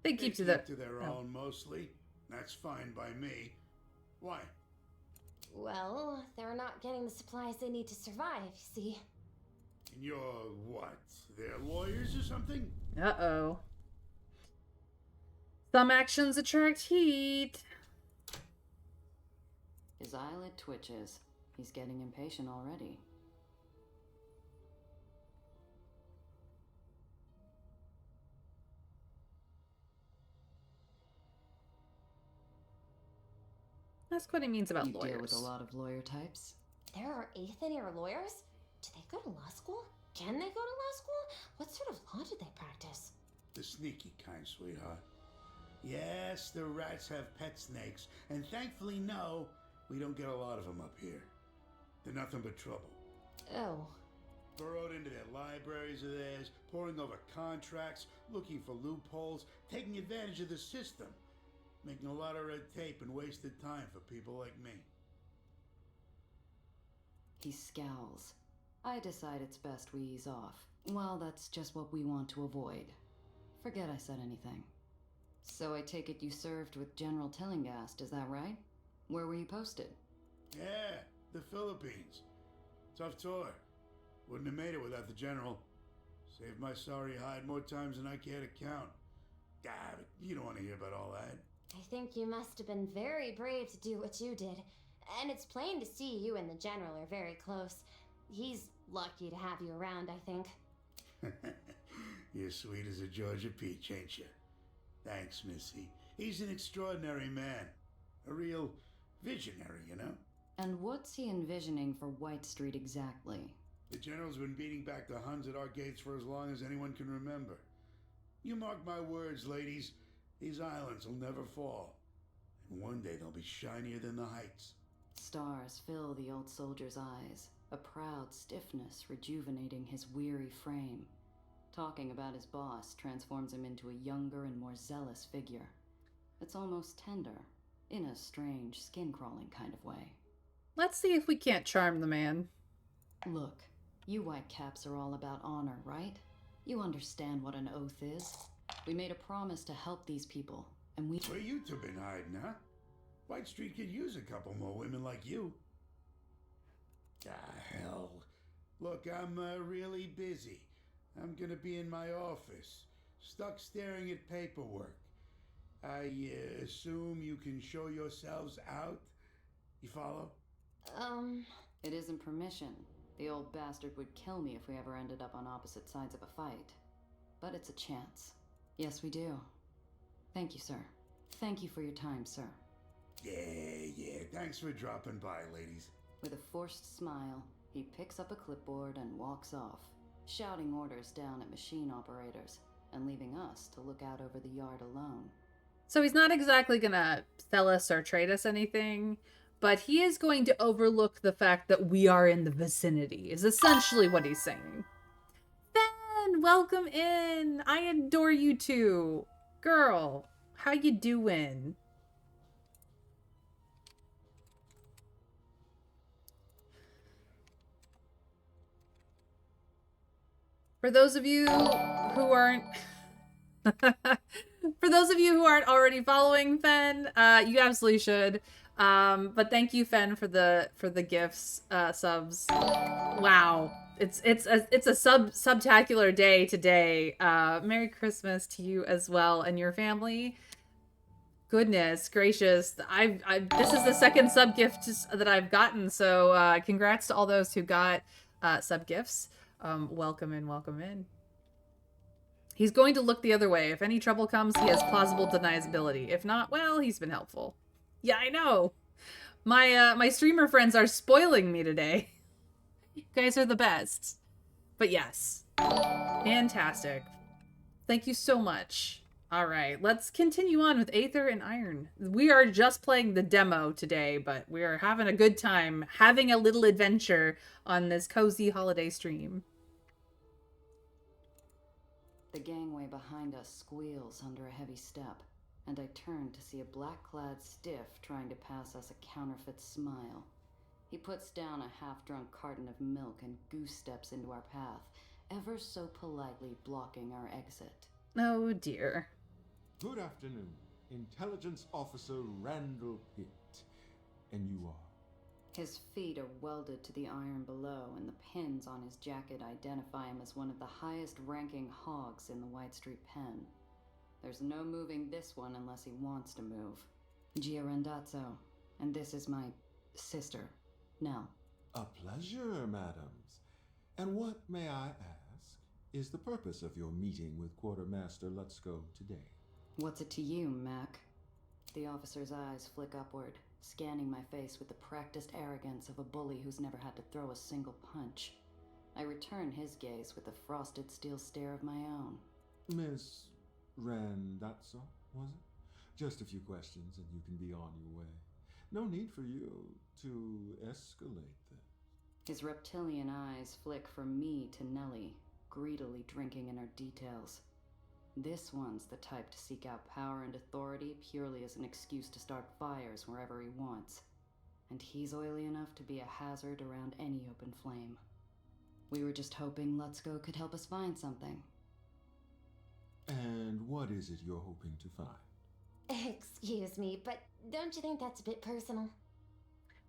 They keep to their own mostly. That's fine by me. Why? Well, they're not getting the supplies they need to survive, you see. And you're what? They're lawyers or something? Uh-oh. Some actions attract heat. His eyelid twitches. He's getting impatient already. That's what he means about you lawyers. Deal with a lot of lawyer types. There are Aetherian lawyers? Do they go to law school? Can they go to law school? What sort of law do they practice? The sneaky kind, sweetheart. Yes, the rats have pet snakes, and thankfully, no, we don't get a lot of them up here. They're nothing but trouble. Oh. Burrowed into their libraries of theirs, poring over contracts, looking for loopholes, taking advantage of the system, making a lot of red tape and wasted time for people like me. He scowls. I decide it's best we ease off. Well, that's just what we want to avoid. Forget I said anything. So I take it you served with General Tillinghast, is that right? Where were you posted? Yeah, the Philippines. Tough tour. Wouldn't have made it without the General. Saved my sorry hide more times than I care to count. Ah, but you don't want to hear about all that. I think you must have been very brave to do what you did. And it's plain to see you and the General are very close. He's lucky to have you around, I think. You're sweet as a Georgia peach, ain't you? Thanks, Missy. He's an extraordinary man. A real visionary, you know? And what's he envisioning for White Street exactly? The General's been beating back the Huns at our gates for as long as anyone can remember. You mark my words, ladies. These islands will never fall. And one day they'll be shinier than the heights. Stars fill the old soldier's eyes, a proud stiffness rejuvenating his weary frame. Talking about his boss transforms him into a younger and more zealous figure. It's almost tender, in a strange, skin-crawling kind of way. Let's see if we can't charm the man. Look, you whitecaps are all about honor, right? You understand what an oath is. We made a promise to help these people, and we... Where you two been hiding, huh? White Street could use a couple more women like you. Ah, hell. Look, I'm really busy. I'm gonna be in my office, stuck staring at paperwork. I assume you can show yourselves out? You follow? It isn't permission. The old bastard would kill me if we ever ended up on opposite sides of a fight. But it's a chance. Yes, we do. Thank you, sir. Thank you for your time, sir. Yeah. Thanks for dropping by, ladies. With a forced smile, he picks up a clipboard and walks off, shouting orders down at machine operators, and leaving us to look out over the yard alone. So he's not exactly gonna sell us or trade us anything, but he is going to overlook the fact that we are in the vicinity, is essentially what he's saying. Ben, welcome in! I adore you too. Girl, how you doing? For those of you who aren't... For those of you who aren't already following Fen, you absolutely should. But thank you, Fen, for the gifts, subs. Wow. It's a subtacular day today. Merry Christmas to you as well and your family. Goodness gracious. This is the second sub gift that I've gotten, so congrats to all those who got sub gifts. Welcome in, welcome in. He's going to look the other way. If any trouble comes, he has plausible deniability. If not, well, he's been helpful. Yeah, I know. My streamer friends are spoiling me today. You guys are the best. But yes. Fantastic. Thank you so much. All right, let's continue on with Aether and Iron. We are just playing the demo today, but we are having a good time, having a little adventure on this cozy holiday stream. The gangway behind us squeals under a heavy step, and I turn to see a black-clad stiff trying to pass us a counterfeit smile. He puts down a half-drunk carton of milk and goose steps into our path, ever so politely blocking our exit. Oh dear. Good afternoon. Intelligence Officer Randall Pitt. And you are? His feet are welded to the iron below, and the pins on his jacket identify him as one of the highest-ranking hogs in the White Street Pen. There's no moving this one unless he wants to move. Gia Randazzo, and this is my sister, Nell. A pleasure, madams. And what, may I ask, is the purpose of your meeting with Quartermaster Lutzko today? What's it to you, Mac? The officer's eyes flick upward, scanning my face with the practiced arrogance of a bully who's never had to throw a single punch. I return his gaze with a frosted steel stare of my own. Miss Randazzo, was it? Just a few questions and you can be on your way. No need for you to escalate this. His reptilian eyes flick from me to Nellie, greedily drinking in her details. This one's the type to seek out power and authority purely as an excuse to start fires wherever he wants. And he's oily enough to be a hazard around any open flame. We were just hoping Lutzko could help us find something. And what is it you're hoping to find? Excuse me, but don't you think that's a bit personal?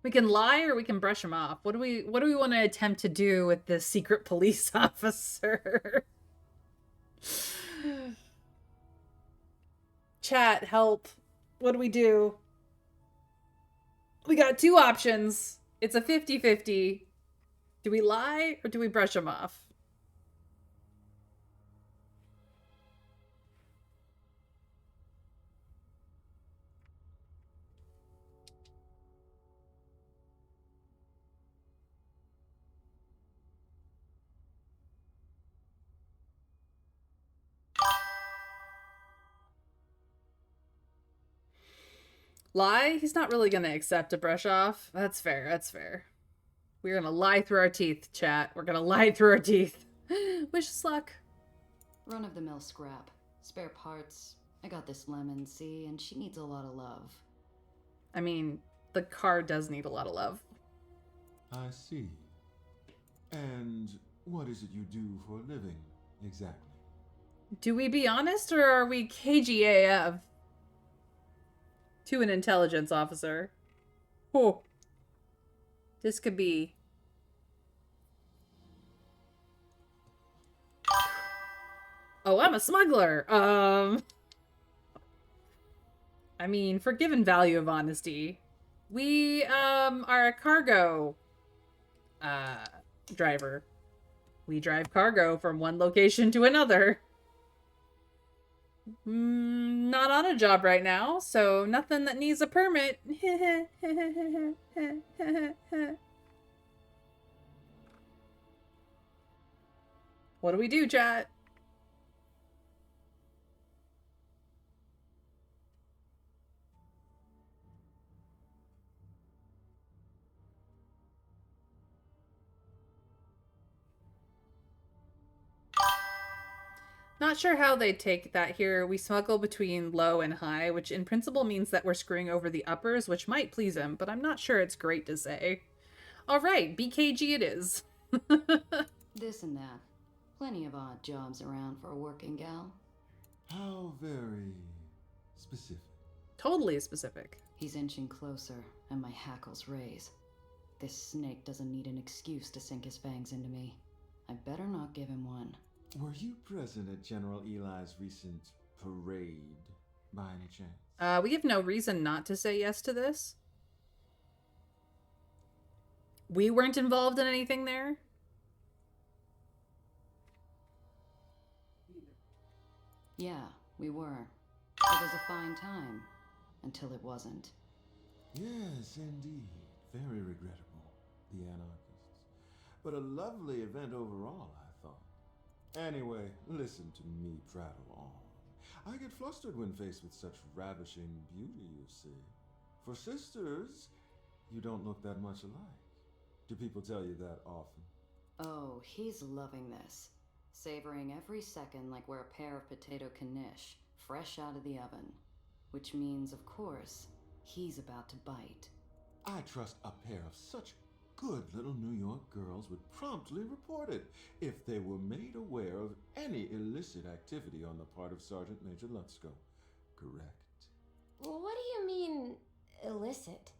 We can lie or we can brush him off. What do we want to attempt to do with this secret police officer? Chat, help. What do we do? We got two options. It's a 50-50. Do we lie or do we brush him off? Lie? He's not really gonna accept a brush off. That's fair, that's fair. We're gonna lie through our teeth, chat. We're gonna lie through our teeth. Wish us luck. Run-of-the-mill scrap. Spare parts. I got this lemon, see, and she needs a lot of love. I mean, the car does need a lot of love. I see. And what is it you do for a living, exactly? Do we be honest or are we KGAF? To an intelligence officer. Oh. This could be... Oh, I'm a smuggler. I mean, for given value of honesty, we, are a cargo, driver. We drive cargo from one location to another. Not on a job right now, so nothing that needs a permit. What do we do, chat? Not sure how they take that here. We smuggle between low and high, which in principle means that we're screwing over the uppers, which might please him, but I'm not sure it's great to say. All right, BKG it is. This and that. Plenty of odd jobs around for a working gal. How very specific. Totally specific. He's inching closer, and my hackles raise. This snake doesn't need an excuse to sink his fangs into me. I better not give him one. Were you present at General Eli's recent parade, by any chance? We have no reason not to say yes to this. We weren't involved in anything there. Yeah, we were. It was a fine time. Until it wasn't. Yes, indeed. Very regrettable, the anarchists. But a lovely event overall, I thought. Anyway, listen to me prattle on. I get flustered when faced with such ravishing beauty, you see. For sisters, you don't look that much alike. Do people tell you that often? Oh, he's loving this. Savoring every second like we're a pair of potato knish, fresh out of the oven. Which means, of course, he's about to bite. I trust a pair of such good little New York girls would promptly report it if they were made aware of any illicit activity on the part of Sergeant Major Lutzko. Correct? What do you mean, illicit?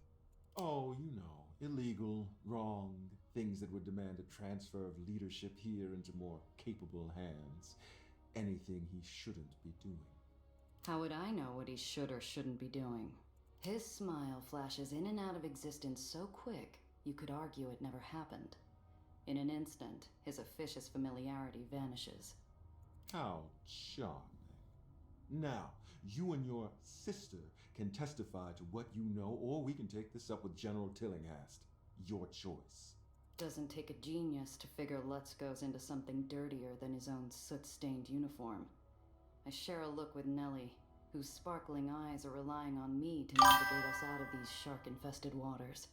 Oh, you know, illegal, wrong, things that would demand a transfer of leadership here into more capable hands. Anything he shouldn't be doing. How would I know what he should or shouldn't be doing? His smile flashes in and out of existence so quick, you could argue it never happened. In an instant, his officious familiarity vanishes. How charming. Now, you and your sister can testify to what you know, or we can take this up with General Tillinghast. Your choice. Doesn't take a genius to figure Lutz goes into something dirtier than his own soot-stained uniform. I share a look with Nellie, whose sparkling eyes are relying on me to navigate us out of these shark-infested waters.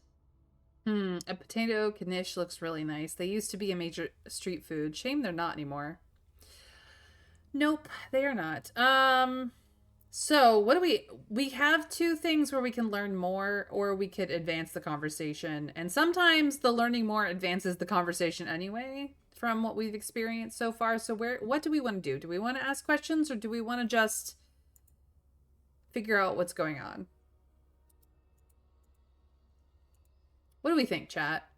A potato knish looks really nice. They used to be a major street food. Shame they're not anymore. Nope, they are not. So what do we have two things where we can learn more, or we could advance the conversation. And sometimes the learning more advances the conversation anyway, from what we've experienced so far. So what do we want to do? Do we want to ask questions, or do we want to just figure out what's going on? What do we think, chat?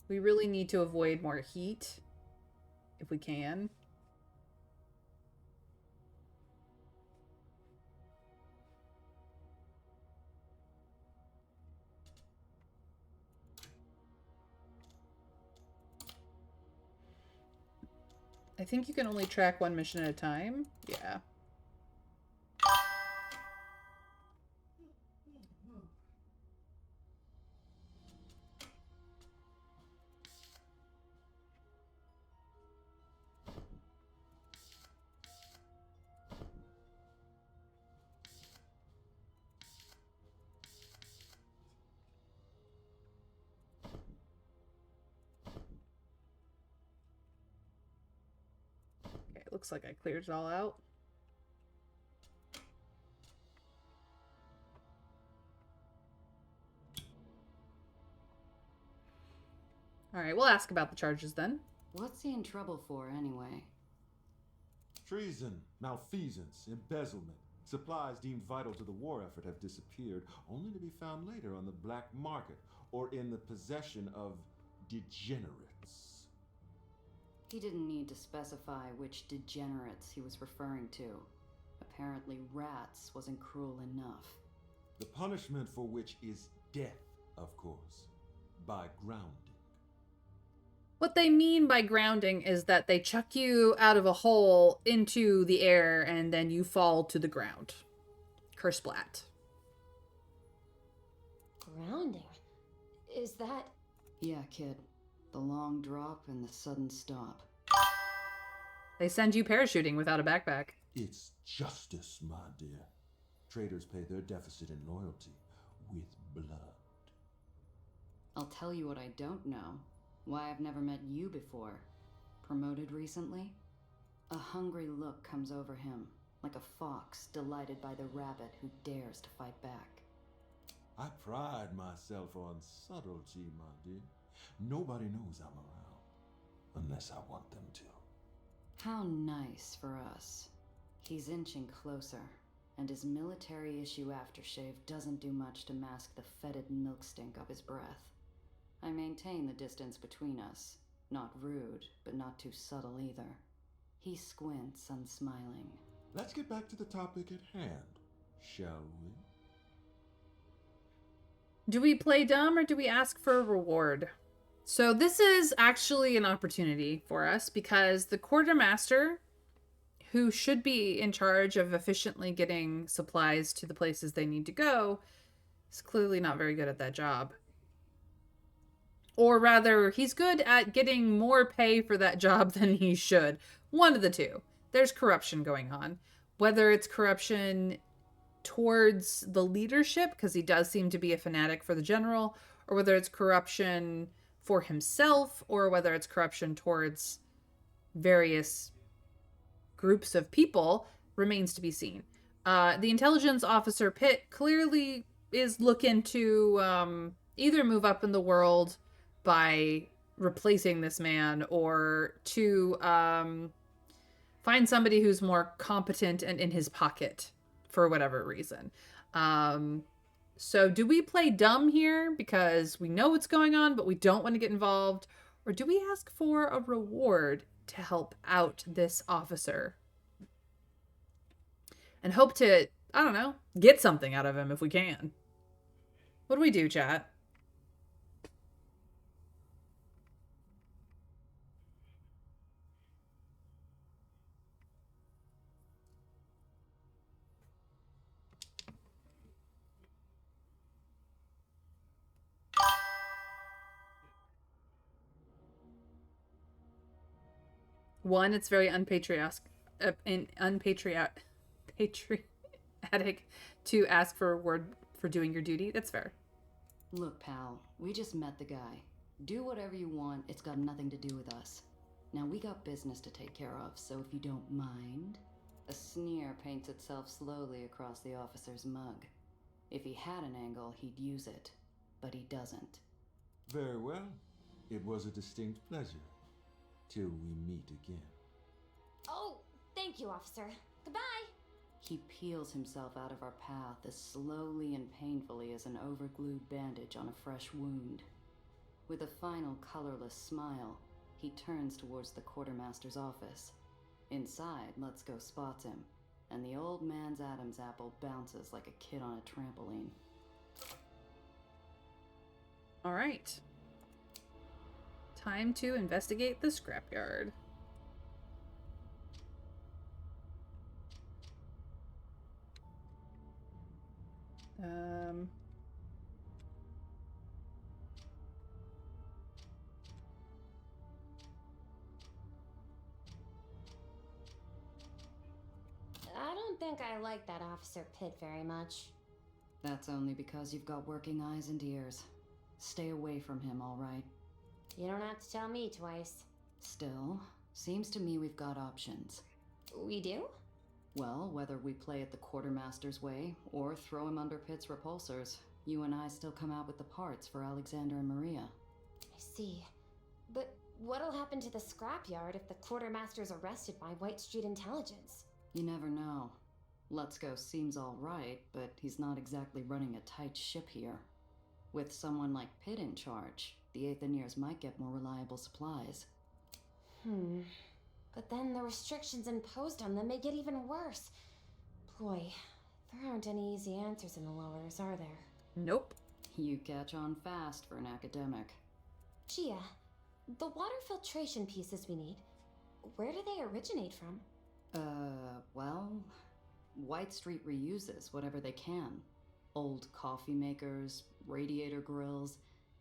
We really need to avoid more heat if we can. I think you can only track one mission at a time. Yeah. Looks like I cleared it all out. All right, we'll ask about the charges then. What's he in trouble for, anyway? Treason, malfeasance, embezzlement. Supplies deemed vital to the war effort have disappeared, only to be found later on the black market or in the possession of degenerates. He didn't need to specify which degenerates he was referring to. Apparently rats wasn't cruel enough. The punishment for which is death, of course, by grounding. What they mean by grounding is that they chuck you out of a hole into the air and then you fall to the ground. Kersplat. Grounding? Is that... Yeah, kid. The long drop and the sudden stop. They send you parachuting without a backpack. It's justice, my dear. Traitors pay their deficit in loyalty with blood. I'll tell you what I don't know. Why I've never met you before. Promoted recently? A hungry look comes over him, like a fox delighted by the rabbit who dares to fight back. I pride myself on subtlety, my dear. Nobody knows I'm around, unless I want them to. How nice for us. He's inching closer, and his military-issue aftershave doesn't do much to mask the fetid milk stink of his breath. I maintain the distance between us. Not rude, but not too subtle either. He squints, unsmiling. Let's get back to the topic at hand, shall we? Do we play dumb or do we ask for a reward? So this is actually an opportunity for us because the quartermaster, who should be in charge of efficiently getting supplies to the places they need to go, is clearly not very good at that job. Or rather, he's good at getting more pay for that job than he should. One of the two. There's corruption going on. Whether it's corruption towards the leadership, because he does seem to be a fanatic for the general, or whether it's corruption for himself, or whether it's corruption towards various groups of people, remains to be seen. The intelligence officer Pitt clearly is looking to either move up in the world by replacing this man, or to find somebody who's more competent and in his pocket for whatever reason. So do we play dumb here because we know what's going on, but we don't want to get involved? Or do we ask for a reward to help out this officer? And hope to, I don't know, get something out of him if we can. What do we do, chat? One, it's very unpatriotic to ask for a reward for doing your duty. That's fair. Look, pal, we just met the guy. Do whatever you want, it's got nothing to do with us. Now, we got business to take care of, so if you don't mind... A sneer paints itself slowly across the officer's mug. If he had an angle, he'd use it. But he doesn't. Very well. It was a distinct pleasure. Till we meet again. Oh, thank you, officer. Goodbye. He peels himself out of our path as slowly and painfully as an overglued bandage on a fresh wound. With a final colorless smile, he turns towards the quartermaster's office. Inside, Let's Go spots him, and the old man's Adam's apple bounces like a kid on a trampoline. All right. Time to investigate the scrapyard. I don't think I like that Officer Pitt very much. That's only because you've got working eyes and ears. Stay away from him, all right? You don't have to tell me twice. Still, seems to me we've got options. We do? Well, whether we play it the quartermaster's way, or throw him under Pitt's repulsors, you and I still come out with the parts for Alexander and Maria. I see. But what'll happen to the scrapyard if the quartermaster's arrested by White Street Intelligence? You never know. Let's Go seems all right, but he's not exactly running a tight ship here. With someone like Pitt in charge, the Aetherians might get more reliable supplies. But then the restrictions imposed on them may get even worse. Boy, there aren't any easy answers in the lowers, are there? Nope. You catch on fast for an academic. Gia, the water filtration pieces we need, where do they originate from? Well, White Street reuses whatever they can. Old coffee makers, radiator grills.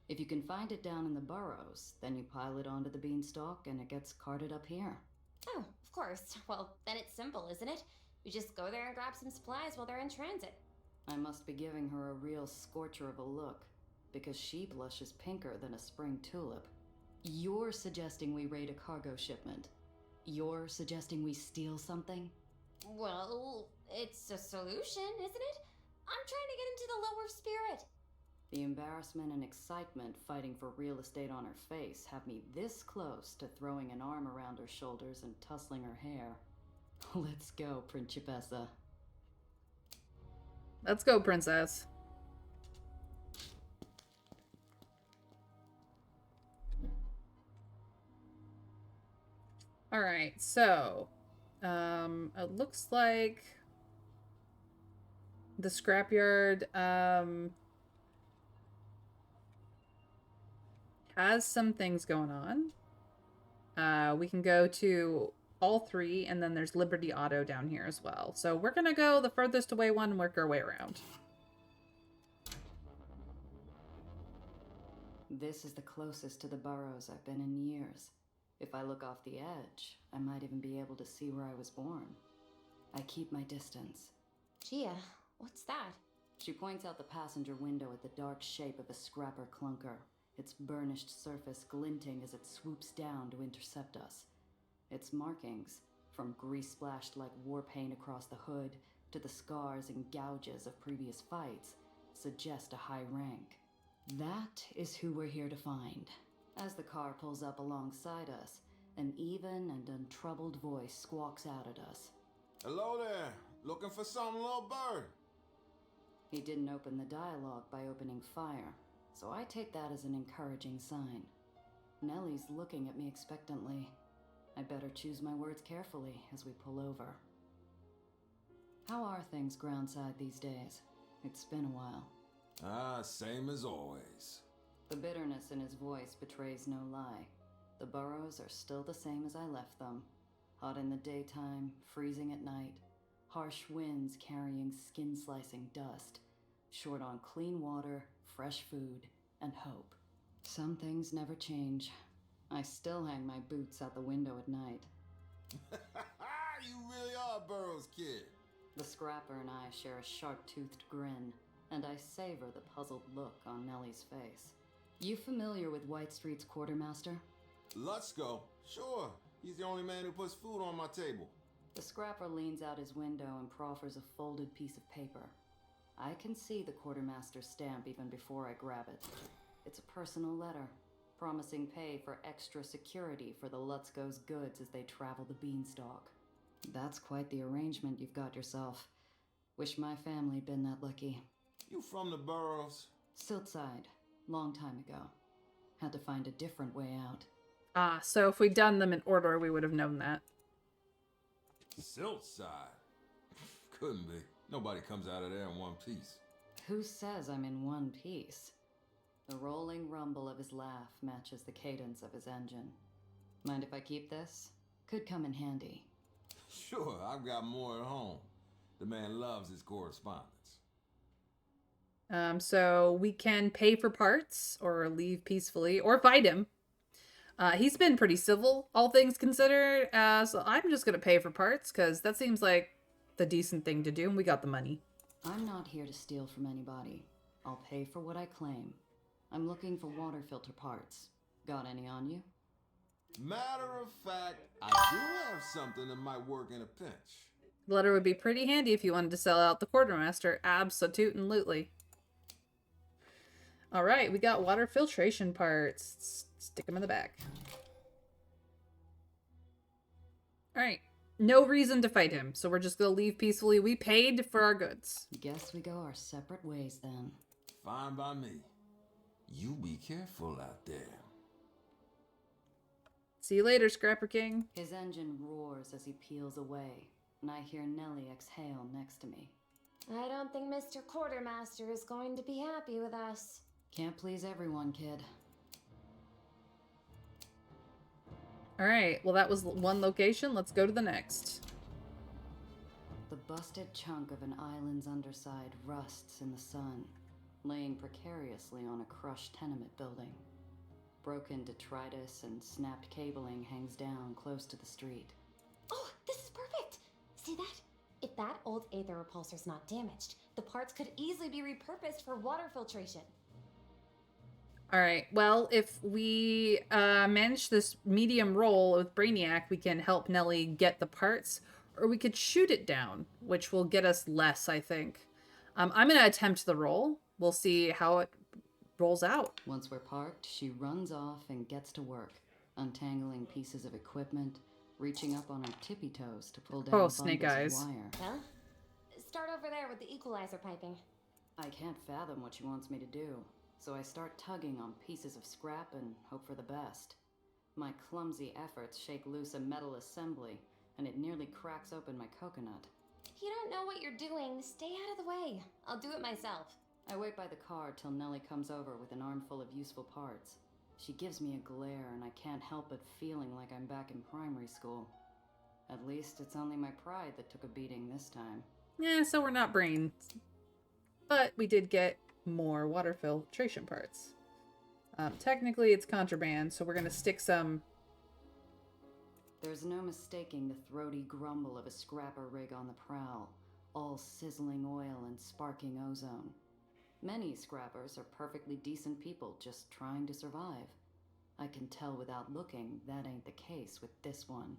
If you can find it down in the burrows, then you pile it onto the beanstalk and it gets carted up here. Oh, of course. Well, then it's simple, isn't it? We just go there and grab some supplies while they're in transit. I must be giving her a real scorcher of a look, because she blushes pinker than a spring tulip. You're suggesting we raid a cargo shipment. You're suggesting we steal something? Well, it's a solution, isn't it? I'm trying to get into the lower spirit. The embarrassment and excitement fighting for real estate on her face have me this close to throwing an arm around her shoulders and tussling her hair. Let's go, Principessa. Let's go, princess. All right, so it looks like the scrapyard has some things going on. We can go to all three, and then there's Liberty Auto down here as well. So we're gonna go the furthest away one and work our way around. This is the closest to the burrows I've been in years. If I look off the edge, I might even be able to see where I was born. I keep my distance. Gia, what's that? She points out the passenger window at the dark shape of a scrapper clunker, its burnished surface glinting as it swoops down to intercept us. Its markings, from grease-splashed like war paint across the hood to the scars and gouges of previous fights, suggest a high rank. That is who we're here to find. As the car pulls up alongside us, an even and untroubled voice squawks out at us. Hello there. Looking for something, little bird? He didn't open the dialogue by opening fire, so I take that as an encouraging sign. Nellie's looking at me expectantly. I better choose my words carefully as we pull over. How are things groundside these days? It's been a while. Ah, same as always. The bitterness in his voice betrays no lie. The burrows are still the same as I left them. Hot in the daytime, freezing at night. Harsh winds carrying skin-slicing dust. Short on clean water, fresh food, and hope. Some things never change. I still hang my boots out the window at night. You really are a Burroughs kid. The scrapper and I share a sharp-toothed grin, and I savor the puzzled look on Nellie's face. You familiar with White Street's quartermaster? Lutzko, sure. He's the only man who puts food on my table. The scrapper leans out his window and proffers a folded piece of paper. I can see the quartermaster's stamp even before I grab it. It's a personal letter, promising pay for extra security for the Lutzko's goods as they travel the beanstalk. That's quite the arrangement you've got yourself. Wish my family'd been that lucky. You from the Burroughs? Siltside. Long time ago. Had to find a different way out. Ah, so if we'd done them in order, we would have known that. Siltside? Couldn't be. Nobody comes out of there in one piece. Who says I'm in one piece? The rolling rumble of his laugh matches the cadence of his engine. Mind if I keep this? Could come in handy. Sure, I've got more at home. The man loves his correspondence. So we can pay for parts, or leave peacefully, or fight him. He's been pretty civil, all things considered, so I'm just gonna pay for parts, because that seems like the decent thing to do, and we got the money. I'm not here to steal from anybody. I'll pay for what I claim. I'm looking for water filter parts. Got any on you? Matter of fact, I do have something that might work in a pinch. The letter would be pretty handy if you wanted to sell out the quartermaster, abso-toot-and-lutely. All right, we got water filtration parts. Stick them in the back. All right, no reason to fight him, so we're just gonna leave peacefully. We paid for our goods. Guess we go our separate ways then. Fine by me. You be careful out there. See you later, Scrapper King. His engine roars as he peels away, and I hear Nellie exhale next to me. I don't think Mr. Quartermaster is going to be happy with us. Can't please everyone, kid. All right, well, that was one location. Let's go to the next. The busted chunk of an island's underside rusts in the sun, laying precariously on a crushed tenement building. Broken detritus and snapped cabling hangs down close to the street. Oh, this is perfect! See that? If that old Aether repulsor's not damaged, the parts could easily be repurposed for water filtration. All right, well, if we manage this medium roll with Brainiac, we can help Nellie get the parts, or we could shoot it down, which will get us less, I think. I'm going to attempt the roll. We'll see how it rolls out. Once we're parked, she runs off and gets to work, untangling pieces of equipment, reaching up on her tippy toes to pull down snake bundles eyes. of wire. Well, start over there with the equalizer piping. I can't fathom what she wants me to do, so I start tugging on pieces of scrap and hope for the best. My clumsy efforts shake loose a metal assembly, and it nearly cracks open my coconut. If you don't know what you're doing, stay out of the way. I'll do it myself. I wait by the car till Nellie comes over with an armful of useful parts. She gives me a glare, and I can't help but feeling like I'm back in primary school. At least it's only my pride that took a beating this time. Yeah, so we're not brains. But we did get more water filtration parts. Technically, it's contraband, so we're going to stick some... There's no mistaking the throaty grumble of a scrapper rig on the prowl, all sizzling oil and sparking ozone. Many scrappers are perfectly decent people just trying to survive. I can tell without looking that ain't the case with this one.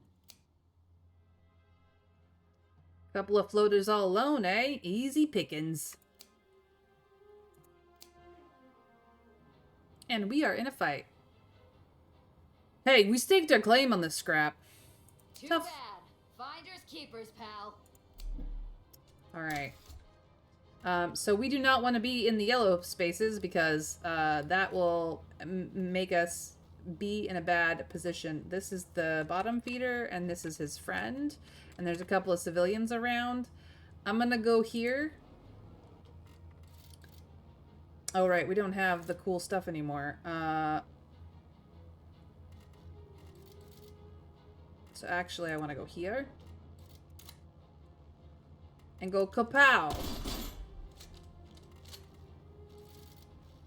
Couple of floaters all alone, eh? Easy pickings. And we are in a fight. Hey, we staked our claim on this scrap. Too Tough. bad. Finders keepers, pal. Alright. So we do not want to be in the yellow spaces because that will make us be in a bad position. This is the bottom feeder and this is his friend. And there's a couple of civilians around. I'm going to go here. Oh, right. We don't have the cool stuff anymore. So actually I want to go here. And go kapow!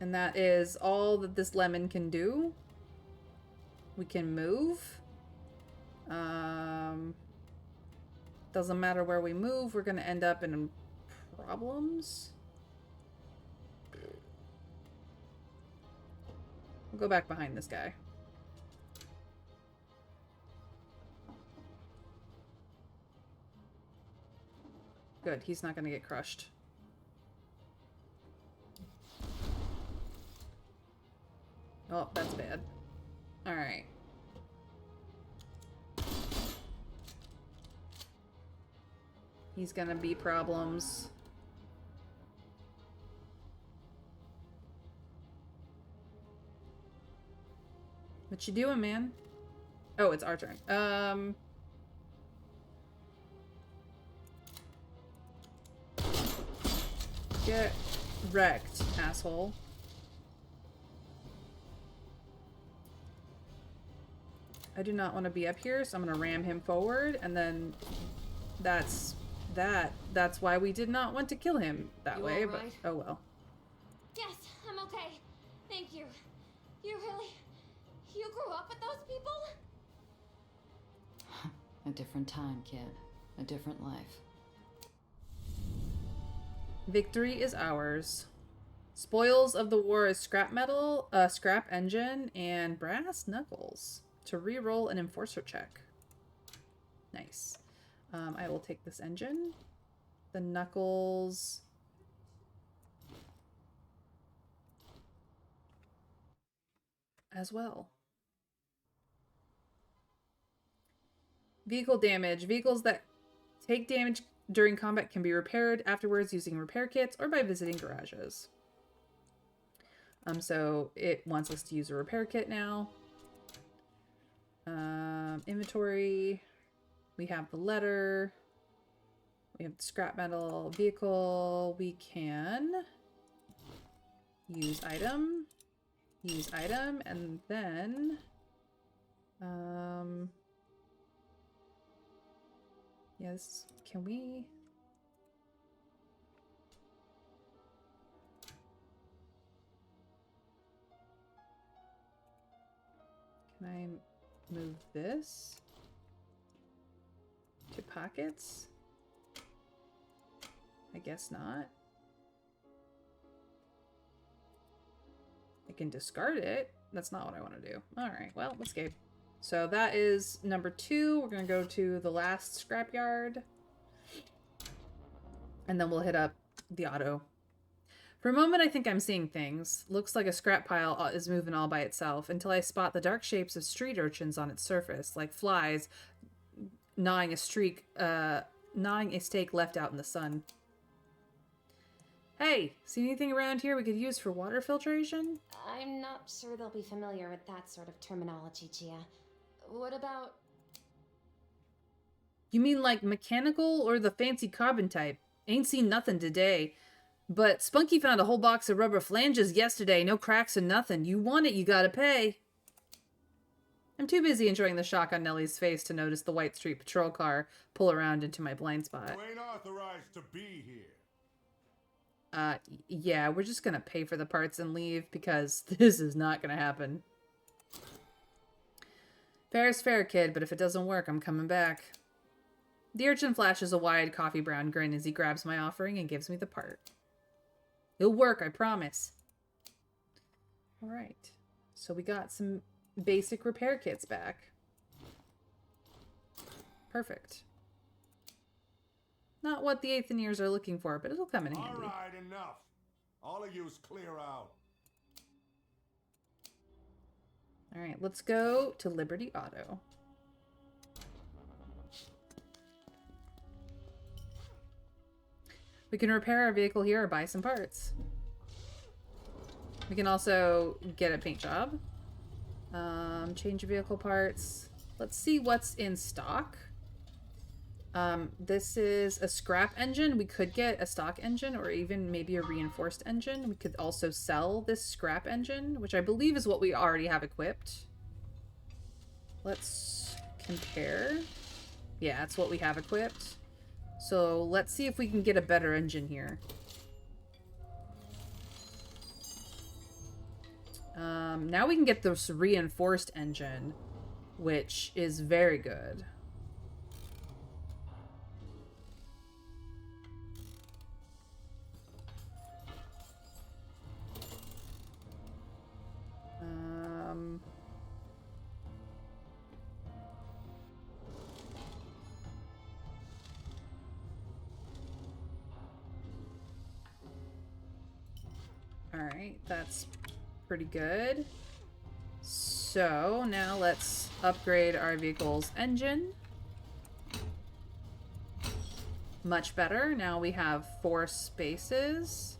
And that is all that this lemon can do. We can move. Doesn't matter where we move, we're gonna end up in problems. We'll go back behind this guy. Good, he's not gonna get crushed. Oh, that's bad. Alright. He's gonna be problems. What you doing, man? Oh, it's our turn. Get wrecked, asshole. I do not want to be up here, so I'm going to ram him forward, and then that's why we did not want to kill him that You way, all but right? oh well. Yes, I'm okay. Thank you. You grew up with those people? A different time, kid. A different life. Victory is ours. Spoils of the war is scrap metal, scrap engine, and brass knuckles. To re-roll an enforcer check. Nice. I will take this engine. The knuckles. As well. Vehicle damage. Vehicles that take damage during combat can be repaired afterwards using repair kits or by visiting garages. So it wants us to use a repair kit now. Inventory. We have the letter. We have the scrap metal vehicle. We can use item. Use item, and then yes, can we I move this to pockets? I guess not. I can discard it. That's not what I want to do. Alright, well, escape. So that is number 2. We're going to go to the last scrapyard. And then we'll hit up the auto. For a moment, I think I'm seeing things. Looks like a scrap pile is moving all by itself until I spot the dark shapes of street urchins on its surface, like flies gnawing a steak left out in the sun. Hey, see anything around here we could use for water filtration? I'm not sure they'll be familiar with that sort of terminology, Gia. What about... You mean like mechanical or the fancy carbon type? Ain't seen nothing today. But Spunky found a whole box of rubber flanges yesterday. No cracks or nothing. You want it, you gotta pay. I'm too busy enjoying the shock on Nellie's face to notice the White Street Patrol car pull around into my blind spot. You ain't authorized to be here. Yeah, we're just gonna pay for the parts and leave because this is not gonna happen. Fair is fair, kid, but if it doesn't work, I'm coming back. The urchin flashes a wide coffee brown grin as he grabs my offering and gives me the part. It'll work, I promise. Alright, so we got some basic repair kits back. Perfect. Not what the Aetheniers are looking for, but it'll come in handy. Alright, enough. All of yous clear out. Alright, let's go to Liberty Auto. We can repair our vehicle here or buy some parts. We can also get a paint job. Change vehicle parts. Let's see what's in stock. This is a scrap engine. We could get a stock engine or even maybe a reinforced engine. We could also sell this scrap engine, which I believe is what we already have equipped. Let's compare. Yeah, that's what we have equipped. So let's see if we can get a better engine here. Now we can get this reinforced engine, which is very good. Alright, that's pretty good. So now let's upgrade our vehicle's engine. Much better. Now we have 4 spaces.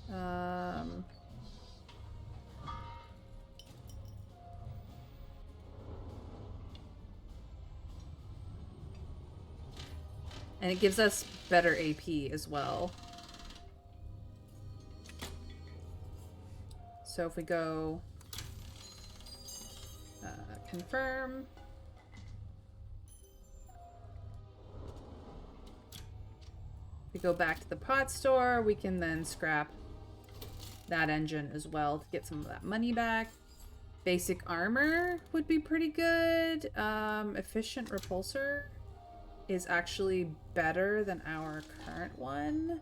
And it gives us better AP as well. So if we go confirm, if we go back to the pot store, we can then scrap that engine as well to get some of that money back. Basic armor would be pretty good. Efficient repulsor is actually better than our current one.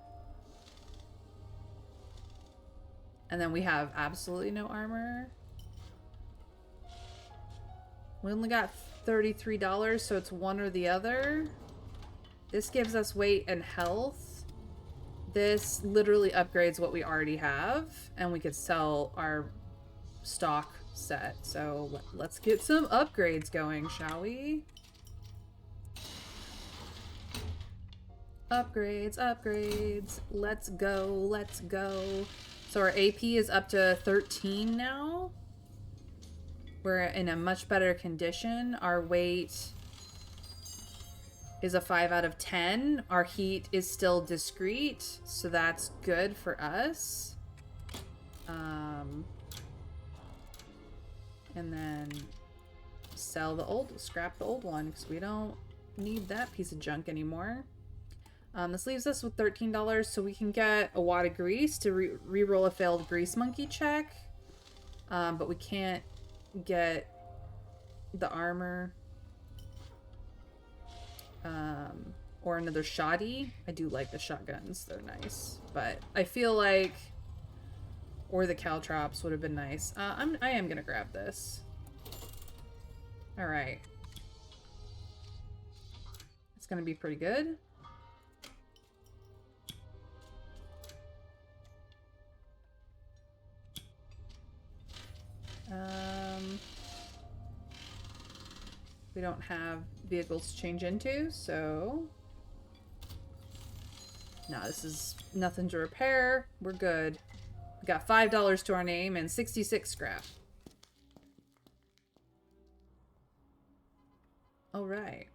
And then we have absolutely no armor. We only got $33, so it's one or the other. This gives us weight and health. This literally upgrades what we already have, and we could sell our stock set. So let's get some upgrades going, shall we? Upgrades, upgrades. Let's go, let's go. So our AP is up to 13 now. We're in a much better condition. Our weight is a 5 out of 10. Our heat is still discreet, so that's good for us. And then scrap the old one, because we don't need that piece of junk anymore. This leaves us with $13, so we can get a wad of grease to re-roll a failed grease monkey check. But we can't get the armor. Or another shoddy. I do like the shotguns, they're nice. But I feel like... Or the caltrops would have been nice. I am gonna grab this. Alright. It's gonna be pretty good. We don't have vehicles to change into, so... No, this is nothing to repair. We're good. We got $5 to our name and 66 scrap. Alright.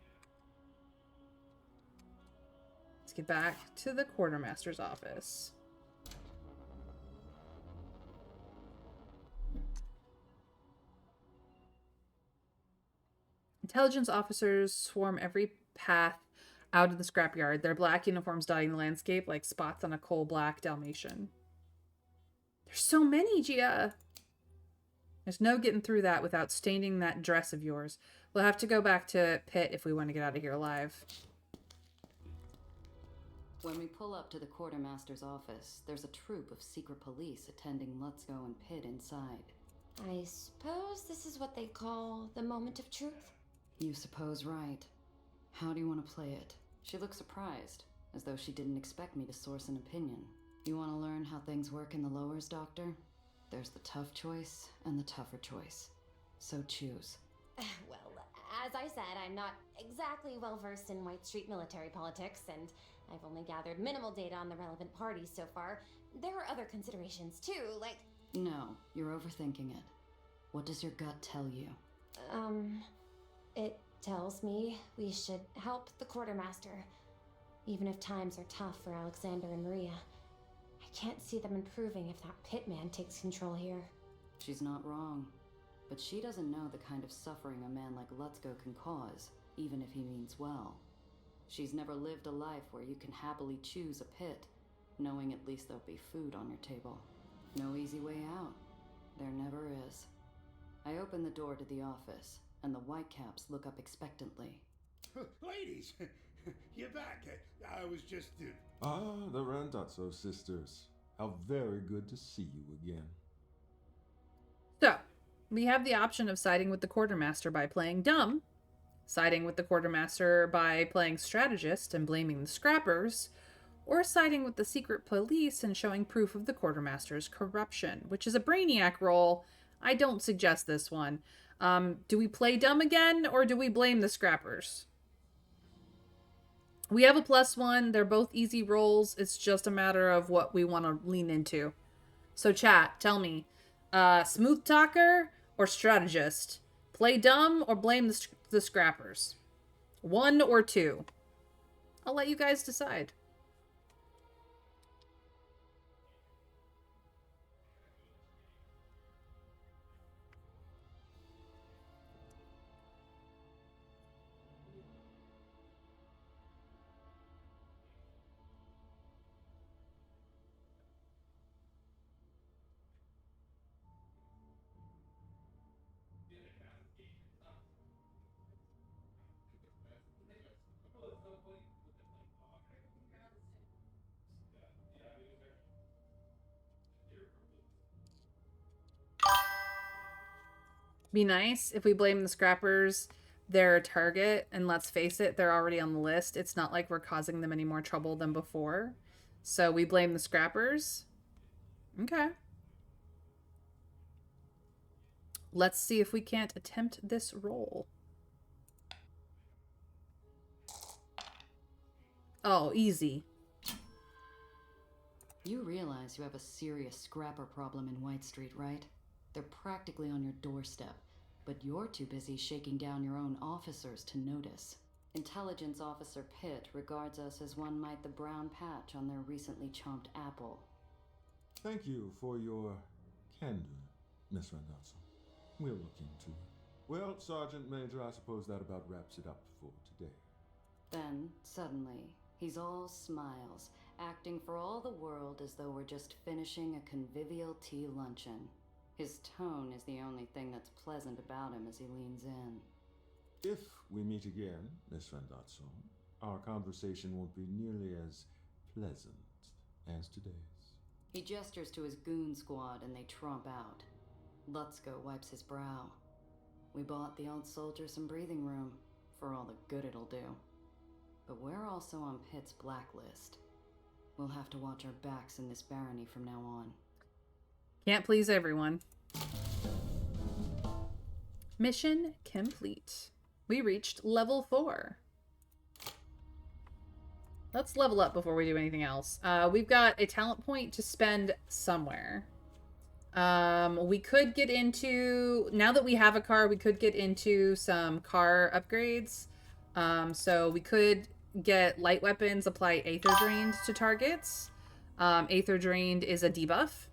Let's get back to the quartermaster's office. Intelligence officers swarm every path out of the scrapyard, their black uniforms dotting the landscape like spots on a coal-black Dalmatian. There's so many, Gia! There's no getting through that without staining that dress of yours. We'll have to go back to Pitt if we want to get out of here alive. When we pull up to the quartermaster's office, there's a troop of secret police attending Let's Go and Pitt inside. I suppose this is what they call the moment of truth? You suppose right. How do you want to play it? She looked surprised, as though she didn't expect me to source an opinion. You want to learn how things work in the lowers, Doctor? There's the tough choice and the tougher choice. So choose. Well, as I said, I'm not exactly well-versed in White Street military politics, and I've only gathered minimal data on the relevant parties so far. There are other considerations too, like... No, you're overthinking it. What does your gut tell you? It tells me we should help the quartermaster, even if times are tough for Alexander and Maria. I can't see them improving if that pitman takes control here. She's not wrong. But she doesn't know the kind of suffering a man like Let's Go can cause, even if he means well. She's never lived a life where you can happily choose a pit, knowing at least there'll be food on your table. No easy way out. There never is. I open the door to the office, and the Whitecaps look up expectantly. Ladies, you're back. I was just... The Randazzo sisters. How very good to see you again. So, we have the option of siding with the quartermaster by playing dumb, siding with the quartermaster by playing strategist and blaming the scrappers, or siding with the secret police and showing proof of the quartermaster's corruption, which is a brainiac role. I don't suggest this one. Do we play dumb again, or do we blame the scrappers? We have a +1. They're both easy rolls. It's just a matter of what we want to lean into. So chat, tell me. Smooth talker or strategist? Play dumb or blame the scrappers? 1 or 2? I'll let you guys decide. Be nice if we blame the scrappers. They're a target, and let's face it, they're already on the list. It's not like we're causing them any more trouble than before. So we blame the scrappers. Okay. Let's see if we can't attempt this roll. Oh, easy. You realize you have a serious scrapper problem in White Street, right? They're practically on your doorstep, but you're too busy shaking down your own officers to notice. Intelligence Officer Pitt regards us as one might the brown patch on their recently chomped apple. Thank you for your candor, Miss Randazzo. We'll look into it. Well, Sergeant Major, I suppose that about wraps it up for today. Then, suddenly, he's all smiles, acting for all the world as though we're just finishing a convivial tea luncheon. His tone is the only thing that's pleasant about him as he leans in. If we meet again, Miss Randazzo, our conversation won't be nearly as pleasant as today's. He gestures to his goon squad and they tromp out. Lutzko wipes his brow. We bought the old soldier some breathing room, for all the good it'll do. But we're also on Pitt's blacklist. We'll have to watch our backs in this barony from now on. Can't please everyone. Mission complete. We reached level 4. Let's level up before we do anything else. We've got a talent point to spend somewhere. We could get into, now that we have a car, we could get into some car upgrades. So we could get light weapons, apply Aether Drained to targets. Aether Drained is a debuff.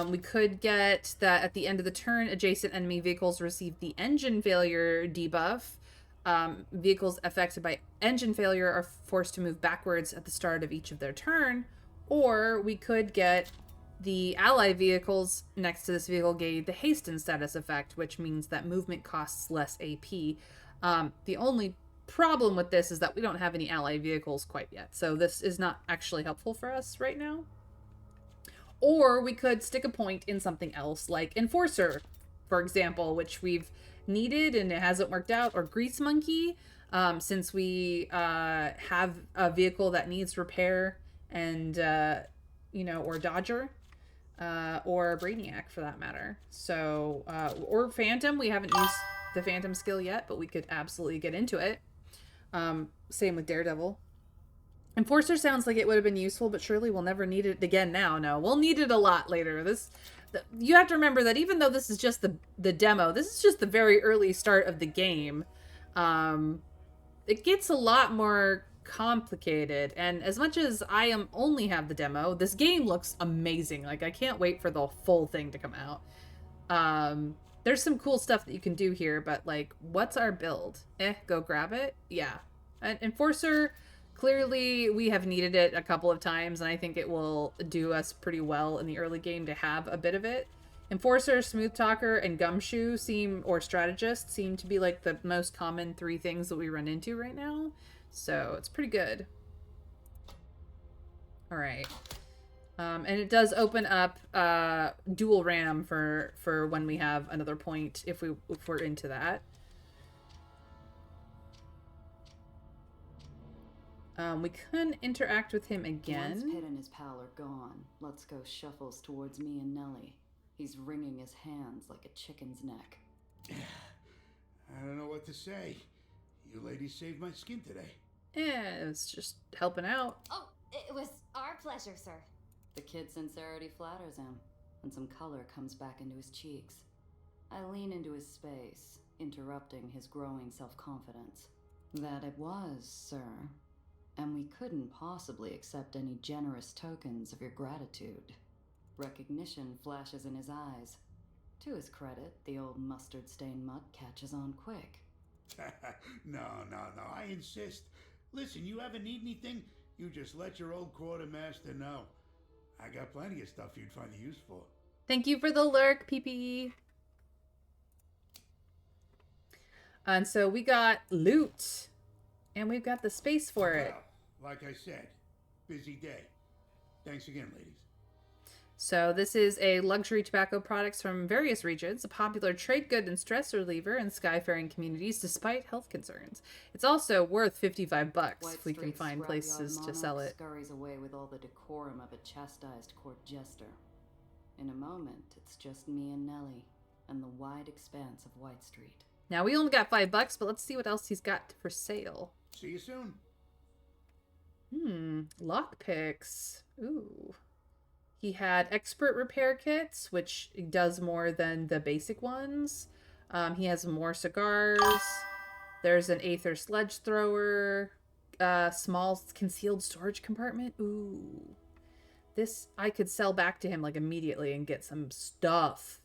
We could get that at the end of the turn, adjacent enemy vehicles receive the engine failure debuff. Vehicles affected by engine failure are forced to move backwards at the start of each of their turn. Or we could get the ally vehicles next to this vehicle gain the hasten status effect, which means that movement costs less AP. The only problem with this is that we don't have any ally vehicles quite yet, so this is not actually helpful for us right now. Or we could stick a point in something else, like Enforcer, for example, which we've needed and it hasn't worked out, or Grease Monkey, since we have a vehicle that needs repair, and, or Dodger, or Brainiac for that matter. So, or Phantom, we haven't used the Phantom skill yet, but we could absolutely get into it. Same with Daredevil. Enforcer sounds like it would have been useful, but surely we'll never need it again now. No, we'll need it a lot later. You have to remember that even though this is just the demo, this is just the very early start of the game. It gets a lot more complicated, and as much as I only have the demo, this game looks amazing. Like, I can't wait for the full thing to come out. There's some cool stuff that you can do here, but like, what's our build? Go grab it? Yeah. And Enforcer, clearly we have needed it a couple of times, and I think it will do us pretty well in the early game to have a bit of it. Enforcer, Smooth Talker, and Gumshoe or Strategist seem to be like the most common 3 things that we run into right now. So it's pretty good. All right. And it does open up dual RAM for when we have another point, if we're into that. We can interact with him again. Once Pitt and his pal are gone, Let's Go shuffles towards me and Nellie. He's wringing his hands like a chicken's neck. I don't know what to say. You ladies saved my skin today. Yeah, it was just helping out. Oh, it was our pleasure, sir. The kid's sincerity flatters him, and some color comes back into his cheeks. I lean into his space, interrupting his growing self-confidence. That it was, sir. And we couldn't possibly accept any generous tokens of your gratitude. Recognition flashes in his eyes. To his credit, the old mustard-stained mutt catches on quick. No, I insist. Listen, you ever need anything, you just let your old quartermaster know. I got plenty of stuff you'd find use for. Thank you for the lurk, PP. And so we got loot. And we've got the space for it. Well, like I said, busy day. Thanks again, ladies. So this is a luxury tobacco products from various regions, a popular trade good and stress reliever in skyfaring communities despite health concerns. It's also worth $55 if we can find places to sell it. Scurries away with all the decorum of a chastised court jester. In a moment, it's just me and Nellie and the wide expanse of White Street. Now we only got $5, but let's see what else he's got for sale. See you soon. Lockpicks. Ooh. He had expert repair kits, which does more than the basic ones. He has more cigars. There's an Aether sledge thrower. Small concealed storage compartment. Ooh. This I could sell back to him like immediately and get some stuff.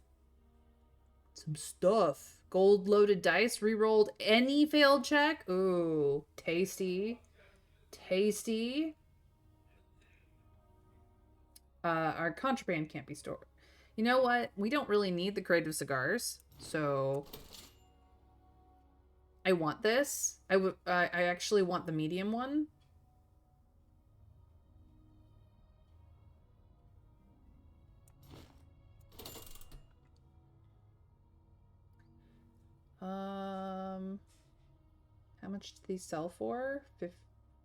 Gold loaded dice, rerolled any failed check. Ooh, tasty. Our contraband can't be stored. You know what? We don't really need the crate of cigars, so I want this. I actually want the medium one. How much do these sell for?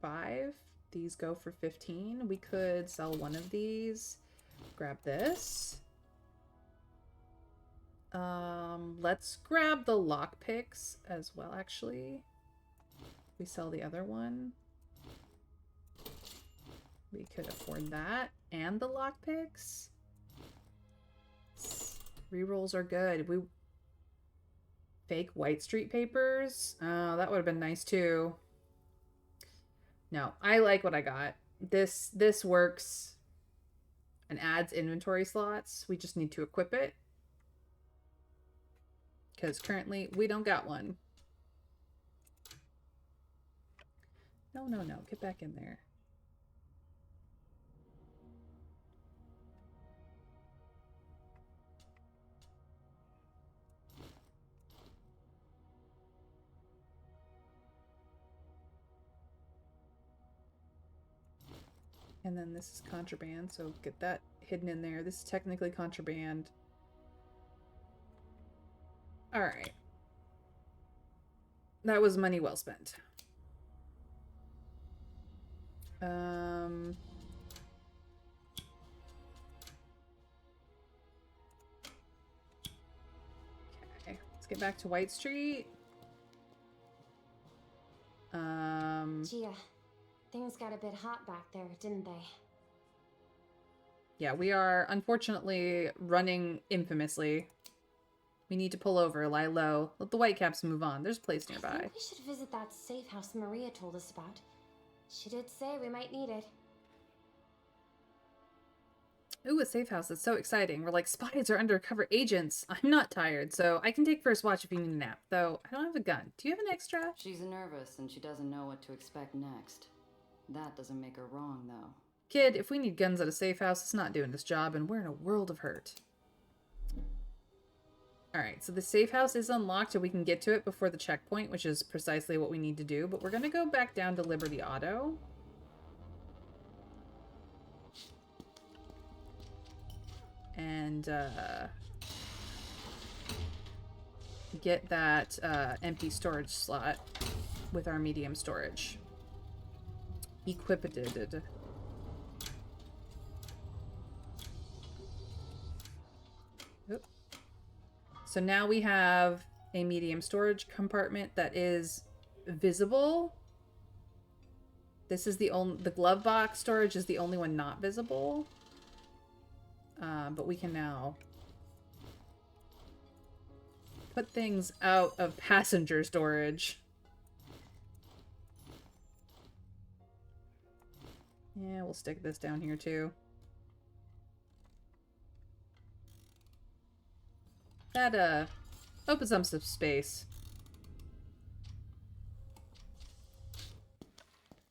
5? These go for 15. We could sell one of these. Grab this. Let's grab the lockpicks as well, actually. We sell the other one. We could afford that. And the lockpicks. Rerolls are good. We fake White Street papers. Oh, that would have been nice too. No, I like what I got. This works and adds inventory slots. We just need to equip it. Because currently we don't got one. No, no, no. Get back in there. And then this is contraband, so get that hidden in there. This is technically contraband. Alright. That was money well spent. Okay, let's get back to White Street. Gia, things got a bit hot back there, didn't they? Yeah, we are unfortunately running infamously. We need to pull over, lie low, let the Whitecaps move on. There's a place I nearby. think we should visit that safe house Maria told us about. She did say we might need it. Ooh, a safe house. That's so exciting. We're like spies or undercover agents. I'm not tired, so I can take first watch if you need a nap. Though, I don't have a gun. Do you have an extra? She's nervous and she doesn't know what to expect next. That doesn't make her wrong, though. Kid, if we need guns at a safe house, it's not doing its job, and we're in a world of hurt. Alright, so the safe house is unlocked, and we can get to it before the checkpoint, which is precisely what we need to do. But we're going to go back down to Liberty Auto. And, get that empty storage slot with our medium storage. Equipped. Oop. So now we have a medium storage compartment that is visible. This is the glove box storage is the only one not visible. But we can now put things out of passenger storage. Yeah, we'll stick this down here too. That opens up some space.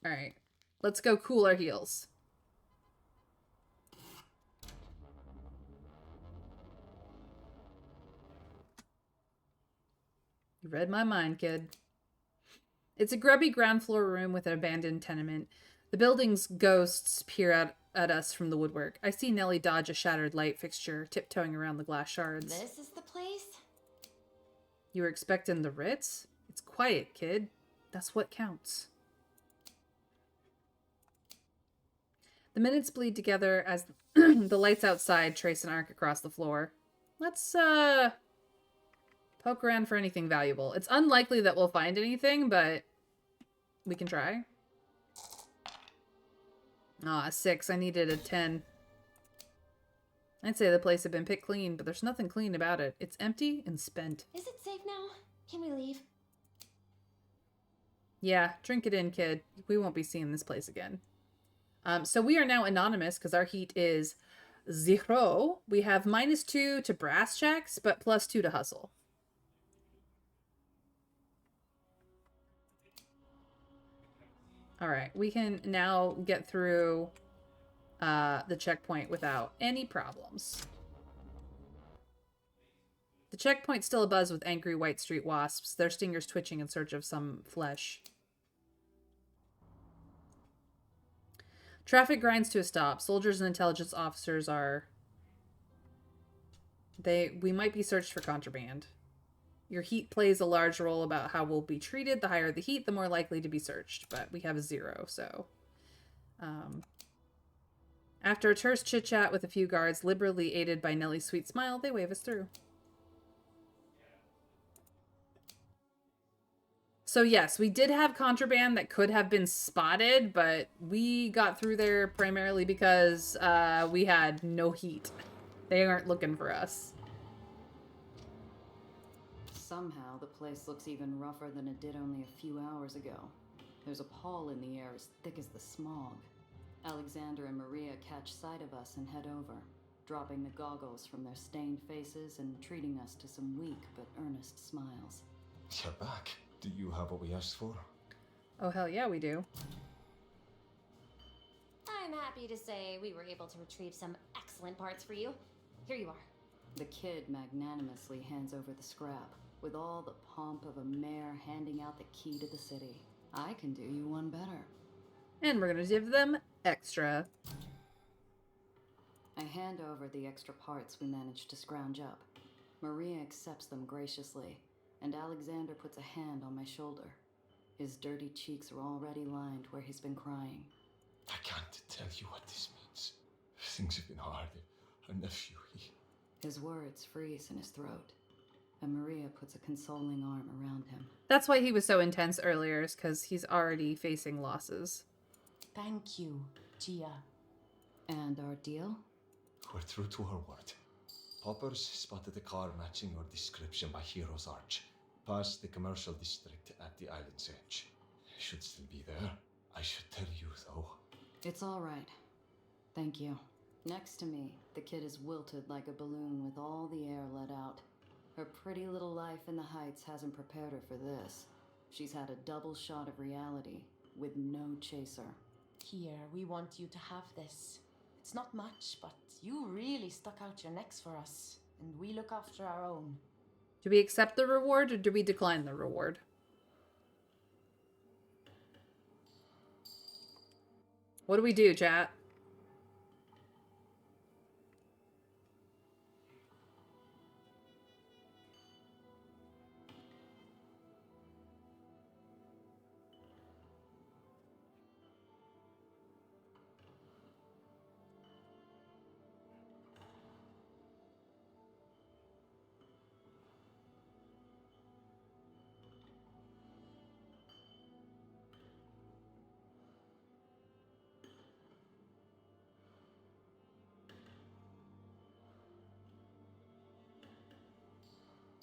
Alright, let's go cool our heels. You read my mind, kid. It's a grubby ground floor room with an abandoned tenement. The building's ghosts peer out at us from the woodwork. I see Nellie dodge a shattered light fixture, tiptoeing around the glass shards. This is the place? You were expecting the Ritz? It's quiet, kid. That's what counts. The minutes bleed together as the lights outside trace an arc across the floor. Let's, poke around for anything valuable. It's unlikely that we'll find anything, but we can try. Ah, 6. I needed a 10. I'd say the place had been picked clean, but there's nothing clean about it. It's empty and spent. Is it safe now? Can we leave? Yeah, drink it in, kid. We won't be seeing this place again. So we are now anonymous because our heat is 0. We have -2 to brass checks, but +2 to hustle. Alright, we can now get through the checkpoint without any problems. The checkpoint's still abuzz with angry White Street wasps, their stingers twitching in search of some flesh. Traffic grinds to a stop. Soldiers and intelligence officers are... We might be searched for contraband. Your heat plays a large role about how we'll be treated. The higher the heat, the more likely to be searched. But we have a 0, so... After a terse chit-chat with a few guards, liberally aided by Nellie's sweet smile, they wave us through. So yes, we did have contraband that could have been spotted, but we got through there primarily because we had no heat. They aren't looking for us. Somehow, the place looks even rougher than it did only a few hours ago. There's a pall in the air as thick as the smog. Alexander and Maria catch sight of us and head over, dropping the goggles from their stained faces and treating us to some weak but earnest smiles. You're back. Do you have what we asked for? Oh, hell yeah, we do. I'm happy to say we were able to retrieve some excellent parts for you. Here you are. The kid magnanimously hands over the scrap, with all the pomp of a mayor handing out the key to the city. I can do you one better. And we're gonna give them extra. I hand over the extra parts we managed to scrounge up. Maria accepts them graciously, and Alexander puts a hand on my shoulder. His dirty cheeks are already lined where he's been crying. I can't tell you what this means. Things have been hard. Our nephew, His words freeze in his throat, and Maria puts a consoling arm around him. That's why he was so intense earlier, is because he's already facing losses. Thank you, Gia. And our deal? We're true to her word. Poppers spotted a car matching your description by Hero's Arch, past the commercial district at the island's edge. It should still be there. I should tell you, though. It's all right. Thank you. Next to me, the kid is wilted like a balloon with all the air let out. Her pretty little life in the Heights hasn't prepared her for this. She's had a double shot of reality, with no chaser. Here, we want you to have this. It's not much, but you really stuck out your necks for us, and we look after our own. Do we accept the reward, or do we decline the reward? What do we do, chat?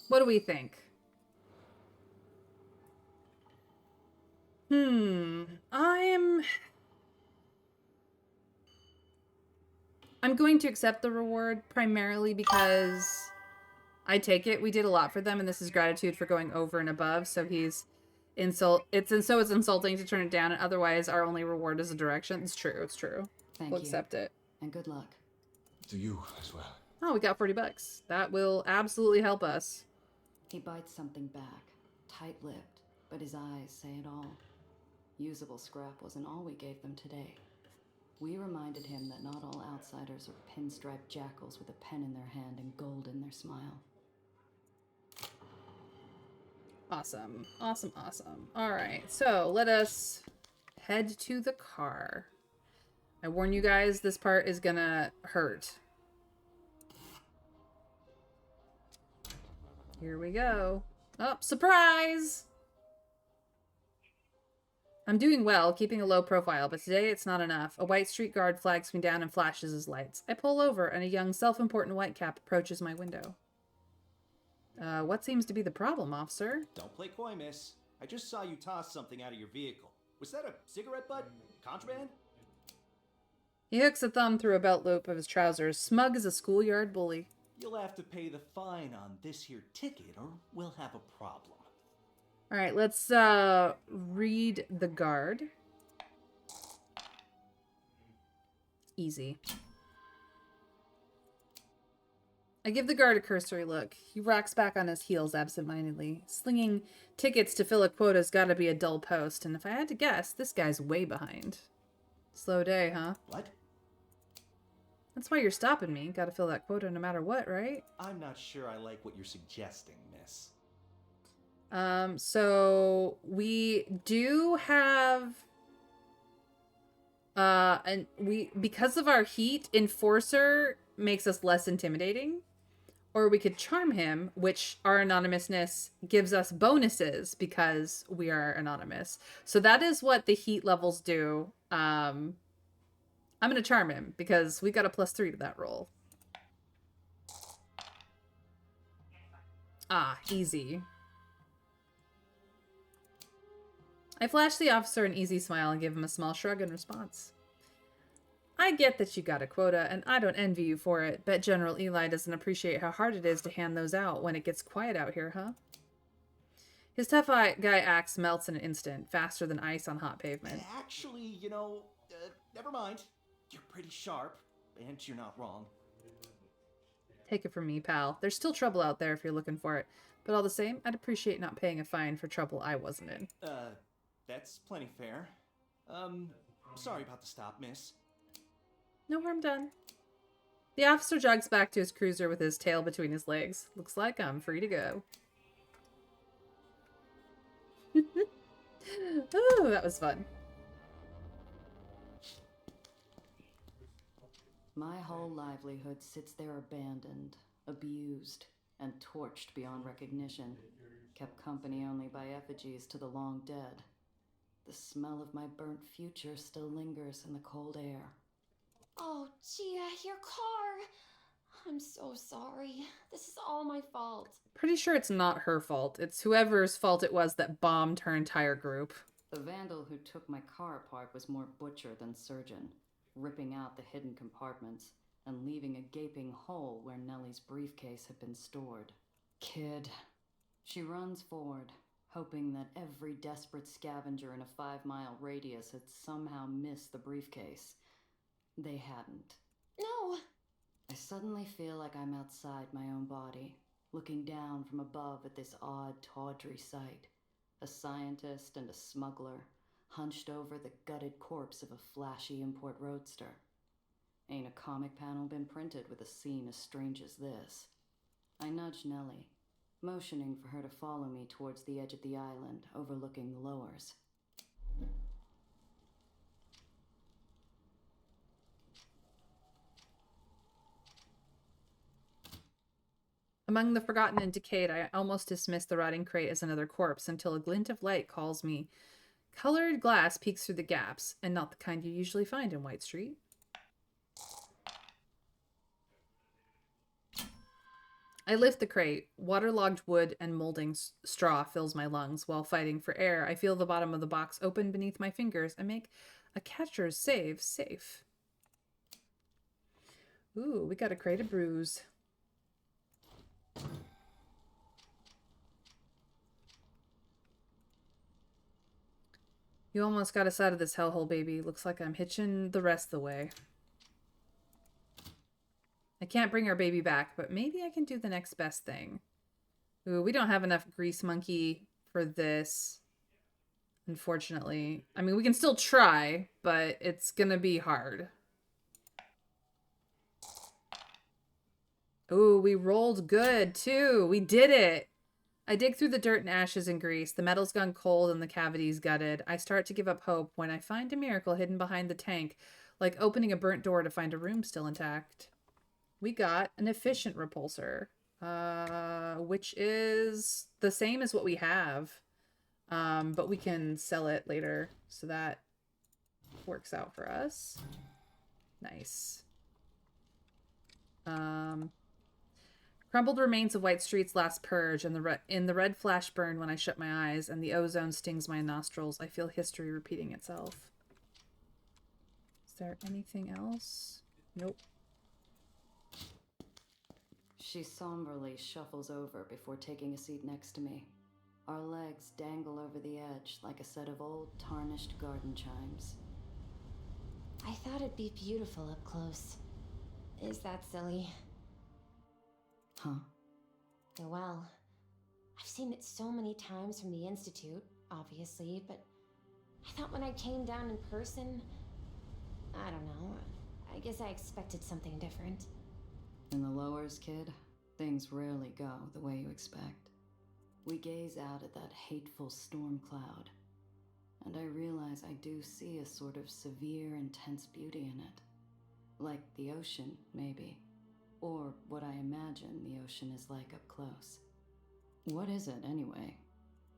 What do we think? I'm going to accept the reward primarily because I take it. We did a lot for them, and this is gratitude for going over and above. So it's insulting to turn it down, and otherwise our only reward is a direction. It's true. It's true. Thank We'll you. accept it. And good luck. To you as well. Oh, we got $40. That will absolutely help us. He bites something back, tight-lipped, but his eyes say it all. Usable scrap wasn't all we gave them today. We reminded him that not all outsiders are pinstriped jackals with a pen in their hand and gold in their smile. Awesome. Awesome, awesome. All right, so let us head to the car. I warn you guys, this part is gonna hurt. Here we go. Oh, surprise! I'm doing well, keeping a low profile, but today it's not enough. A white street guard flags me down and flashes his lights. I pull over, and a young, self-important whitecap approaches my window. What seems to be the problem, officer? Don't play coy, miss. I just saw you toss something out of your vehicle. Was that a cigarette butt? Contraband? He hooks a thumb through a belt loop of his trousers, smug as a schoolyard bully. You'll have to pay the fine on this here ticket, or we'll have a problem. All right, let's read the guard. Easy. I give the guard a cursory look. He rocks back on his heels absentmindedly. Slinging tickets to fill a quota's gotta be a dull post, and if I had to guess, this guy's way behind. Slow day, huh? What? That's why you're stopping me. Gotta fill that quota no matter what, right? I'm not sure I like what you're suggesting, miss. So we do have, because of our heat, Enforcer makes us less intimidating. Or we could charm him, which our anonymousness gives us bonuses because we are anonymous. So that is what the heat levels do. I'm going to charm him because we got a +3 to that roll. Ah, easy. I flash the officer an easy smile and give him a small shrug in response. I get that you got a quota, and I don't envy you for it. Bet General Eli doesn't appreciate how hard it is to hand those out when it gets quiet out here, huh? His tough guy axe melts in an instant, faster than ice on hot pavement. Actually, never mind. You're pretty sharp, and you're not wrong. Take it from me, pal. There's still trouble out there if you're looking for it. But all the same, I'd appreciate not paying a fine for trouble I wasn't in. That's plenty fair. Sorry about the stop, miss. No harm done. The officer jogs back to his cruiser with his tail between his legs. Looks like I'm free to go. Ooh, that was fun. My whole livelihood sits there abandoned, abused, and torched beyond recognition, kept company only by effigies to the long dead. The smell of my burnt future still lingers in the cold air. Oh, Gia, your car! I'm so sorry. This is all my fault. Pretty sure it's not her fault. It's whoever's fault it was that bombed her entire group. The vandal who took my car apart was more butcher than surgeon, ripping out the hidden compartments and leaving a gaping hole where Nellie's briefcase had been stored. Kid. She runs forward, hoping that every desperate scavenger in a 5-mile radius had somehow missed the briefcase. They hadn't. No! I suddenly feel like I'm outside my own body, looking down from above at this odd, tawdry sight. A scientist and a smuggler, hunched over the gutted corpse of a flashy import roadster. Ain't a comic panel been printed with a scene as strange as this. I nudge Nellie, motioning for her to follow me towards the edge of the island, overlooking the lowers. Among the forgotten and decayed, I almost dismissed the rotting crate as another corpse until a glint of light calls me. Colored glass peeks through the gaps, and not the kind you usually find in White Street. I lift the crate. Waterlogged wood and molding straw fills my lungs. While fighting for air, I feel the bottom of the box open beneath my fingers and make a catcher's save safe. Ooh, we got a crate of brews. You almost got us out of this hellhole, baby. Looks like I'm hitching the rest of the way. I can't bring our baby back, but maybe I can do the next best thing. Ooh, we don't have enough grease monkey for this, unfortunately. I mean, we can still try, but it's gonna be hard. Ooh, we rolled good, too. We did it. I dig through the dirt and ashes and grease. The metal's gone cold and the cavity's gutted. I start to give up hope when I find a miracle hidden behind the tank, like opening a burnt door to find a room still intact. We got an efficient repulsor, which is the same as what we have, but we can sell it later, so that works out for us. Nice. Crumbled remains of White Street's last purge, and in the red flash burn when I shut my eyes, and the ozone stings my nostrils. I feel history repeating itself. Is there anything else? Nope. She somberly shuffles over before taking a seat next to me. Our legs dangle over the edge like a set of old, tarnished garden chimes. I thought it'd be beautiful up close. Is that silly? Huh? Well, I've seen it so many times from the Institute, obviously, but I thought when I came down in person, I don't know, I guess I expected something different. In the lowers, kid, things rarely go the way you expect. We gaze out at that hateful storm cloud, and I realize I do see a sort of severe, intense beauty in it. Like the ocean, maybe. Or what I imagine the ocean is like up close. What is it, anyway?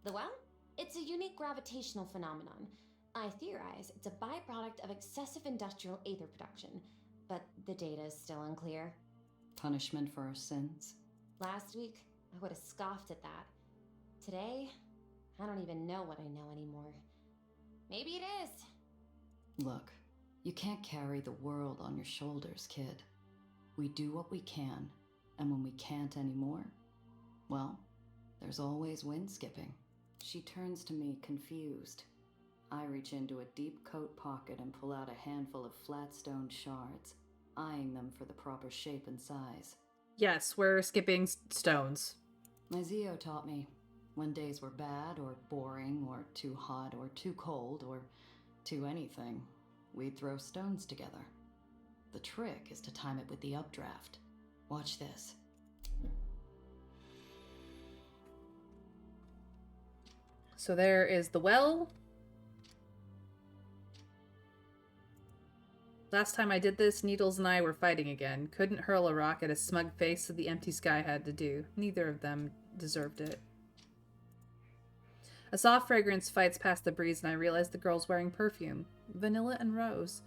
The well? It's a unique gravitational phenomenon. I theorize it's a byproduct of excessive industrial aether production, but the data is still unclear. Punishment for our sins? Last week, I would have scoffed at that. Today, I don't even know what I know anymore. Maybe it is. Look, you can't carry the world on your shoulders, kid. We do what we can, and when we can't anymore, well, there's always wind skipping. She turns to me, confused. I reach into a deep coat pocket and pull out a handful of flat stone shards, eyeing them for the proper shape and size. Yes, we're skipping stones. My Zio taught me, when days were bad or boring or too hot or too cold or too anything, we'd throw stones together. The trick is to time it with the updraft. Watch this. So there is the well. Last time I did this, Needles and I were fighting again. Couldn't hurl a rock at a smug face that the empty sky had to do. Neither of them deserved it. A soft fragrance fights past the breeze, and I realize the girl's wearing perfume. Vanilla and rose.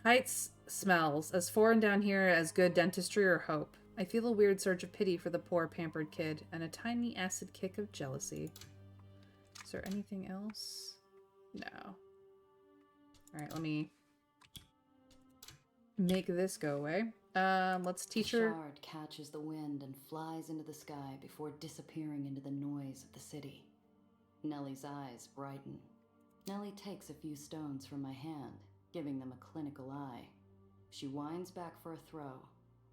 Heights smells as foreign down here as good dentistry or hope. I feel a weird surge of pity for the poor pampered kid, and a tiny acid kick of jealousy. Is there anything else? No. Alright, let me make this go away. Let's teach her. The shard catches the wind and flies into the sky before disappearing into the noise of the city. Nellie's eyes brighten. Nellie takes a few stones from my hand, giving them a clinical eye. She winds back for a throw,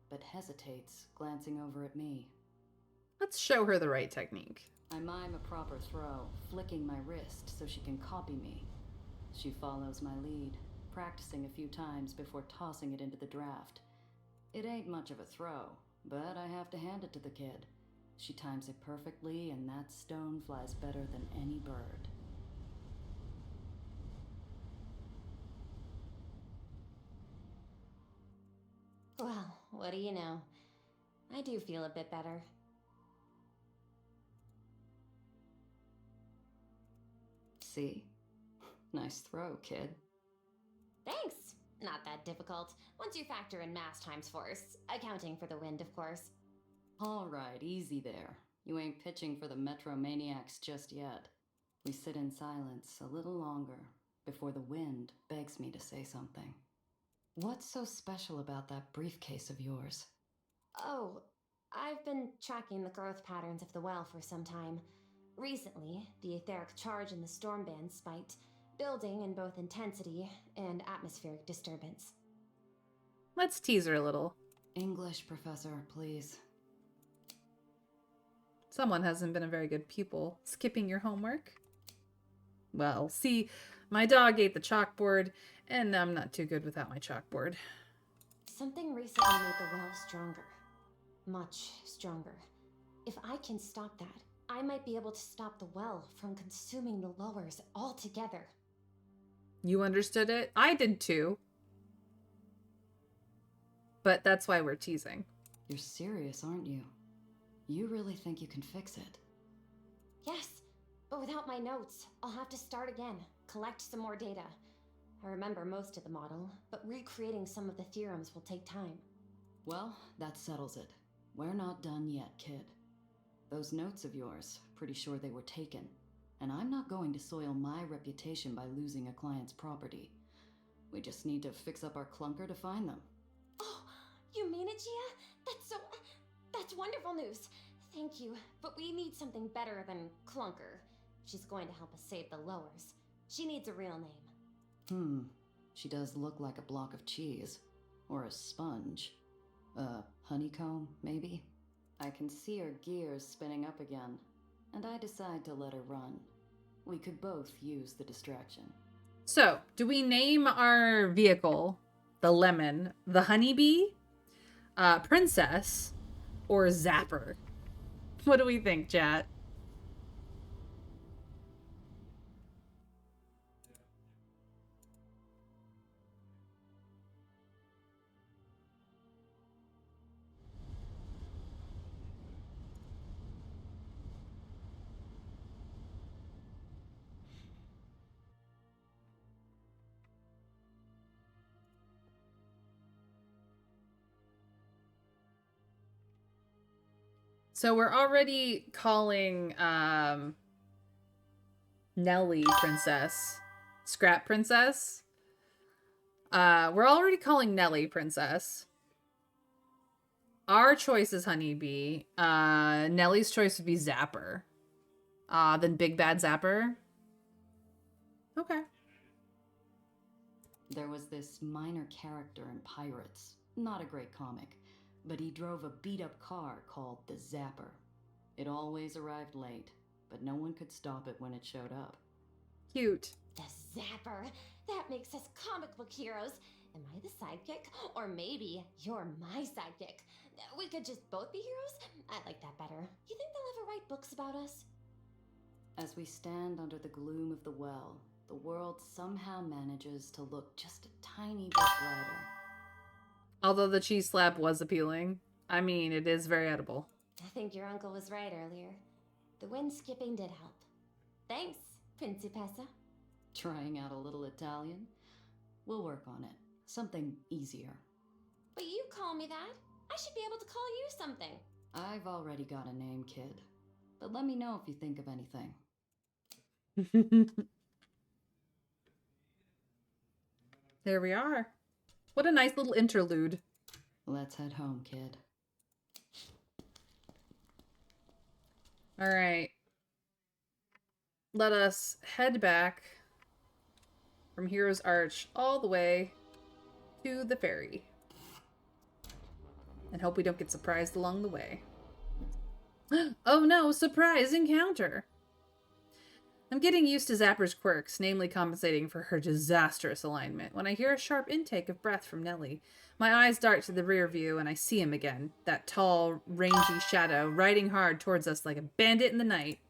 but hesitates, glancing over at me. Let's show her the right technique. I mime a proper throw, flicking my wrist so she can copy me. She follows my lead, practicing a few times before tossing it into the draft. It ain't much of a throw, but I have to hand it to the kid. She times it perfectly, and that stone flies better than any bird. Well, what do you know? I do feel a bit better. See? Nice throw, kid. Thanks! Not that difficult, once you factor in mass times force, accounting for the wind, of course. All right, easy there. You ain't pitching for the Metromaniacs just yet. We sit in silence a little longer before the wind begs me to say something. What's so special about that briefcase of yours? Oh, I've been tracking the growth patterns of the well for some time. Recently, the etheric charge in the storm band spiked, building in both intensity and atmospheric disturbance. Let's tease her a little. English, Professor, please. Someone hasn't been a very good pupil. Skipping your homework? Well, see, my dog ate the chalkboard, and I'm not too good without my chalkboard. Something recently made the well stronger. Much stronger. If I can stop that, I might be able to stop the well from consuming the lowers altogether. You understood it? I did too. But that's why we're teasing. You're serious, aren't you? You really think you can fix it? Yes, but without my notes, I'll have to start again, collect some more data. I remember most of the model, but recreating some of the theorems will take time. Well, that settles it. We're not done yet, kid. Those notes of yours, pretty sure they were taken. And I'm not going to soil my reputation by losing a client's property. We just need to fix up our clunker to find them. Oh, you mean it, Gia? That's wonderful news. Thank you, but we need something better than clunker. She's going to help us save the lowers. She needs a real name. She does look like a block of cheese. Or a sponge. Honeycomb, maybe? I can see her gears spinning up again, and I decide to let her run. We could both use the distraction. So, do we name our vehicle the Lemon, the Honeybee, Princess, or Zapper? What do we think, chat? So we're already calling Nellie Princess. Scrap Princess. We're already calling Nellie Princess. Our choice is Honeybee. Nellie's choice would be Zapper. Then Big Bad Zapper. Okay. There was this minor character in Pirates. Not a great comic, but he drove a beat-up car called the Zapper. It always arrived late, but no one could stop it when it showed up. Cute. The Zapper. That makes us comic book heroes. Am I the sidekick? Or maybe you're my sidekick. We could just both be heroes? I like that better. You think they'll ever write books about us? As we stand under the gloom of the well, the world somehow manages to look just a tiny bit brighter. Although the cheese slab was appealing. I mean, it is very edible. I think your uncle was right earlier. The wind skipping did help. Thanks, Principessa. Trying out a little Italian? We'll work on it. Something easier. But you call me that. I should be able to call you something. I've already got a name, kid. But let me know if you think of anything. There we are. What a nice little interlude. Let's head home, kid. All right. Let us head back from Hero's Arch all the way to the ferry. And hope we don't get surprised along the way. Oh no, surprise encounter! I'm getting used to Zapper's quirks, namely compensating for her disastrous alignment. When I hear a sharp intake of breath from Nellie, my eyes dart to the rear view and I see him again. That tall, rangy shadow riding hard towards us like a bandit in the night.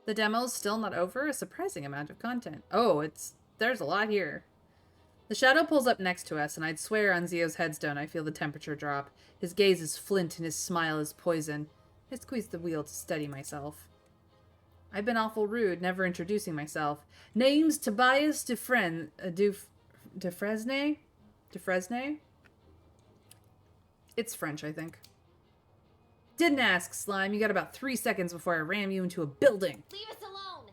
The demo's still not over, a surprising amount of content. Oh, there's a lot here. The shadow pulls up next to us, and I'd swear on Zio's headstone I feel the temperature drop. His gaze is flint and his smile is poison. I squeeze the wheel to steady myself. I've been awful rude, never introducing myself. Name's Tobias Dufresne? It's French, I think. Didn't ask, Slime. You got about 3 seconds before I ram you into a building. Leave us alone!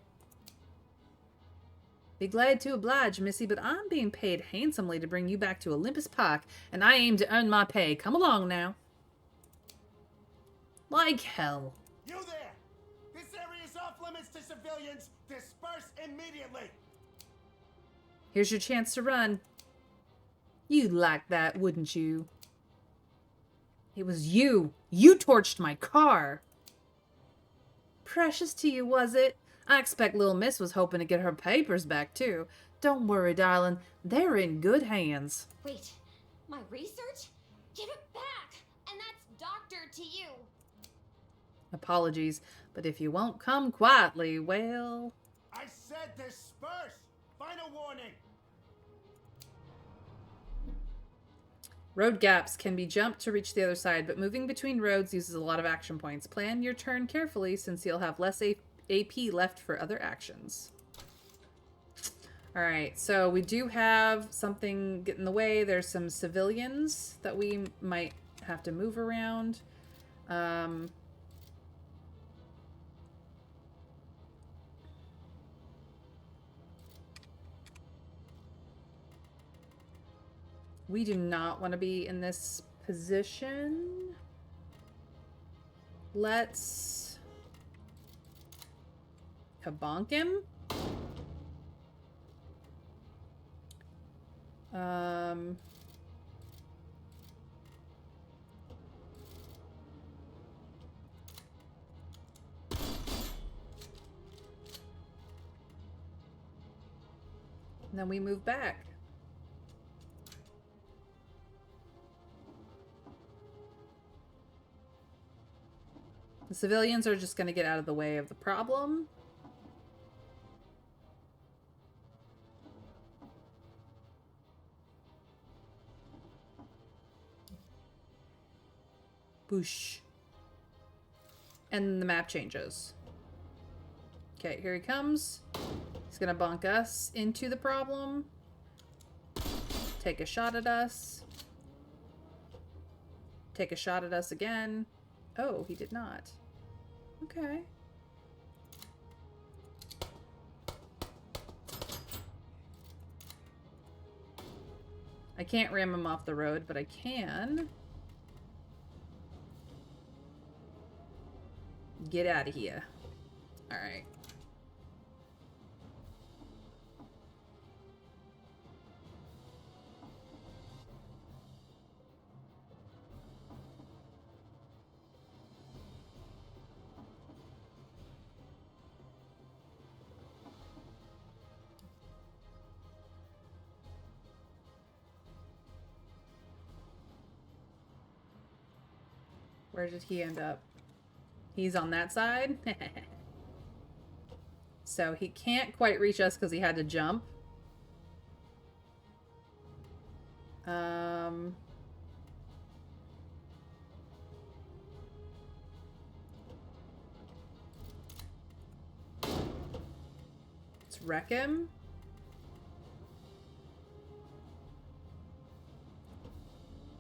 Be glad to oblige, Missy, but I'm being paid handsomely to bring you back to Olympus Park, and I aim to earn my pay. Come along now. Like hell. You there! This area is off limits to civilians. Disperse immediately! Here's your chance to run. You'd like that, wouldn't you? It was you. You torched my car. Precious to you, was it? I expect Little Miss was hoping to get her papers back, too. Don't worry, darling. They're in good hands. Wait, my research? Give it back! And that's doctor to you! Apologies, but if you won't come quietly, well... I said disperse! Final warning! Road gaps can be jumped to reach the other side, but moving between roads uses a lot of action points. Plan your turn carefully, since you'll have less AP left for other actions. Alright, so we do have something get in the way. There's some civilians that we might have to move around. We do not want to be in this position. Let's kabonk him. And then we move back. The civilians are just going to get out of the way of the problem. Boosh. And the map changes. Okay, here he comes. He's going to bonk us into the problem. Take a shot at us. Take a shot at us again. Oh, he did not. Okay. I can't ram him off the road, but I can get out of here. All right. Where did he end up? He's on that side? So he can't quite reach us because he had to jump. Let's wreck him.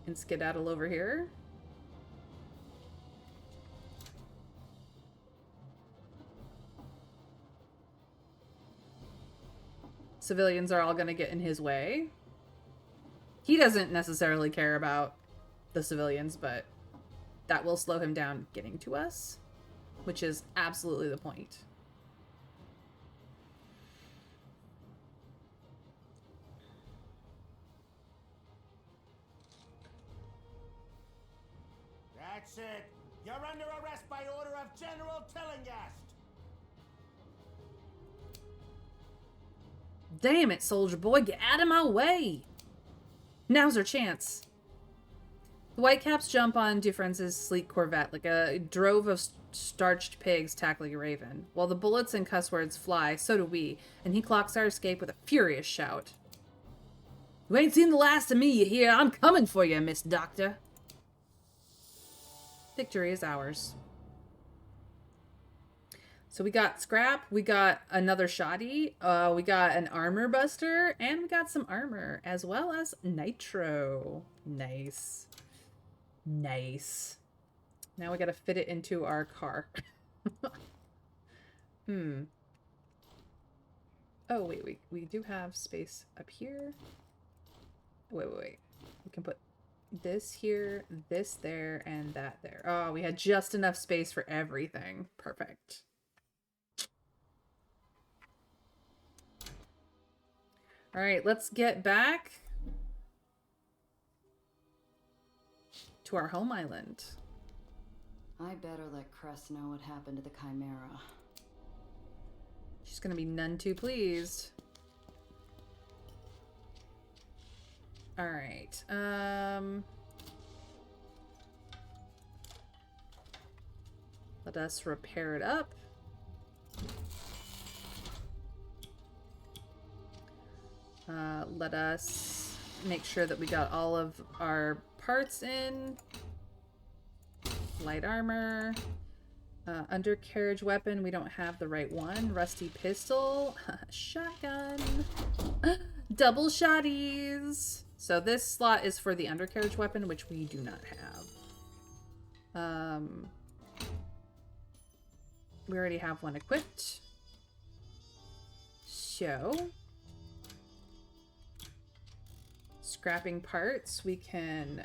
And skedaddle over here. Civilians are all going to get in his way. He doesn't necessarily care about the civilians, but that will slow him down getting to us, which is absolutely the point. That's it. You're under arrest by order of General Tillinghast. Damn it, soldier boy, get out of my way! Now's our chance. The Whitecaps jump on Dufresne's sleek Corvette like a drove of starched pigs tackling a raven. While the bullets and cuss words fly, so do we, and he clocks our escape with a furious shout. You ain't seen the last of me, you hear? I'm coming for you, Miss Doctor. Victory is ours. So we got scrap, we got another shoddy, we got an armor buster, and we got some armor, as well as nitro. Nice. Nice. Now we gotta fit it into our car. Oh, wait, we do have space up here. Wait. We can put this here, this there, and that there. Oh, we had just enough space for everything. Perfect. All right, let's get back to our home island. I better let Cress know what happened to the Chimera. She's gonna be none too pleased. All right. Let us repair it up. Let us make sure that we got all of our parts in. Light armor. Undercarriage weapon, we don't have the right one. Rusty pistol. Shotgun. Double shotties. So this slot is for the undercarriage weapon, which we do not have. We already have one equipped. So scrapping parts, we can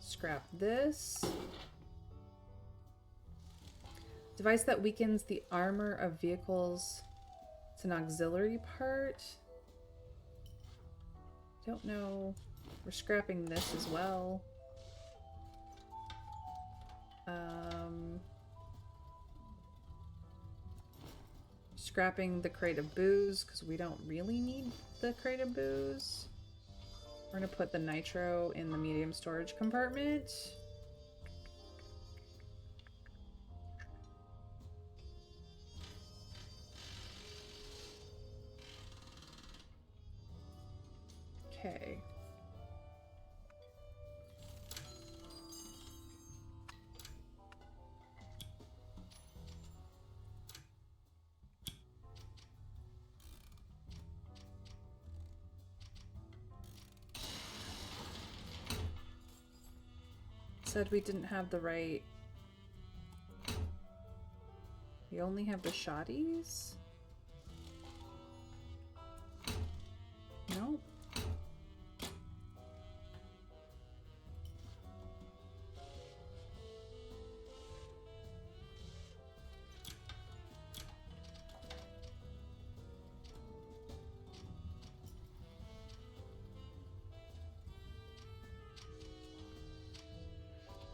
scrap this. Device that weakens the armor of vehicles. It's an auxiliary part. Don't know. We're scrapping this as well. Scrapping the crate of booze because we don't really need the crate of booze. We're gonna put the nitro in the medium storage compartment. Okay. said we didn't have the right... We only have the shotties? Nope.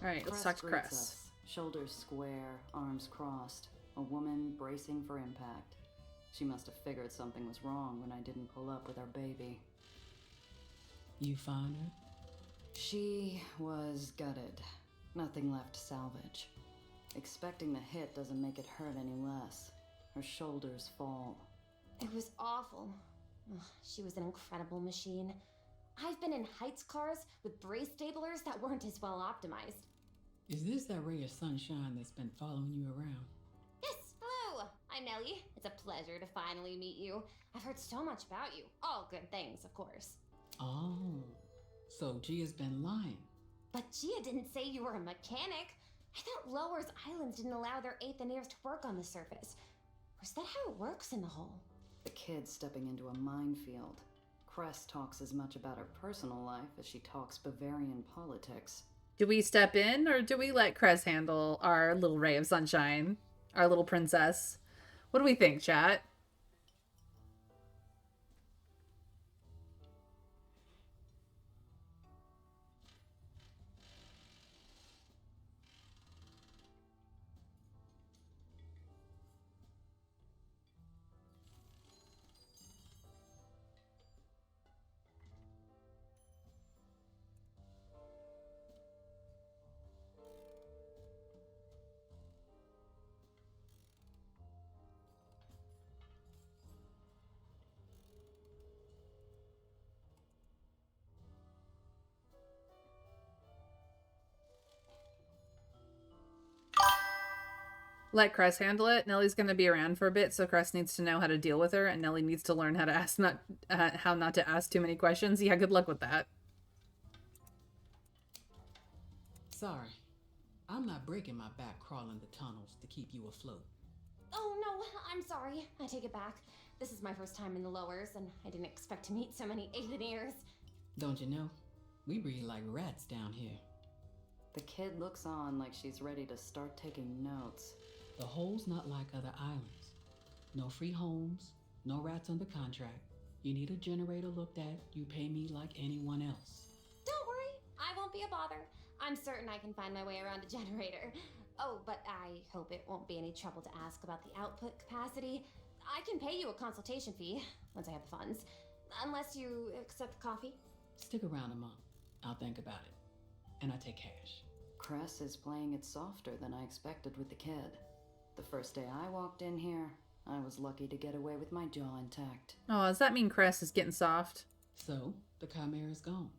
Alright, let's talk to greets Cress. us, shoulders square, arms crossed, a woman bracing for impact. She must have figured something was wrong when I didn't pull up with our baby. You found her? She was gutted. Nothing left to salvage. Expecting the hit doesn't make it hurt any less. Her shoulders fall. It was awful. Ugh, she was an incredible machine. I've been in Heights cars with brace stablers that weren't as well optimized. Is this that ray of sunshine that's been following you around? Yes, hello! I'm Nellie. It's a pleasure to finally meet you. I've heard so much about you. All good things, of course. Oh, so Gia's been lying. But Gia didn't say you were a mechanic. I thought Lowers Islands didn't allow their Aetherians to work on the surface. Or is that how it works in the hull? The kid stepping into a minefield. Cress talks as much about her personal life as she talks Bavarian politics. Do we step in or do we let Cress handle our little ray of sunshine? Our little princess? What do we think, chat? Let Cress handle it. Nellie's going to be around for a bit, so Cress needs to know how to deal with her, and Nellie needs to learn how to ask how not to ask too many questions. Yeah, good luck with that. Sorry, I'm not breaking my back crawling the tunnels to keep you afloat. Oh no, I'm sorry. I take it back. This is my first time in the Lowers, and I didn't expect to meet so many Aetherians. Don't you know? We breathe like rats down here. The kid looks on like she's ready to start taking notes. The hole's not like other islands. No free homes, no rats under contract. You need a generator looked at, you pay me like anyone else. Don't worry, I won't be a bother. I'm certain I can find my way around a generator. Oh, but I hope it won't be any trouble to ask about the output capacity. I can pay you a consultation fee once I have the funds. Unless you accept coffee. Stick around a month. I'll think about it. And I take cash. Cress is playing it softer than I expected with the kid. The first day I walked in here, I was lucky to get away with my jaw intact. Oh, does that mean Cress is getting soft? So, the Chimera's gone.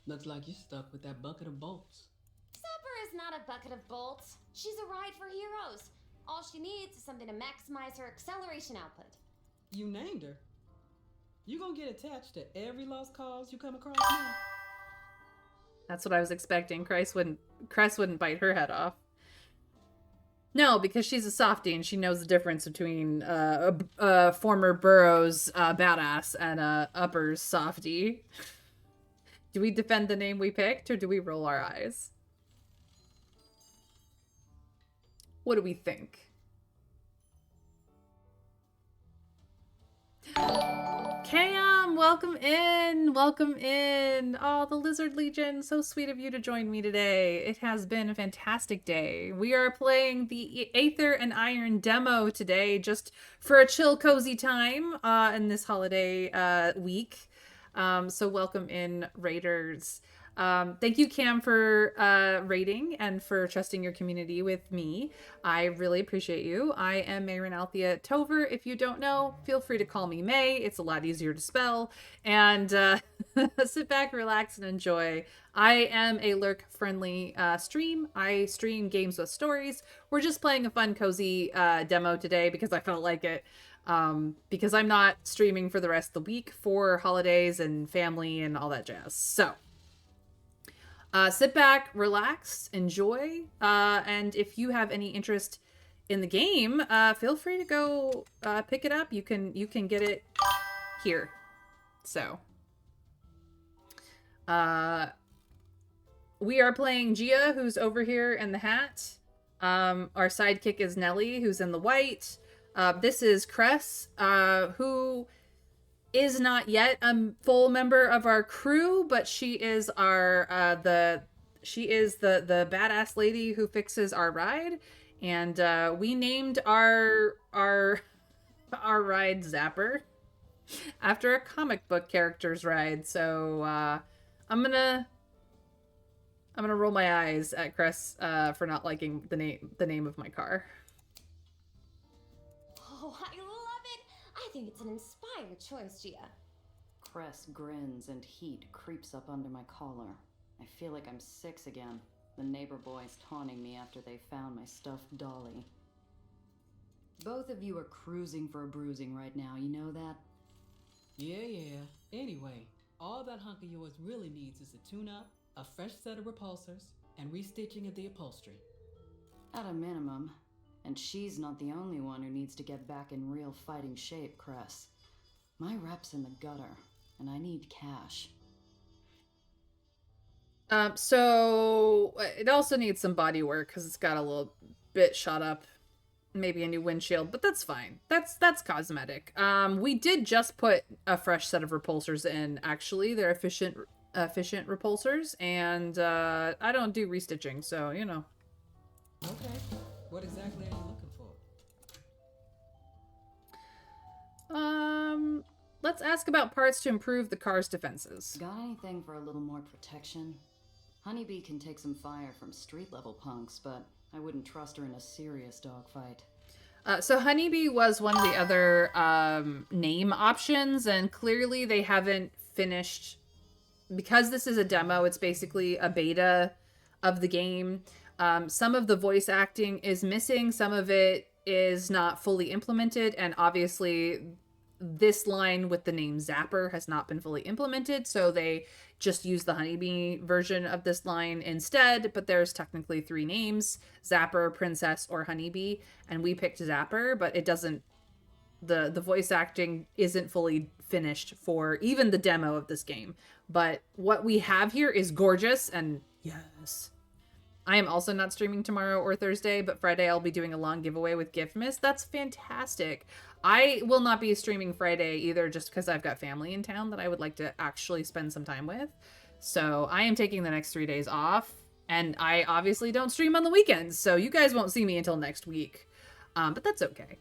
Looks like you're stuck with that bucket of bolts. Sapper is not a bucket of bolts. She's a ride for heroes. All she needs is something to maximize her acceleration output. You named her. You gonna get attached to every lost cause you come across now? That's what I was expecting. Cress wouldn't bite her head off. No, because she's a softie and she knows the difference between a former Burroughs badass and a uppers softie. Do we defend the name we picked or do we roll our eyes? What do we think? Cam, welcome in. Welcome in. Oh, the Lizard Legion. So sweet of you to join me today. It has been a fantastic day. We are playing the Aether and Iron demo today just for a chill, cozy time in this holiday week. So welcome in, Raiders. Thank you, Cam, for rating and for trusting your community with me. I really appreciate you. I am Mayrin Althea Tover. If you don't know, feel free to call me May. It's a lot easier to spell. And sit back, relax, and enjoy. I am a lurk-friendly stream. I stream games with stories. We're just playing a fun, cozy demo today because I felt like it. Because I'm not streaming for the rest of the week for holidays and family and all that jazz. So... Sit back, relax, enjoy, and if you have any interest in the game, feel free to go pick it up. You can get it here. So, we are playing Gia, who's over here in the hat. Our sidekick is Nelly, who's in the white. This is Cress, who is not yet a full member of our crew, but she is our the badass lady who fixes our ride, and we named our ride Zapper after a comic book character's ride. So I'm gonna roll my eyes at Cress for not liking the name of my car. Oh, I love it! I think it's an inspired choice, Gia. Cress grins and heat creeps up under my collar. I feel like I'm 6 again. The neighbor boys taunting me after they found my stuffed dolly. Both of you are cruising for a bruising right now, you know that? Yeah. Anyway, all that hunk of yours really needs is a tune-up, a fresh set of repulsors, and restitching of the upholstery. At a minimum. And she's not the only one who needs to get back in real fighting shape, Cress. My rep's in the gutter, and I need cash. So it also needs some body work because it's got a little bit shot up, maybe a new windshield, but that's fine. That's cosmetic. We did just put a fresh set of repulsors in. Actually, they're efficient repulsors, and I don't do restitching, so you know. Okay. What exactly are you looking for? Let's ask about parts to improve the car's defenses. Got anything for a little more protection? Honeybee can take some fire from street-level punks, but I wouldn't trust her in a serious dogfight. So Honeybee was one of the other name options, and clearly they haven't finished. Because this is a demo, it's basically a beta of the game. Some of the voice acting is missing, some of it is not fully implemented, and obviously this line with the name Zapper has not been fully implemented, so they just use the Honeybee version of this line instead, but there's technically 3 names, Zapper, Princess, or Honeybee, and we picked Zapper, but it doesn't, the voice acting isn't fully finished for even the demo of this game. But what we have here is gorgeous, and yes. I am also not streaming tomorrow or Thursday, but Friday I'll be doing a long giveaway with Giftmas. That's fantastic. I will not be streaming Friday either, just because I've got family in town that I would like to actually spend some time with. So I am taking the next 3 days off, and I obviously don't stream on the weekends, so you guys won't see me until next week. But that's okay.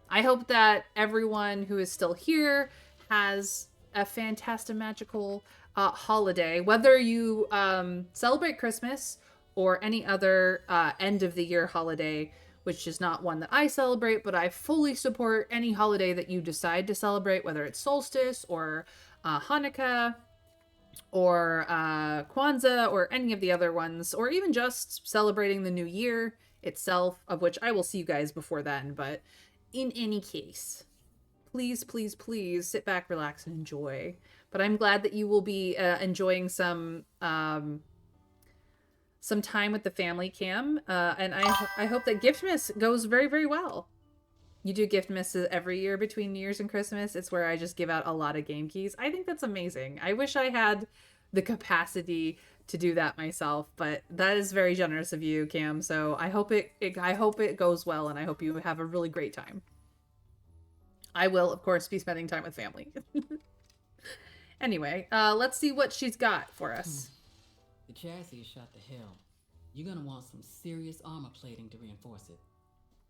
I hope that everyone who is still here has a fantastic magical holiday, whether you celebrate Christmas or any other end of the year holiday, which is not one that I celebrate, but I fully support any holiday that you decide to celebrate, whether it's solstice or Hanukkah or Kwanzaa or any of the other ones, or even just celebrating the new year itself, of which I will see you guys before then. But in any case, please, please, please sit back, relax, and enjoy. But I'm glad that you will be enjoying some time with the family, Cam. And I hope that Giftmas goes very, very well. You do Giftmas every year between New Year's and Christmas. It's where I just give out a lot of game keys. I think that's amazing. I wish I had the capacity to do that myself, but that is very generous of you, Cam. So I hope it goes well, and I hope you have a really great time. I will, of course, be spending time with family. Anyway, let's see what she's got for us. The chassis is shot to hell. You're gonna want some serious armor plating to reinforce it.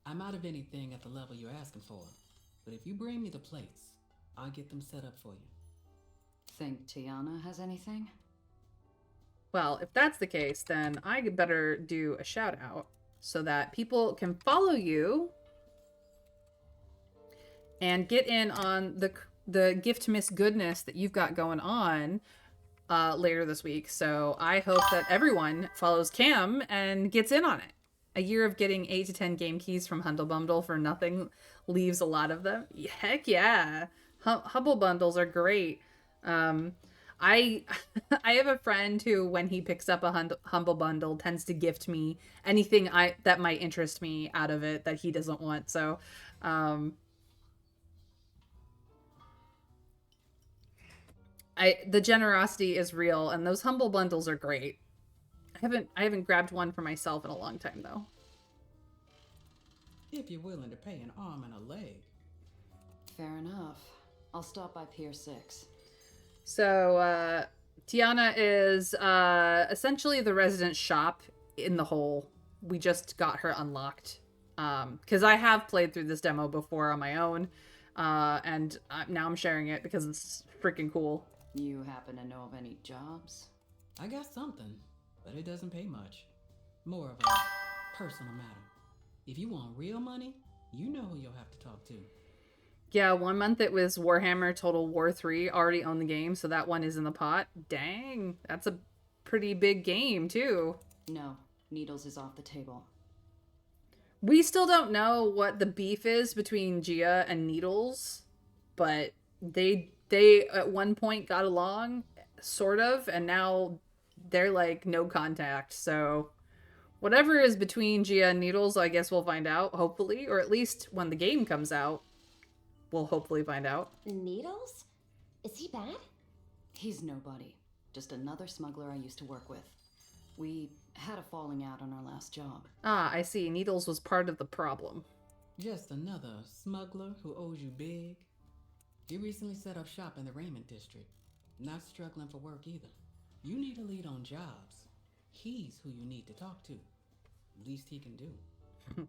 I'm out of anything at the level you're asking for, but if you bring me the plates, I'll get them set up for you. Think Tiana has anything? Well, if that's the case, then I better do a shout out so that people can follow you and get in on the Giftmas goodness that you've got going on later this week. So I hope that everyone follows Cam and gets in on it. A year of getting 8 to 10 game keys from Humble Bundle for nothing leaves a lot of them. Heck yeah. Humble Bundles are great. I I have a friend who, when he picks up a humble bundle, tends to gift me anything that might interest me out of it that he doesn't want. So, the generosity is real, and those humble bundles are great. I haven't grabbed one for myself in a long time though. If you're willing to pay an arm and a leg. Fair enough. I'll stop by Pier 6. So, Tiana is essentially the resident shop in the hole. We just got her unlocked. Because I have played through this demo before on my own. And now I'm sharing it because it's freaking cool. You happen to know of any jobs? I got something, but it doesn't pay much. More of a personal matter. If you want real money, you know who you'll have to talk to. Yeah, 1 month it was Warhammer Total War 3. Already own the game, so that one is in the pot. Dang, that's a pretty big game, too. No, Needles is off the table. We still don't know what the beef is between Gia and Needles, but they at one point got along, sort of, and now they're like no contact, so whatever is between Gia and Needles, I guess we'll find out, hopefully, or at least when the game comes out, we'll hopefully find out. Needles? Is he bad? He's nobody. Just another smuggler I used to work with. We had a falling out on our last job. Ah, I see. Needles was part of the problem. Just another smuggler who owes you big. He recently set up shop in the Raymond district. Not struggling for work either. You need a lead on jobs. He's who you need to talk to. Least he can do.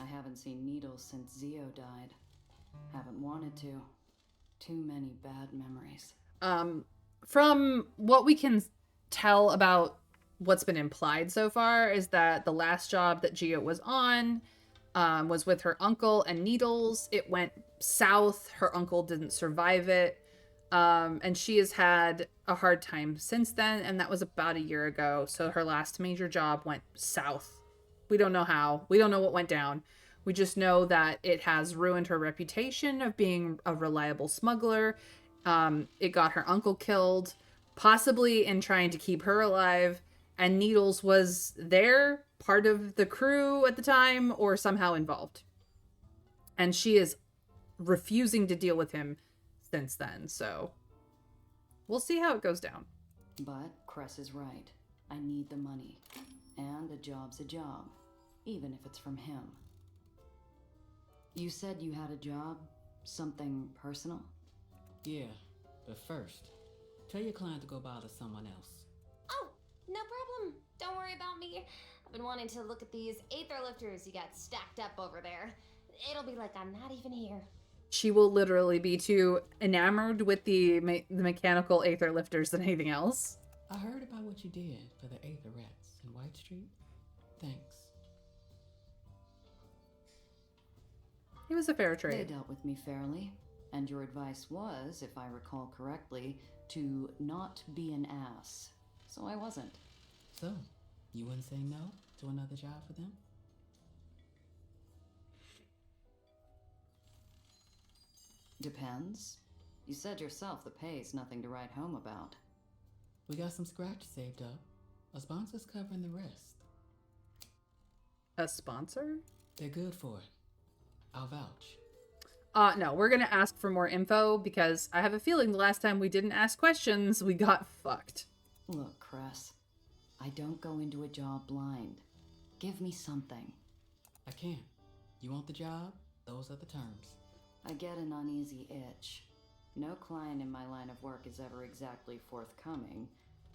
I haven't seen Needles since Zio died. Haven't wanted to. Too many bad memories. From what we can tell about what's been implied so far is that the last job that Gia was on was with her uncle and Needles. It went south. Her uncle didn't survive it. And she has had a hard time since then, and that was about a year ago. So her last major job went south. We don't know how. We don't know what went down. We just know that it has ruined her reputation of being a reliable smuggler. It got her uncle killed, possibly in trying to keep her alive. And Needles was there, part of the crew at the time, or somehow involved. And she is refusing to deal with him since then, so we'll see how it goes down. But Cress is right. I need the money. And a job's a job, even if it's from him. You said you had a job? Something personal? Yeah, but first, tell your client to go bother someone else. Oh, no problem. Don't worry about me. I've been wanting to look at these Aether lifters you got stacked up over there. It'll be like I'm not even here. She will literally be too enamored with the mechanical Aether lifters than anything else. I heard about what you did for the Aether rats in White Street. Thanks. It was a fair trade. They dealt with me fairly. And your advice was, if I recall correctly, to not be an ass. So I wasn't. So, you wouldn't say no to another job for them? Depends. You said yourself the pay's nothing to write home about. We got some scratch saved up. A sponsor's covering the rest. A sponsor? They're good for it. I'll vouch. No, we're gonna ask for more info because I have a feeling the last time we didn't ask questions, we got fucked. Look, Cress, I don't go into a job blind. Give me something. I can't. You want the job? Those are the terms. I get an uneasy itch. No client in my line of work is ever exactly forthcoming,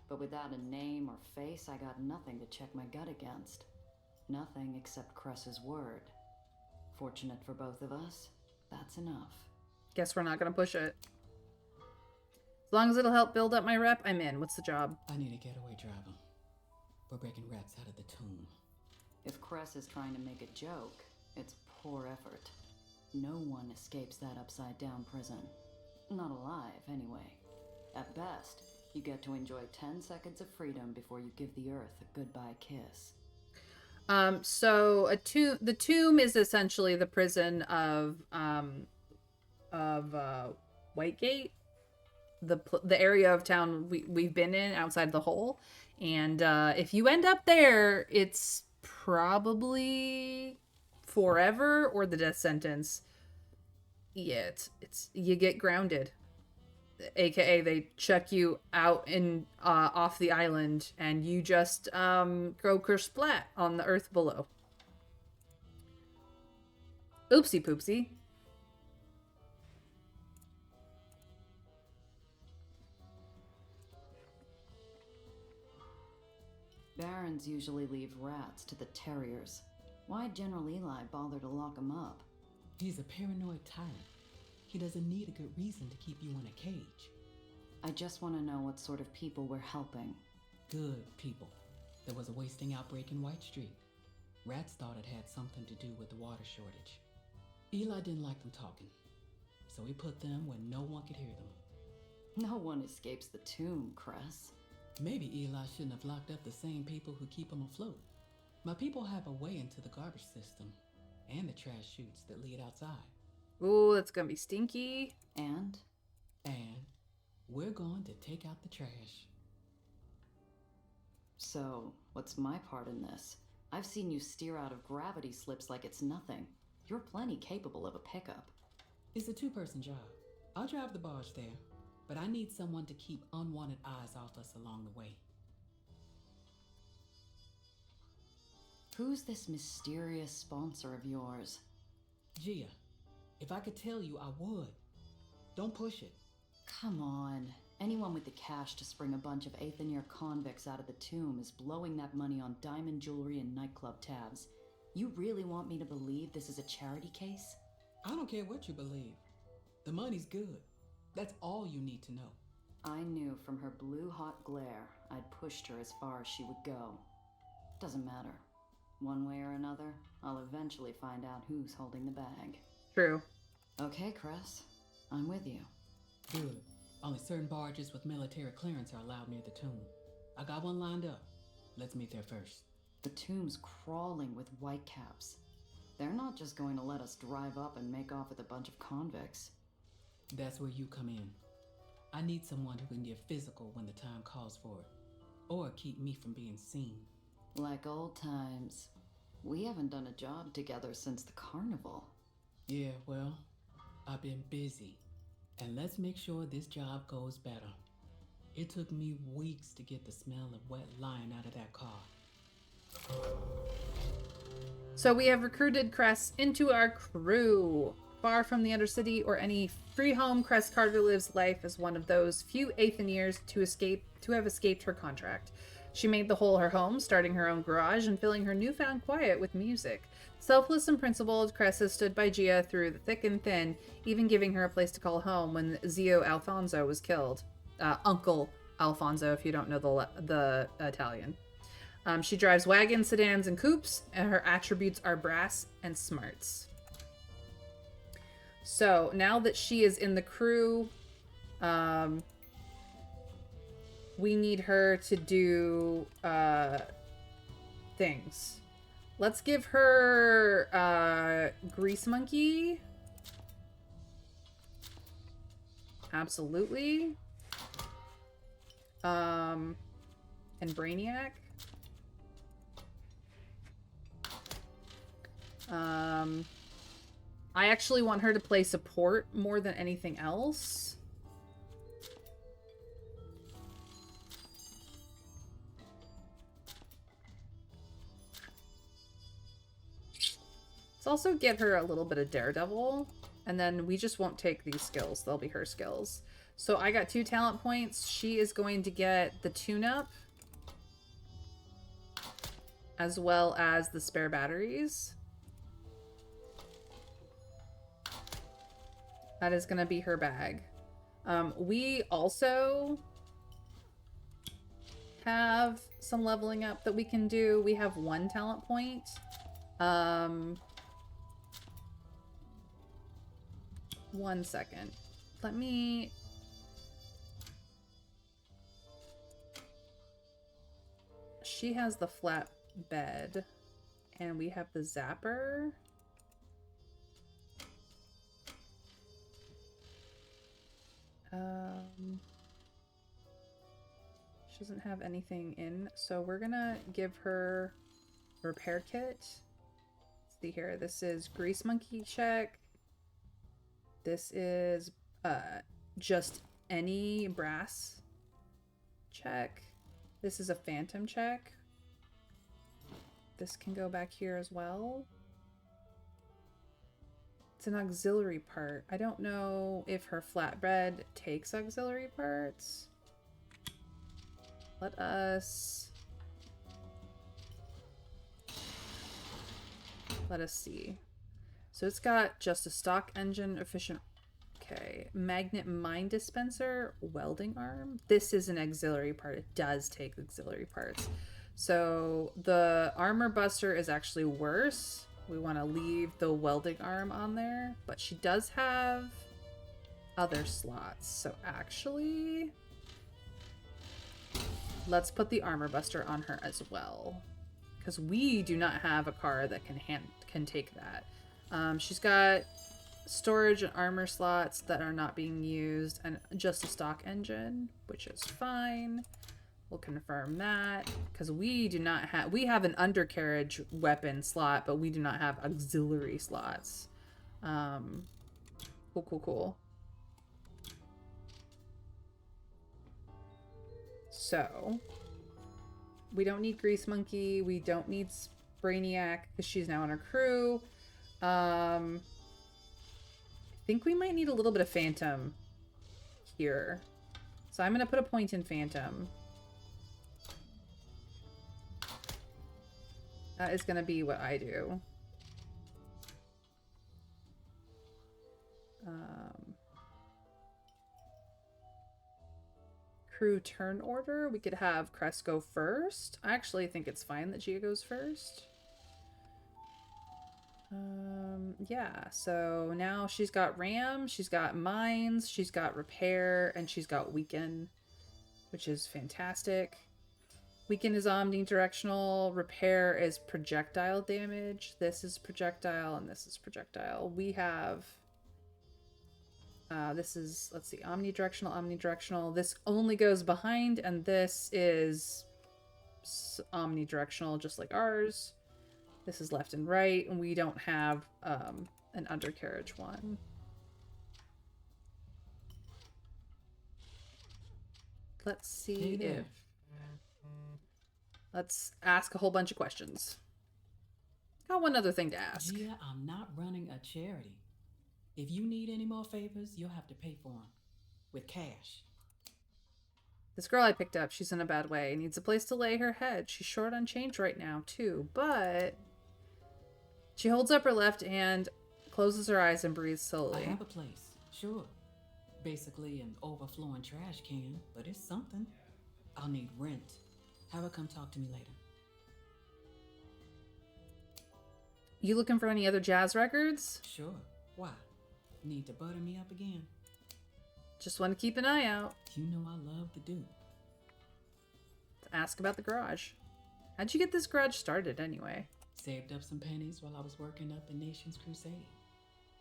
but without a name or face, I got nothing to check my gut against. Nothing except Cress's word. Fortunate for both of us, that's enough. Guess we're not gonna push it. As long as it'll help build up my rep, I'm in. What's the job? I need a getaway driver. We're breaking rats out of the tomb. If Cress is trying to make a joke, it's poor effort. No one escapes that upside-down prison. Not alive, anyway. At best, you get to enjoy 10 seconds of freedom before you give the earth a goodbye kiss. So the tomb is essentially the prison of Whitegate. the area of town we've been in outside the hole. And if you end up there, it's probably forever or the death sentence. Yeah, it's you get grounded, aka they chuck you out in off the island, and you just go kersplat on the earth below. Oopsie poopsie. Barons usually leave rats to the terriers. Why'd General Eli bother to lock him up? He's a paranoid tyrant. He doesn't need a good reason to keep you in a cage. I just want to know what sort of people we're helping. Good people. There was a wasting outbreak in White Street. Rats thought it had something to do with the water shortage. Eli didn't like them talking, so he put them where no one could hear them. No one escapes the tomb, Cress. Maybe Eli shouldn't have locked up the same people who keep him afloat. My people have a way into the garbage system and the trash chutes that lead outside. Ooh, that's gonna be stinky. And we're going to take out the trash. So, what's my part in this? I've seen you steer out of gravity slips like it's nothing. You're plenty capable of a pickup. It's a two-person job. I'll drive the barge there, but I need someone to keep unwanted eyes off us along the way. Who's this mysterious sponsor of yours? Gia. If I could tell you, I would. Don't push it. Come on. Anyone with the cash to spring a bunch of Aether convicts out of the tomb is blowing that money on diamond jewelry and nightclub tabs. You really want me to believe this is a charity case? I don't care what you believe. The money's good. That's all you need to know. I knew from her blue-hot glare I'd pushed her as far as she would go. Doesn't matter. One way or another, I'll eventually find out who's holding the bag. True. Okay, Cress. I'm with you. Good. Only certain barges with military clearance are allowed near the tomb. I got one lined up. Let's meet there first. The tomb's crawling with whitecaps. They're not just going to let us drive up and make off with a bunch of convicts. That's where you come in. I need someone who can get physical when the time calls for it, or keep me from being seen. Like old times. We haven't done a job together since the carnival. Yeah, well, I've been busy. And let's make sure this job goes better. It took me weeks to get the smell of wet lime out of that car. So we have recruited Cress into our crew. Far from the Undercity or any free home, Cress Carter lives life as one of those few Aetheniers to have escaped her contract. She made the hole her home, starting her own garage and filling her newfound quiet with music. Selfless and principled, Cress has stood by Gia through the thick and thin, even giving her a place to call home when Zio Alfonso was killed. Uncle Alfonso, if you don't know the Italian. She drives wagons, sedans, and coupes, and her attributes are brass and smarts. So, now that she is in the crew, we need her to do things. Let's give her Grease Monkey. Absolutely. And Brainiac. I actually want her to play support more than anything else. Let's also get her a little bit of Daredevil, and then we just won't take these skills. They'll be her skills. So I got 2 talent points. She is going to get the tune-up, as well as the spare batteries. That is going to be her bag. We also have some leveling up that we can do. We have 1 talent point. 1 second. Let me... She has the flat bed, and we have the zapper. She doesn't have anything in, so we're gonna give her a repair kit. Let's see here. This is Grease Monkey check. This is just any brass check. This is a phantom check. This can go back here as well. It's an auxiliary part. I don't know if her flatbread takes auxiliary parts. Let us see. So it's got just a stock engine, efficient. Okay, magnet mine dispenser, welding arm. This is an auxiliary part. It does take auxiliary parts. So the armor buster is actually worse. We want to leave the welding arm on there, but she does have other slots. So actually, let's put the armor buster on her as well, because we do not have a car that can take that. She's got storage and armor slots that are not being used, and just a stock engine, which is fine. We'll confirm that, because we do not have, we have an undercarriage weapon slot, but we do not have auxiliary slots. Cool. So we don't need Grease Monkey. We don't need Brainiac because she's now on our crew. I think we might need a little bit of Phantom here. So I'm going to put a point in Phantom. That is going to be what I do. Crew turn order. We could have Crest go first. I actually think it's fine that Gia goes first. Yeah, so now she's got Ram, she's got Mines, she's got Repair, and she's got Weaken, which is fantastic. Weaken is omnidirectional, Repair is projectile damage. This is projectile, and this is projectile. We have... this is, let's see, omnidirectional. This only goes behind, and this is omnidirectional, just like ours. This is left and right, and we don't have an undercarriage one. Let's see if... Let's ask a whole bunch of questions. Got one other thing to ask. Yeah, I'm not running a charity. If you need any more favors, you'll have to pay for them. With cash. This girl I picked up, she's in a bad way. Needs a place to lay her head. She's short on change right now, too. But she holds up her left hand, closes her eyes, and breathes slowly. I have a place, sure. Basically an overflowing trash can, but it's something. I'll need rent. Have her come talk to me later. You looking for any other jazz records? Sure. Why? Need to butter me up again? Just want to keep an eye out. You know I love to do. Ask about the garage. How'd you get this garage started anyway? Saved up some pennies while I was working up the Nation's Crusade.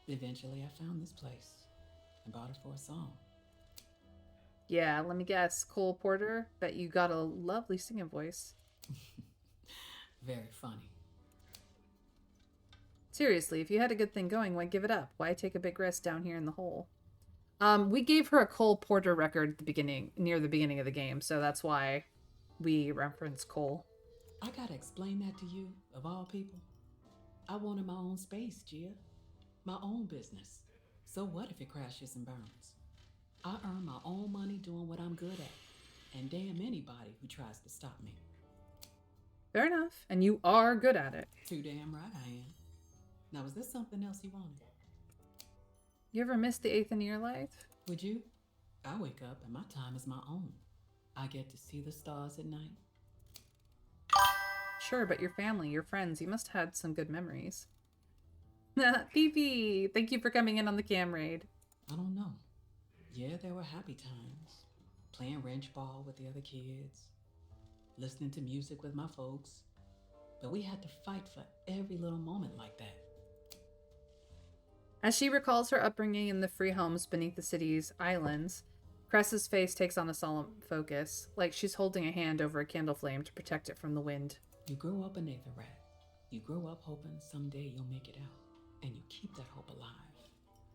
Eventually I found this place and bought it for a song. Yeah, let me guess. Cole Porter? Bet you got a lovely singing voice. Very funny. Seriously, if you had a good thing going, why give it up? Why take a big risk down here in the hole? We gave her a Cole Porter record at the beginning, near the beginning of the game, so that's why we reference Cole. I gotta explain that to you, of all people. I wanted my own space, Gia. My own business. So what if it crashes and burns? I earn my own money doing what I'm good at, and damn anybody who tries to stop me. Fair enough, and you are good at it. Too damn right I am. Now, is this something else you wanted? You ever miss the 8th in your life? Would you? I wake up and my time is my own. I get to see the stars at night. Sure, but your family, your friends, you must have had some good memories. Pee-pee, thank you for coming in on the cam raid. I don't know. Yeah, there were happy times. Playing wrench ball with the other kids. Listening to music with my folks. But we had to fight for every little moment like that. As she recalls her upbringing in the free homes beneath the city's islands, Cress's face takes on a solemn focus, like she's holding a hand over a candle flame to protect it from the wind. You grow up an Aether rat. You grow up hoping someday you'll make it out. And you keep that hope alive,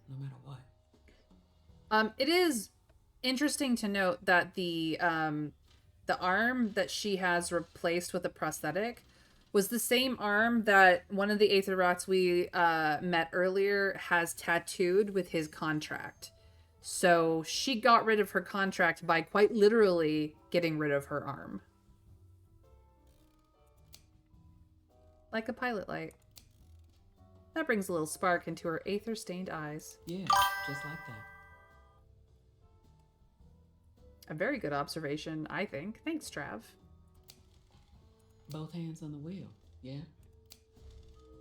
no matter what. It is interesting to note that the arm that she has replaced with a prosthetic was the same arm that one of the Aether rats we met earlier has tattooed with his contract. So she got rid of her contract by quite literally getting rid of her arm. Like a pilot light. That brings a little spark into her Aether-stained eyes. Yeah, just like that. A very good observation, I think. Thanks, Trav. Both hands on the wheel, yeah?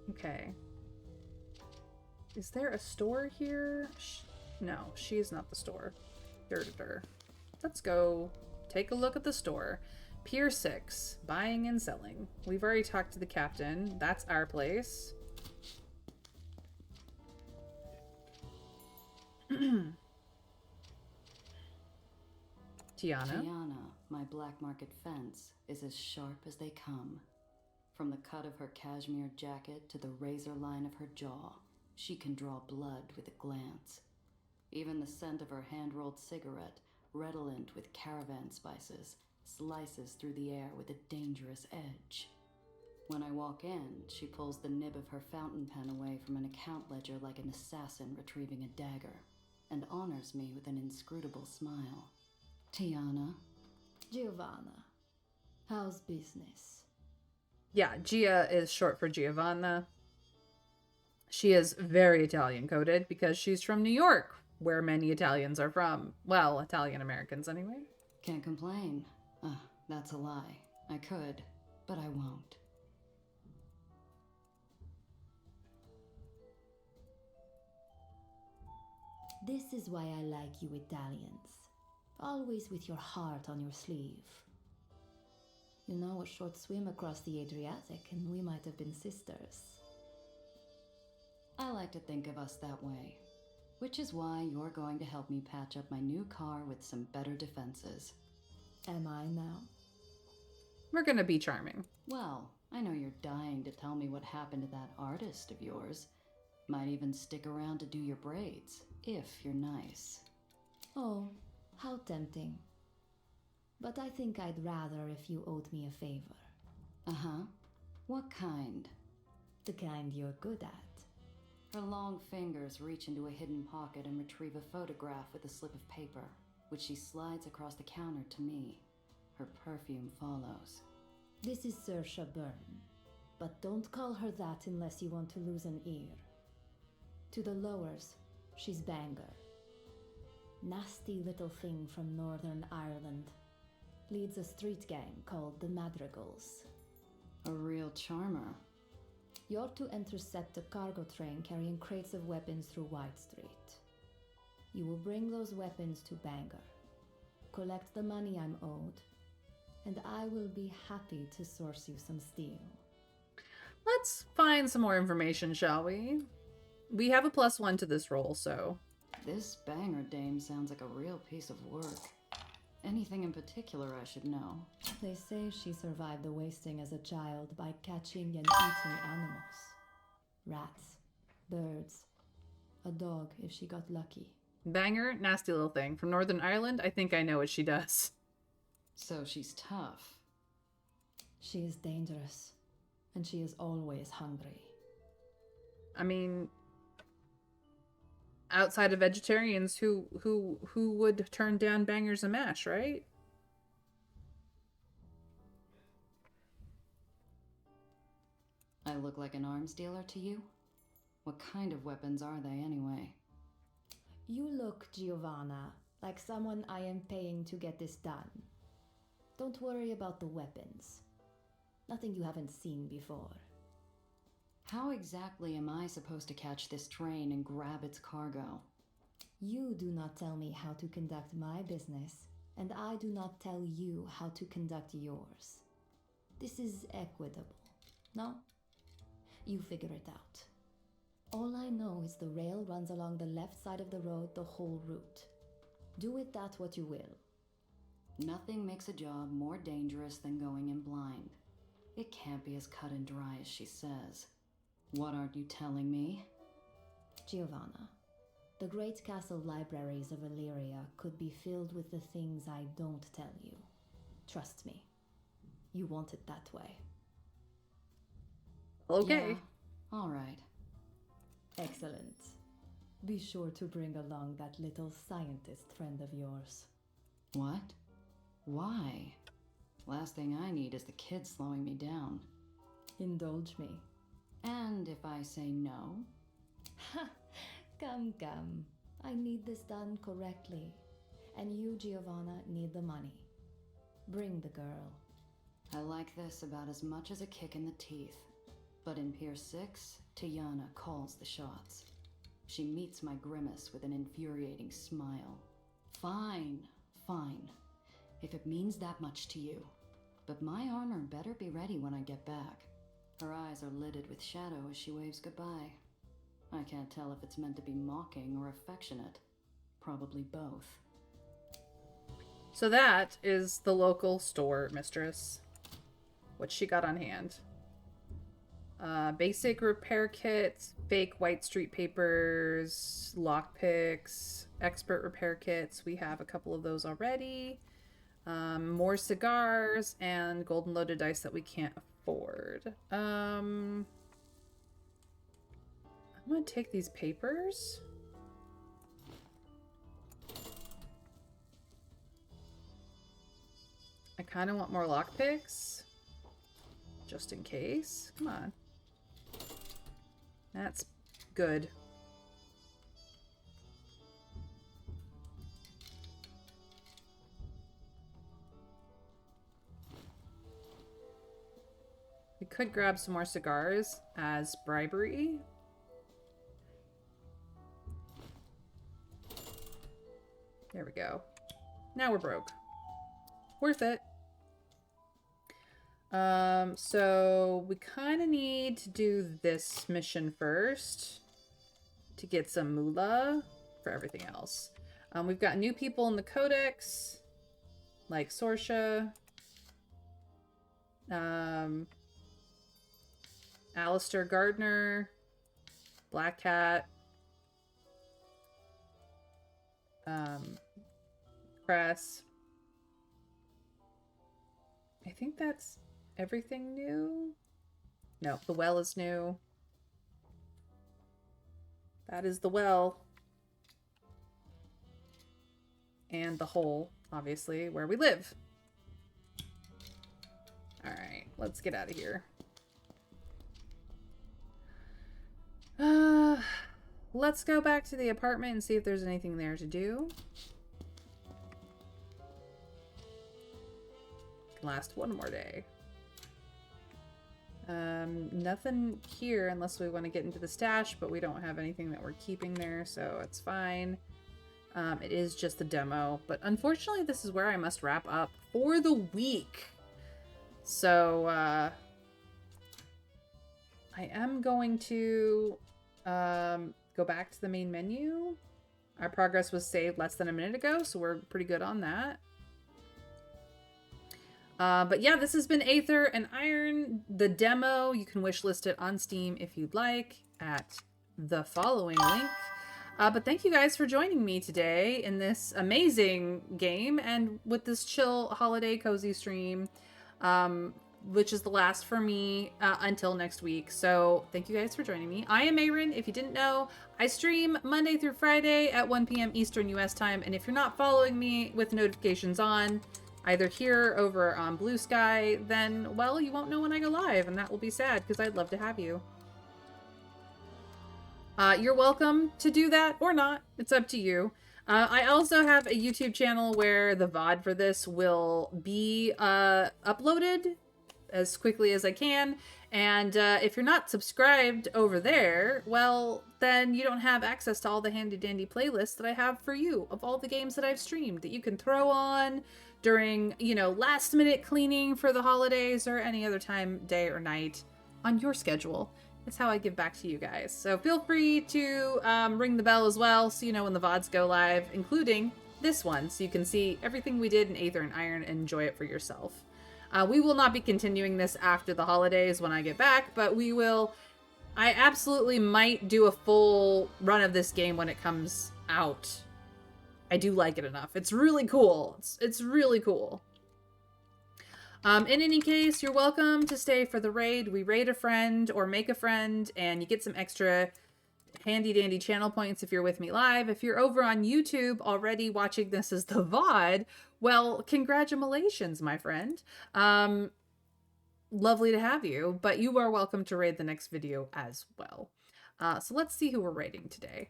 Okay. Is there a store here? No, she's not the store. Let's go take a look at the store. Pier 6, buying and selling. We've already talked to the captain. That's our place. Tiana. Tiana, my black market fence, is as sharp as they come. From the cut of her cashmere jacket to the razor line of her jaw, she can draw blood with a glance. Even the scent of her hand-rolled cigarette, redolent with caravan spices, slices through the air with a dangerous edge. When I walk in, she pulls the nib of her fountain pen away from an account ledger like an assassin retrieving a dagger, and honors me with an inscrutable smile. Tiana. Giovanna, how's business? Yeah, Gia is short for Giovanna. She is very Italian coded because she's from New York, where many Italians are from. Well, Italian Americans anyway. Can't complain. That's a lie. I could, but I won't. This is why I like you Italians. Always with your heart on your sleeve. You know, a short swim across the Adriatic and we might have been sisters. I like to think of us that way. Which is why you're going to help me patch up my new car with some better defenses. Am I now? We're gonna be charming. Well, I know you're dying to tell me what happened to that artist of yours. Might even stick around to do your braids, if you're nice. Oh, how tempting. But I think I'd rather if you owed me a favor. Uh-huh. What kind? The kind you're good at. Her long fingers reach into a hidden pocket and retrieve a photograph with a slip of paper, which she slides across the counter to me. Her perfume follows. This is Saoirse Byrne, but don't call her that unless you want to lose an ear. To the lowers, she's Banger. Nasty little thing from Northern Ireland. Leads a street gang called the Madrigals. A real charmer. You're to intercept a cargo train carrying crates of weapons through White Street. You will bring those weapons to Bangor, collect the money I'm owed, and I will be happy to source you some steel. Let's find some more information, shall we? We have a +1 to this roll, so... This Bangor dame sounds like a real piece of work. Anything in particular I should know? They say she survived the wasting as a child by catching and eating animals. Rats, birds, a dog if she got lucky. Banger, nasty little thing. From Northern Ireland, I think I know what she does. So she's tough. She is dangerous, and she is always hungry. I mean, outside of vegetarians, who would turn down bangers and mash, right? I look like an arms dealer to you? What kind of weapons are they anyway? You look, Giovanna, like someone I am paying to get this done. Don't worry about the weapons. Nothing you haven't seen before. How exactly am I supposed to catch this train and grab its cargo? You do not tell me how to conduct my business, and I do not tell you how to conduct yours. This is equitable, no? You figure it out. All I know is the rail runs along the left side of the road the whole route. Do with that what you will. Nothing makes a job more dangerous than going in blind. It can't be as cut and dry as she says. What aren't you telling me? Giovanna, the great castle libraries of Illyria could be filled with the things I don't tell you. Trust me. You want it that way. Okay. Yeah, all right. Excellent. Be sure to bring along that little scientist friend of yours. What? Why? Last thing I need is the kid slowing me down. Indulge me. And if I say no? Ha! Come. I need this done correctly. And you, Giovanna, need the money. Bring the girl. I like this about as much as a kick in the teeth. But in Pier 6, Tiana calls the shots. She meets my grimace with an infuriating smile. Fine. If it means that much to you. But my armor better be ready when I get back. Her eyes are lidded with shadow as she waves goodbye. I can't tell if it's meant to be mocking or affectionate. Probably both. So that is the local store, mistress. What she got on hand. Basic repair kits, fake white street papers, lockpicks, expert repair kits. We have a couple of those already. More cigars and golden loaded dice that we can't afford. I'm gonna take these papers. I kind of want more lockpicks. Just in case. Come on. That's good. We could grab some more cigars as bribery. There we go. Now we're broke. Worth it. So we kind of need to do this mission first to get some moolah for everything else. We've got new people in the codex, like Sorsha, Alistair Gardner, Black Cat, Cress. I think that's everything new. No, the well is new. That is the well. And the hole, obviously, where we live. Alright, let's get out of here. Let's go back to the apartment and see if there's anything there to do. Can last one more day. Nothing here unless we want to get into the stash, but we don't have anything that we're keeping there, so it's fine. It is just the demo, but unfortunately this is where I must wrap up for the week. So, I am going to go back to the main menu. Our progress was saved less than a minute ago, so we're pretty good on that. But yeah, this has been Aether and Iron, the demo. You can wishlist it on Steam if you'd like at the following link. But thank you guys for joining me today in this amazing game and with this chill holiday cozy stream, which is the last for me until next week. So thank you guys for joining me. I am Aaron. If you didn't know, I stream Monday through Friday at 1 p.m. Eastern US time. And if you're not following me with notifications on, either here or over on Blue Sky, then, well, you won't know when I go live, and that will be sad because I'd love to have you. You're welcome to do that or not. It's up to you. I also have a YouTube channel where the VOD for this will be uploaded as quickly as I can. And if you're not subscribed over there, well, then you don't have access to all the handy-dandy playlists that I have for you of all the games that I've streamed that you can throw on during, you know, last-minute cleaning for the holidays or any other time, day or night on your schedule. That's how I give back to you guys. So feel free to ring the bell as well so you know when the VODs go live, including this one so you can see everything we did in Aether and Iron and enjoy it for yourself. We will not be continuing this after the holidays when I get back, but we will... I absolutely might do a full run of this game when it comes out. I do like it enough. It's really cool. It's really cool. In any case, you're welcome to stay for the raid. We raid a friend or make a friend, and you get some extra handy dandy channel points if you're with me live. If you're over on YouTube already watching this as the VOD, well, congratulations, my friend. Lovely to have you, but you are welcome to raid the next video as well. So let's see who we're raiding today.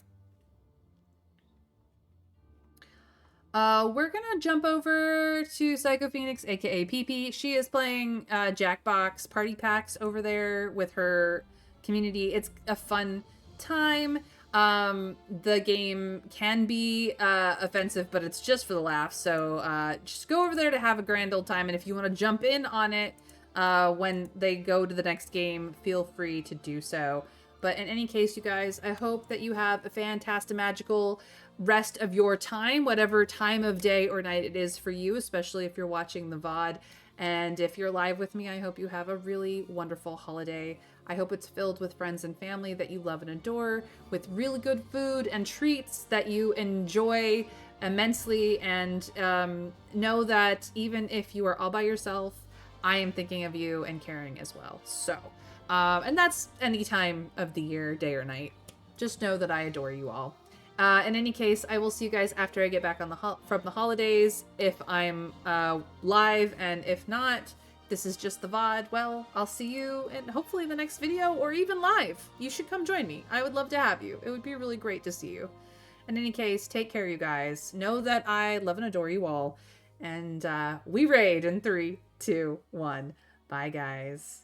We're gonna jump over to Psycho Phoenix, aka PP. She is playing Jackbox Party Packs over there with her community. It's a fun time. The game can be offensive, but it's just for the laughs. So just go over there to have a grand old time. And if you want to jump in on it when they go to the next game, feel free to do so. But in any case, you guys, I hope that you have a fantastic, magical rest of your time, whatever time of day or night it is for you, especially if you're watching the VOD. And if you're live with me, I hope you have a really wonderful holiday. I hope it's filled with friends and family that you love and adore, with really good food and treats that you enjoy immensely. And know that even if you are all by yourself, I am thinking of you and caring as well. So, and that's any time of the year, day or night. Just know that I adore you all. In any case, I will see you guys after I get back on from the holidays. If I'm live, and if not, this is just the VOD. Well, I'll see you in hopefully the next video or even live. You should come join me. I would love to have you. It would be really great to see you. In any case, take care, you guys. Know that I love and adore you all. And we raid in 3, 2, 1. Bye, guys.